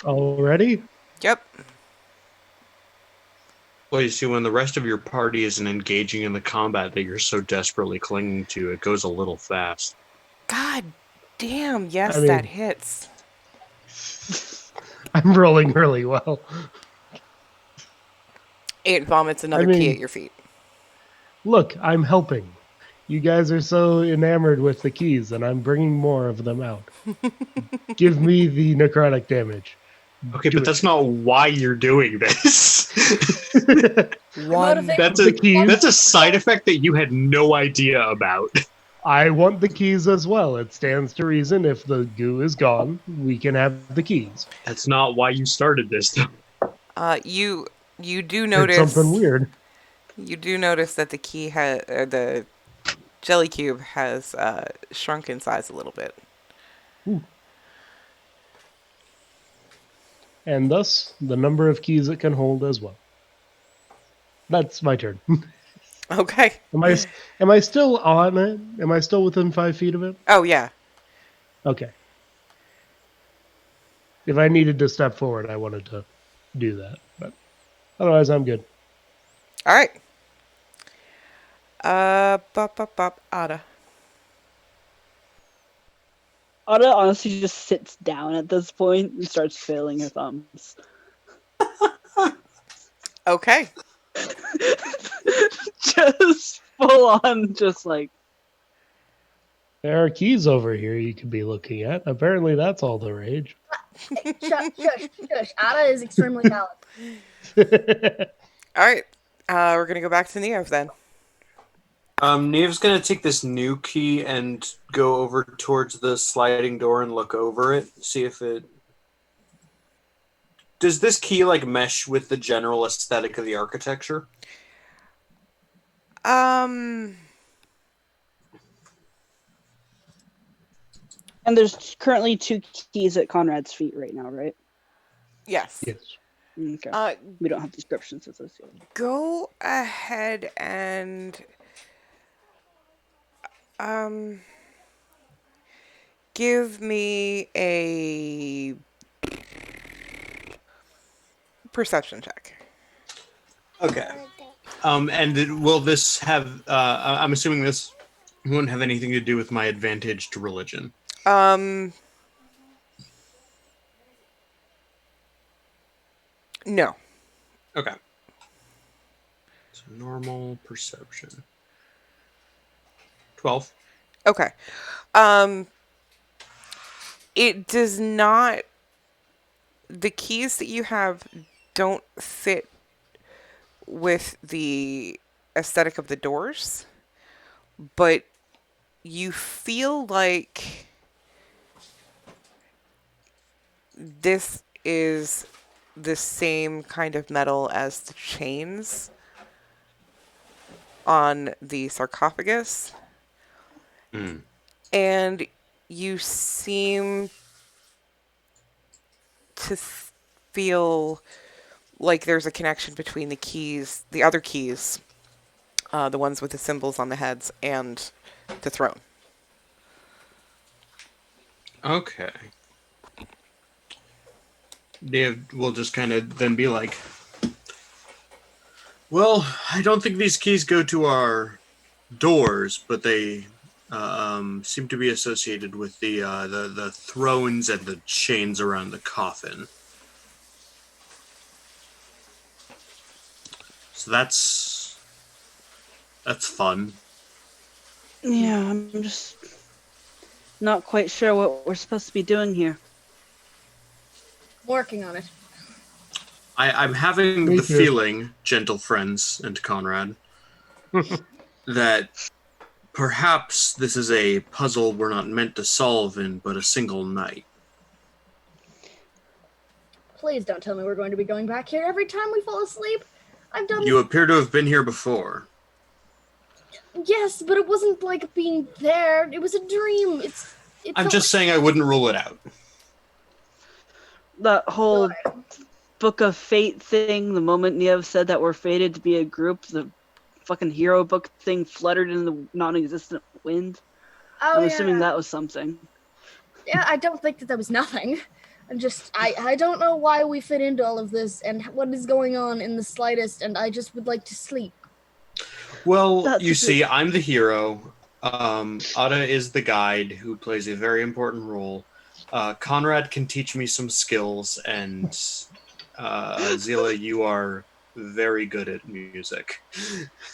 Already? Yep. Well, you see, when the rest of your party isn't engaging in the combat that you're so desperately clinging to, it goes a little fast. God damn. Yes, I mean- that hits. I'm rolling really well. It vomits another key at your feet. Look, I'm helping. You guys are so enamored with the keys, and I'm bringing more of them out. Give me the necrotic damage. Okay, Do but it. that's not why you're doing this. One. motivation- That's a side effect that you had no idea about. I want the keys as well. It stands to reason if the goo is gone, we can have the keys. That's not why you started this, though. You do It's notice something weird. You do notice that the key the jelly cube has shrunk in size a little bit. And thus, the number of keys it can hold as well. That's my turn. Okay. Am I still on it? Am I still within 5 feet of it? Oh yeah. Okay. If I needed to step forward, I wanted to do that. But otherwise, I'm good. All right. Ada. Ada honestly just sits down at this point and starts fiddling her thumbs. Okay. Just full on, just like. There are keys over here you could be looking at. Apparently, that's all the rage. Shush. Ada is extremely valid. All right. We're gonna go back to Neo then. Neve's gonna take this new key and go over towards the sliding door and look over it, see if it... Does this key, like, mesh with the general aesthetic of the architecture? And there's currently 2 keys at Conrad's feet right now, right? Yes. Yes. Okay. We don't have descriptions associated. Go ahead and give me a perception check. Okay. Will this have... I'm assuming this won't have anything to do with my advantage to religion. No. Okay. So normal perception. 12. Okay. It does not... The keys that you have don't fit with the aesthetic of the doors, but you feel like this is the same kind of metal as the chains on the sarcophagus. And you seem to feel like there's a connection between the keys, the other keys, the ones with the symbols on the heads, and the throne. Okay. Dave will just kind of then be like, well, I don't think these keys go to our doors, but they seem to be associated with the thrones and the chains around the coffin. So that's fun. Yeah, I'm just not quite sure what we're supposed to be doing here. Working on it. I'm having Me the too. feeling, gentle friends and Conrad, that perhaps this is a puzzle we're not meant to solve in but a single night. Please don't tell me we're going to be going back here every time we fall asleep. I've done You appear to have been here before. Yes, but it wasn't like being there. It was a dream. I'm just saying I wouldn't rule it out. That whole Book of Fate thing, the moment Niev said that we're fated to be a group, the fucking hero book thing fluttered in the non-existent wind. Oh, I'm yeah. assuming that was something. Yeah, I don't think that was nothing. I don't know why we fit into all of this and what is going on in the slightest, and I just would like to sleep. Well, That's you a see, good- I'm the hero. Ada is the guide who plays a very important role. Conrad can teach me some skills, and Zila, you are very good at music.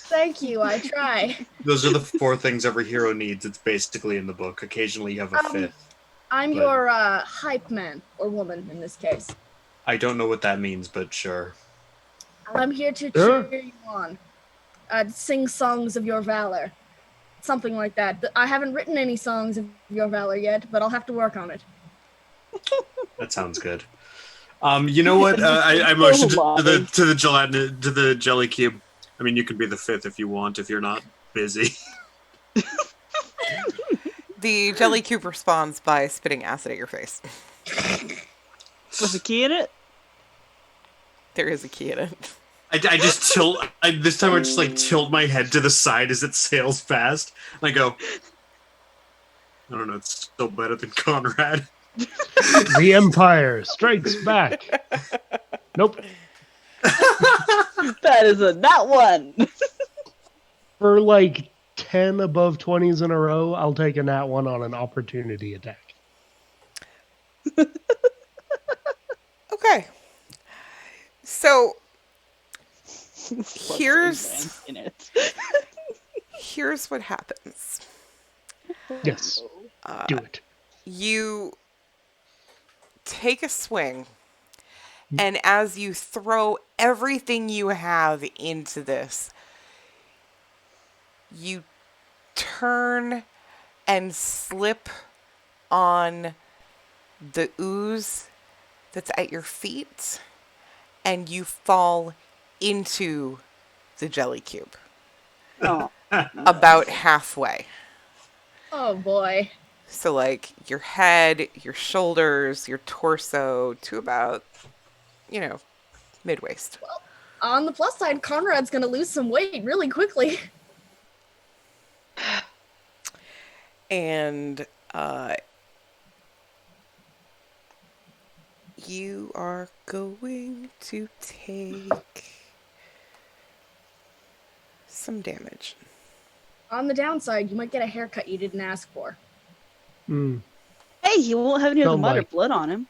Thank you, I try. Those are the four things every hero needs. It's basically in the book. Occasionally, you have a fifth. I'm But- your hype man, or woman in this case. I don't know what that means, but sure. I'm here to Sure. cheer you on. Sing songs of your valor. Something like that. I haven't written any songs of your valor yet, but I'll have to work on it. That sounds good. You know what? I motioned to the gelatin to the jelly cube. I mean, you can be the fifth if you want, if you're not busy. The jelly cube responds by spitting acid at your face. With a key in it? There is a key in it. I just tilt. This time I just like tilt my head to the side as it sails past. And I go. I don't know. It's still better than Conrad. The Empire strikes back. Nope. That is a not one. For like 10 above 20s in a row, I'll take a nat one on an opportunity attack. Okay. So Here's in it. here's what happens. Yes, do it. You take a swing, and as you throw everything you have into this, you turn and slip on the ooze that's at your feet, and you fall into the jelly cube Oh, about halfway. Oh boy. So, like, your head, your shoulders, your torso to about, mid-waist. On the plus side, Conrad's gonna lose some weight really quickly. And you are going to take some damage. On the downside, you might get a haircut you didn't ask for. Mm. hey, he won't have any of the Don't mud or like- blood on him.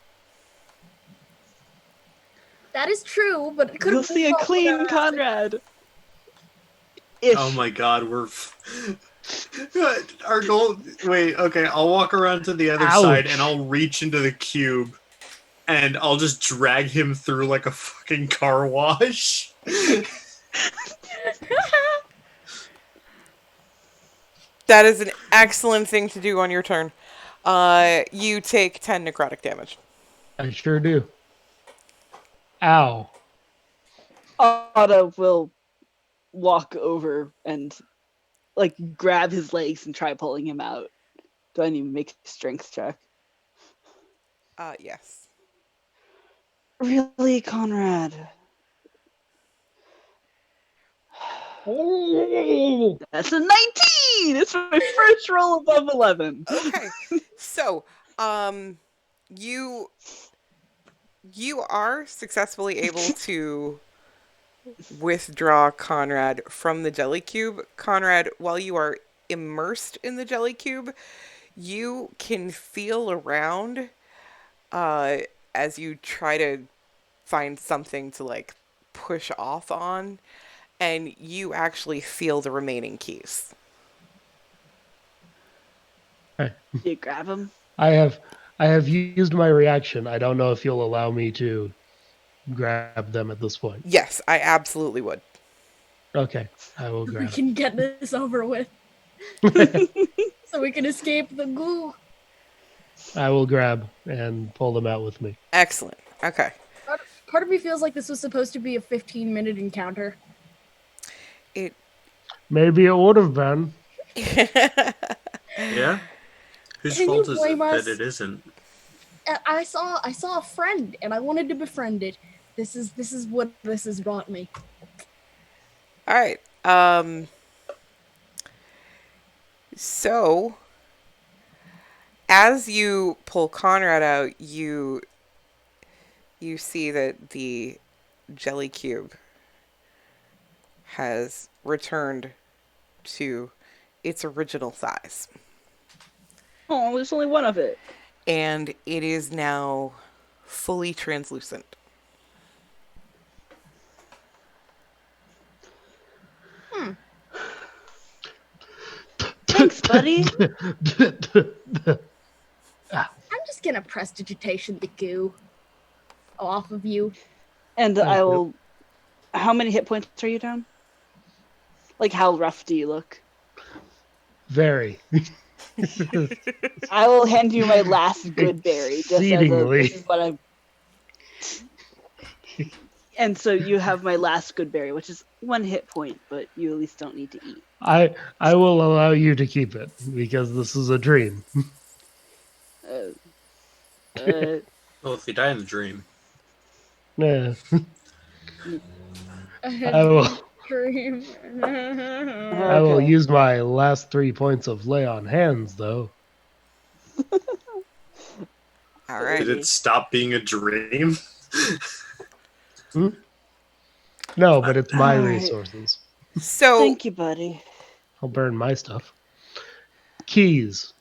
That is true, but it could You'll see a clean Conrad. Ish. Oh my god, we're. Our goal. Wait, okay, I'll walk around to the other Ouch. side and I'll reach into the cube and I'll just drag him through like a fucking car wash. That is an excellent thing to do on your turn. You take 10 necrotic damage. I sure do. Ow. Otto will walk over and like grab his legs and try pulling him out. Do I need to make a strength check? Yes. Really, Conrad? Oh. That's a 19! It's my first roll above 11. Okay. So, you are successfully able to withdraw Conrad from the jelly cube. Conrad, while you are immersed in the jelly cube, you can feel around as you try to find something to like push off on, and you actually feel the remaining keys. You grab him? I have used my reaction. I don't know if you'll allow me to grab them at this point. Yes, I absolutely would. Okay, I will We grab. can get this over with. So we can escape the goo. I will grab and pull them out with me. Excellent. Okay. Part of me feels like this was supposed to be a 15-minute encounter. It Maybe it would have been. Yeah? Whose Can fault you is it blame us? that it isn't? I saw a friend and I wanted to befriend it. This is what this has brought me. All right. So as you pull Conrad out, you see that the jelly cube has returned to its original size. Oh, there's only one of it. And it is now fully translucent. Thanks, buddy. I'm just gonna prestidigitation the goo off of you. And Thank I you. will. How many hit points are you down? Like, how rough do you look? Very. I will hand you my last good berry. Just as a, Exceedingly. this is what I'm. And so you have my last good berry, which is 1 hit point, but you at least don't need to eat. I will allow you to keep it because this is a dream. Uh, Well, if you die in the dream. Yeah. I will Dream. I will Okay. use my last 3 points of lay on hands though. All right. Did it stop being a dream? No, but it's my All right. resources. So Thank you, buddy. I'll burn my stuff. Keys.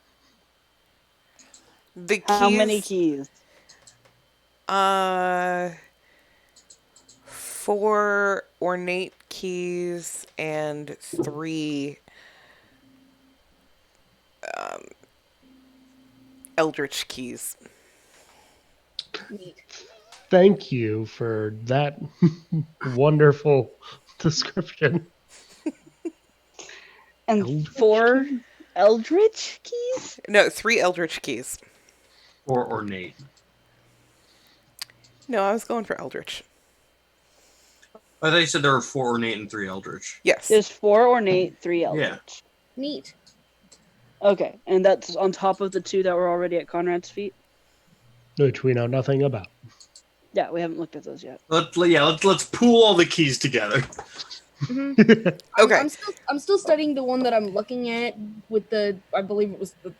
the keys. How many keys? 4 ornate keys and 3 eldritch keys. Neat. Thank you for that wonderful description. And Eldritch 4 eldritch keys? No, 3 eldritch keys. Or ornate? No, I was going for eldritch. I thought you said there were 4 ornate and 3 eldritch. Yes. There's 4 ornate, 3 eldritch. Neat. Okay, and that's on top of the 2 that were already at Conrad's feet? Which we know nothing about. Yeah, we haven't looked at those yet. Let's pool all the keys together. Okay. I'm still studying the one that I'm looking at with the, I believe it was the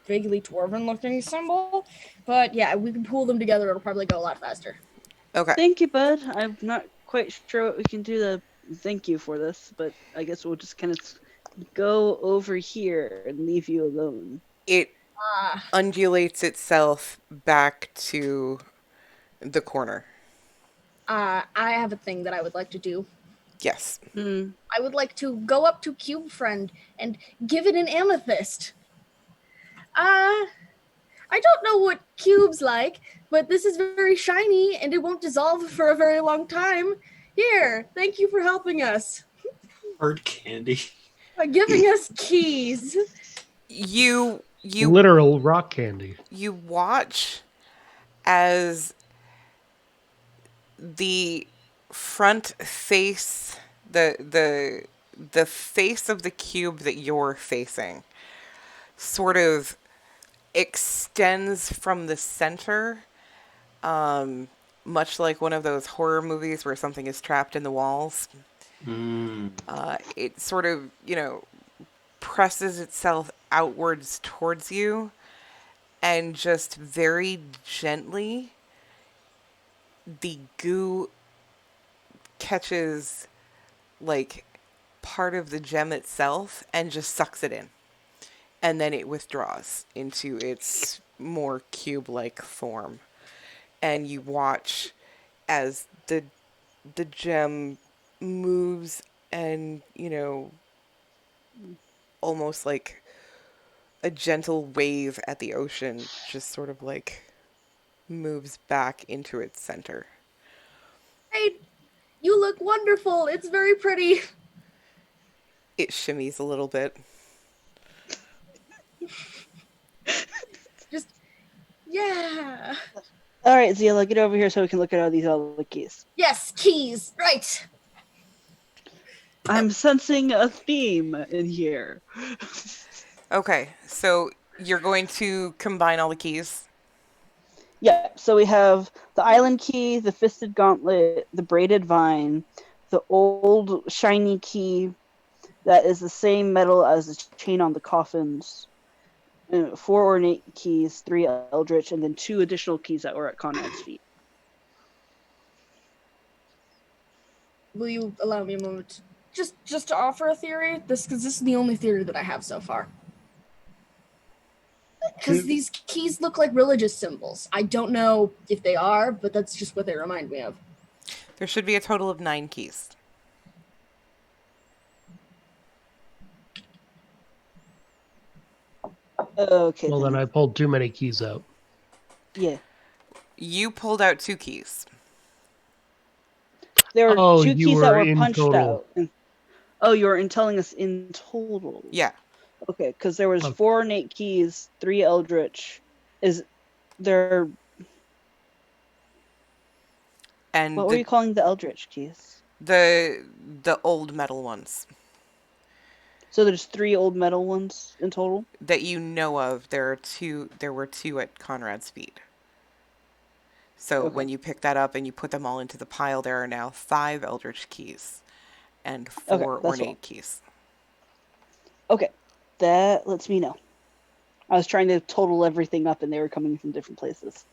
vaguely dwarven looking symbol. But yeah, we can pull them together. It'll probably go a lot faster. Okay. Thank you, bud. I'm not quite sure what we can do to thank you for this, but I guess we'll just kind of go over here and leave you alone. It Ah, undulates itself back to the corner. I have a thing that I would like to do. Yes. Hmm. I would like to go up to Cube Friend and give it an amethyst. I don't know what cube's like, but this is very shiny and it won't dissolve for a very long time. Here, thank you for helping us. Hard candy. By giving us keys. You Literal rock candy. you watch as the front face, the face of the cube that you're facing sort of extends from the center, much like one of those horror movies where something is trapped in the walls. It sort of, presses itself outwards towards you, and just very gently, the goo catches like part of the gem itself and just sucks it in. And then it withdraws into its more cube-like form. And you watch as the gem moves and, almost like a gentle wave at the ocean just sort of like moves back into its center. Hey, you look wonderful. It's very pretty. It shimmies a little bit. Just, yeah. All right, Zila, get over here so we can look at all these other keys. Yes, keys. Right. I'm sensing a theme in here. Okay, so you're going to combine all the keys? Yeah, so we have the island key, the fisted gauntlet, the braided vine, the old shiny key that is the same metal as the chain on the coffins, 4 ornate keys, 3 eldritch, and then 2 additional keys that were at Conrad's feet. Will you allow me a moment? Just to offer a theory, because this is the only theory that I have so far. Because these keys look like religious symbols. I don't know if they are, but that's just what they remind me of. There should be a total of 9 keys. Okay. Well, then I pulled too many keys out. Yeah. You pulled out 2 keys. There were Oh, 2 you keys that were were in punched total. out. Oh, you were telling us in total. Yeah. Okay, because there was Okay. 4 ornate keys, 3 eldritch. Is there? And What were you calling the eldritch keys? the old metal ones So there's 3 old metal ones in total. that you know of. There were 2 at Conrad's feet. So Okay. when you pick that up and you put them all into the pile, there are now 5 eldritch keys and 4 Okay, that's ornate all. keys. Okay, that lets me know. I was trying to total everything up, and they were coming from different places.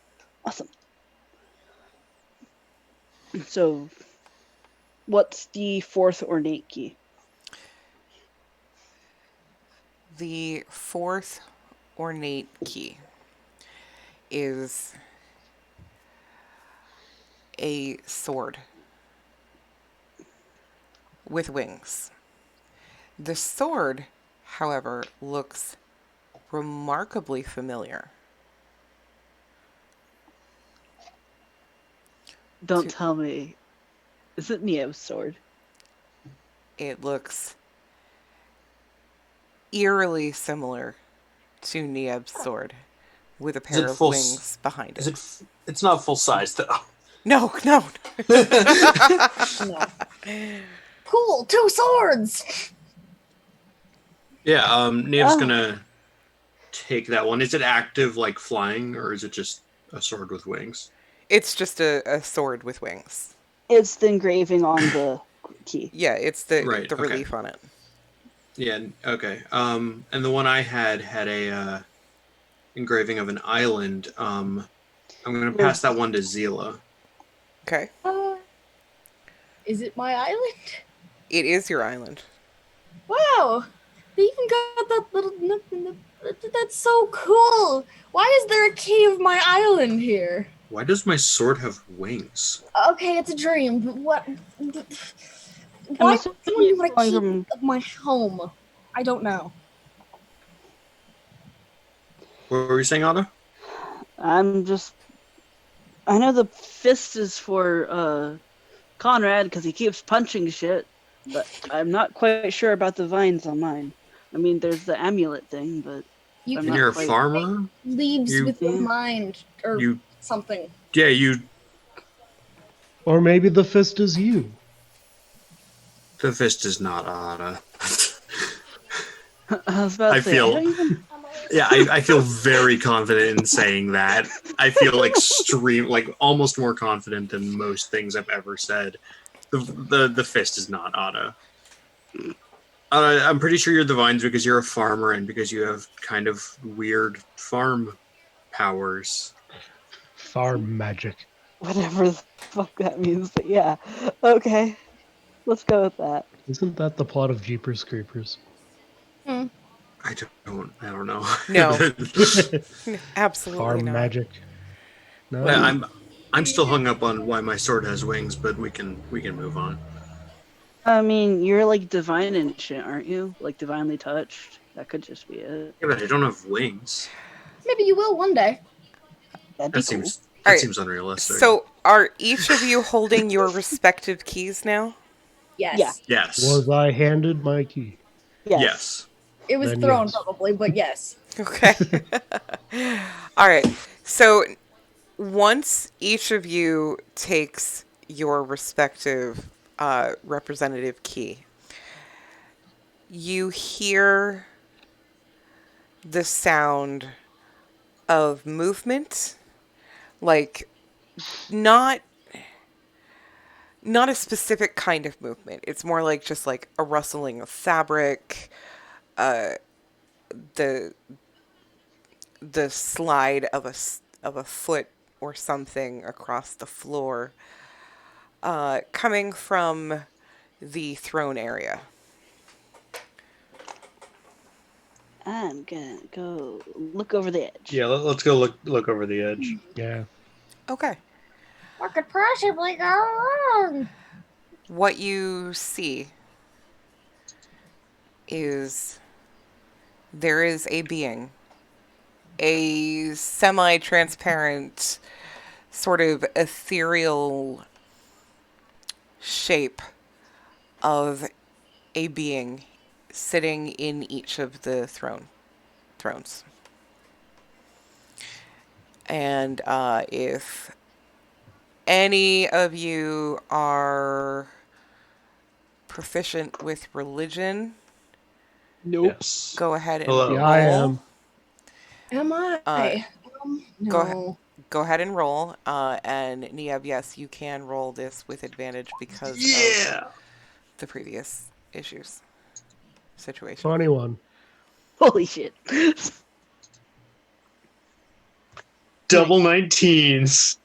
Awesome. So, what's the 4th ornate key? The 4th ornate key is a sword with wings. The sword, however, looks remarkably familiar. Don't tell me. Is it Neo's sword? It looks eerily similar to Nieb's sword with a pair of wings behind it. It's not full size though. No, no. No. Cool, 2 swords! Yeah, Niam's gonna take that one. Is it active like flying, or is it just a sword with wings? It's just a sword with wings. It's the engraving on the key. Yeah, it's the Right, okay. relief on it. Yeah, okay. And the one I had a engraving of an island. I'm gonna pass that one to Zila. Okay. Is it my island? It is your island. Wow! They even got that little... That's so cool! Why is there a key of my island here? Why does my sword have wings? Okay, it's a dream, but what... I'm Why assuming would you it's want a going key from- of my home? I don't know. What were you saying, Anna? I know the fist is for Conrad because he keeps punching shit, but I'm not quite sure about the vines on mine. I mean, there's the amulet thing, but You I'm And not you're a quite- farmer? leaves You- with your Yeah. mind, or You something. Yeah, you Or maybe the fist is you. the fist is not Anna. I was about to I say, feel- I don't even. Yeah, I feel very confident in saying that. I feel almost more confident than most things I've ever said. The fist is not Ada. I'm pretty sure you're the vines because you're a farmer and because you have kind of weird farm powers. Farm magic. Whatever the fuck that means, but yeah. Okay. Let's go with that. Isn't that the plot of Jeepers Creepers? I don't know. No. Absolutely Farm not. magic. No. Yeah, I'm still hung up on why my sword has wings, but we can move on. I mean, you're like divine and shit, aren't you? Like divinely touched. That could just be it. Yeah, but I don't have wings. Maybe you will one day. That'd be That cool. seems Alright, seems unrealistic. So, are each of you holding your respective keys now? Yes. Yeah. yes. Was I handed my key? Yes. It was Then thrown yes. probably, but yes. Okay. All right. So, once each of you takes your respective representative key, you hear the sound of movement like not a specific kind of movement. It's more like just like a rustling of fabric, the slide of a foot or something across the floor, coming from the throne area. I'm gonna go look over the edge. Yeah, let's go look over the edge. Yeah. Okay. What could possibly go wrong? What you see is there is a being, a semi-transparent, sort of ethereal shape of a being sitting in each of the thrones. And if any of you are proficient with religion, Nope. Yes. go ahead and Hello. roll. Yeah, I am. Am I? No. Go ahead and roll. And Niab, yes, you can roll this with advantage because of Yeah. the previous situation. 21. Holy shit. Double 19s.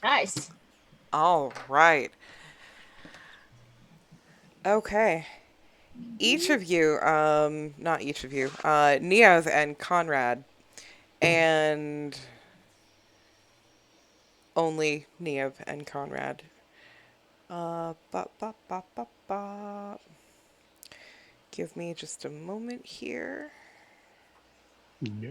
Nice. All right. Okay. Each of you, not each of you, Niaz and Conrad, and only Niev and Conrad. Give me just a moment here. Yeah.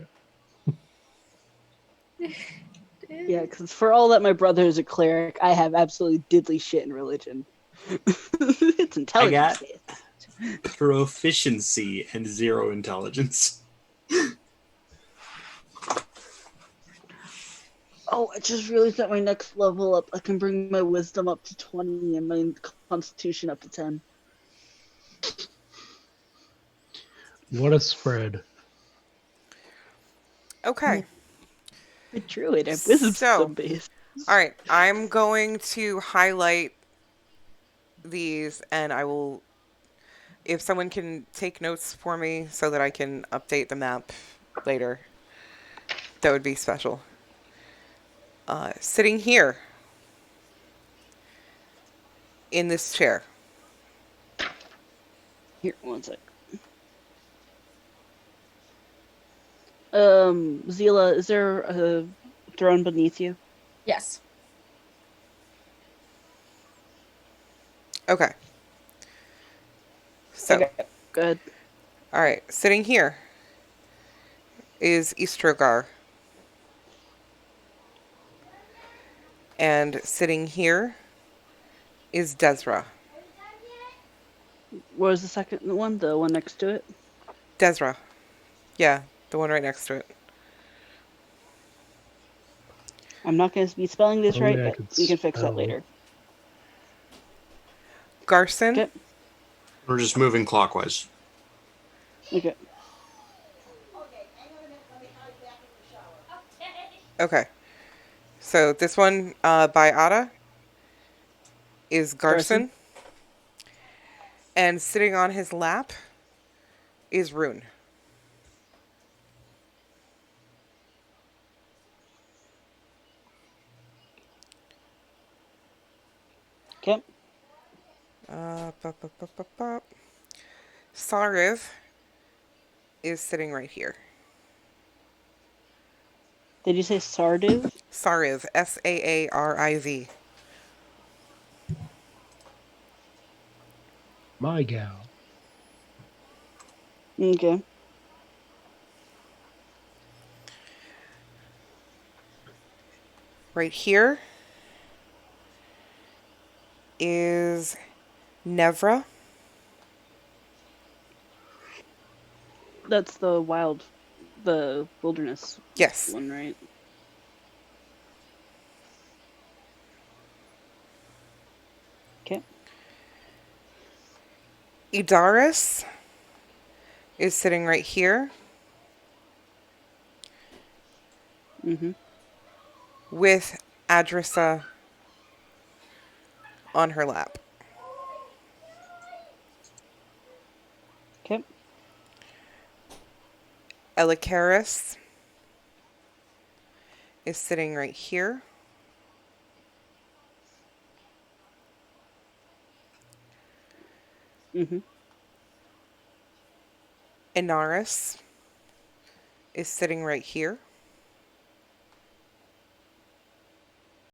Yeah, because for all that my brother is a cleric, I have absolutely diddly shit in religion. It's intelligence. Proficiency and 0 intelligence. Oh, I just realized that my next level up, I can bring my wisdom up to 20 and my constitution up to 10. What a spread. Okay. A druid, I have wisdom So- base. All right. I'm going to highlight these, and I will, if someone can take notes for me so that I can update the map later, that would be special. Sitting here in this chair. Here, one sec. Zila, is there a throne beneath you? Yes. Okay. So, Okay, good. all right. Sitting here is Istrogar. And sitting here is Desra. What was the second one? The one next to it? Desra. Yeah, the one right next to it. I'm not going to be spelling this Only right, I but could we can fix that spell. later. Garson. Okay. We're just moving clockwise. Okay. Okay. So this one by Ada is Garson. And sitting on his lap is Rune. Okay. Sariv is sitting right here. Did you say Sardiv? Sariv, Saariv. My gal. Okay. Right here is Nevra. That's the wilderness Yes. one, right? Okay. Idaris is sitting right here Mm-hmm. with Adressa on her lap. Okay. Elicaris is sitting right here. Mm-hmm. Inaris is sitting right here.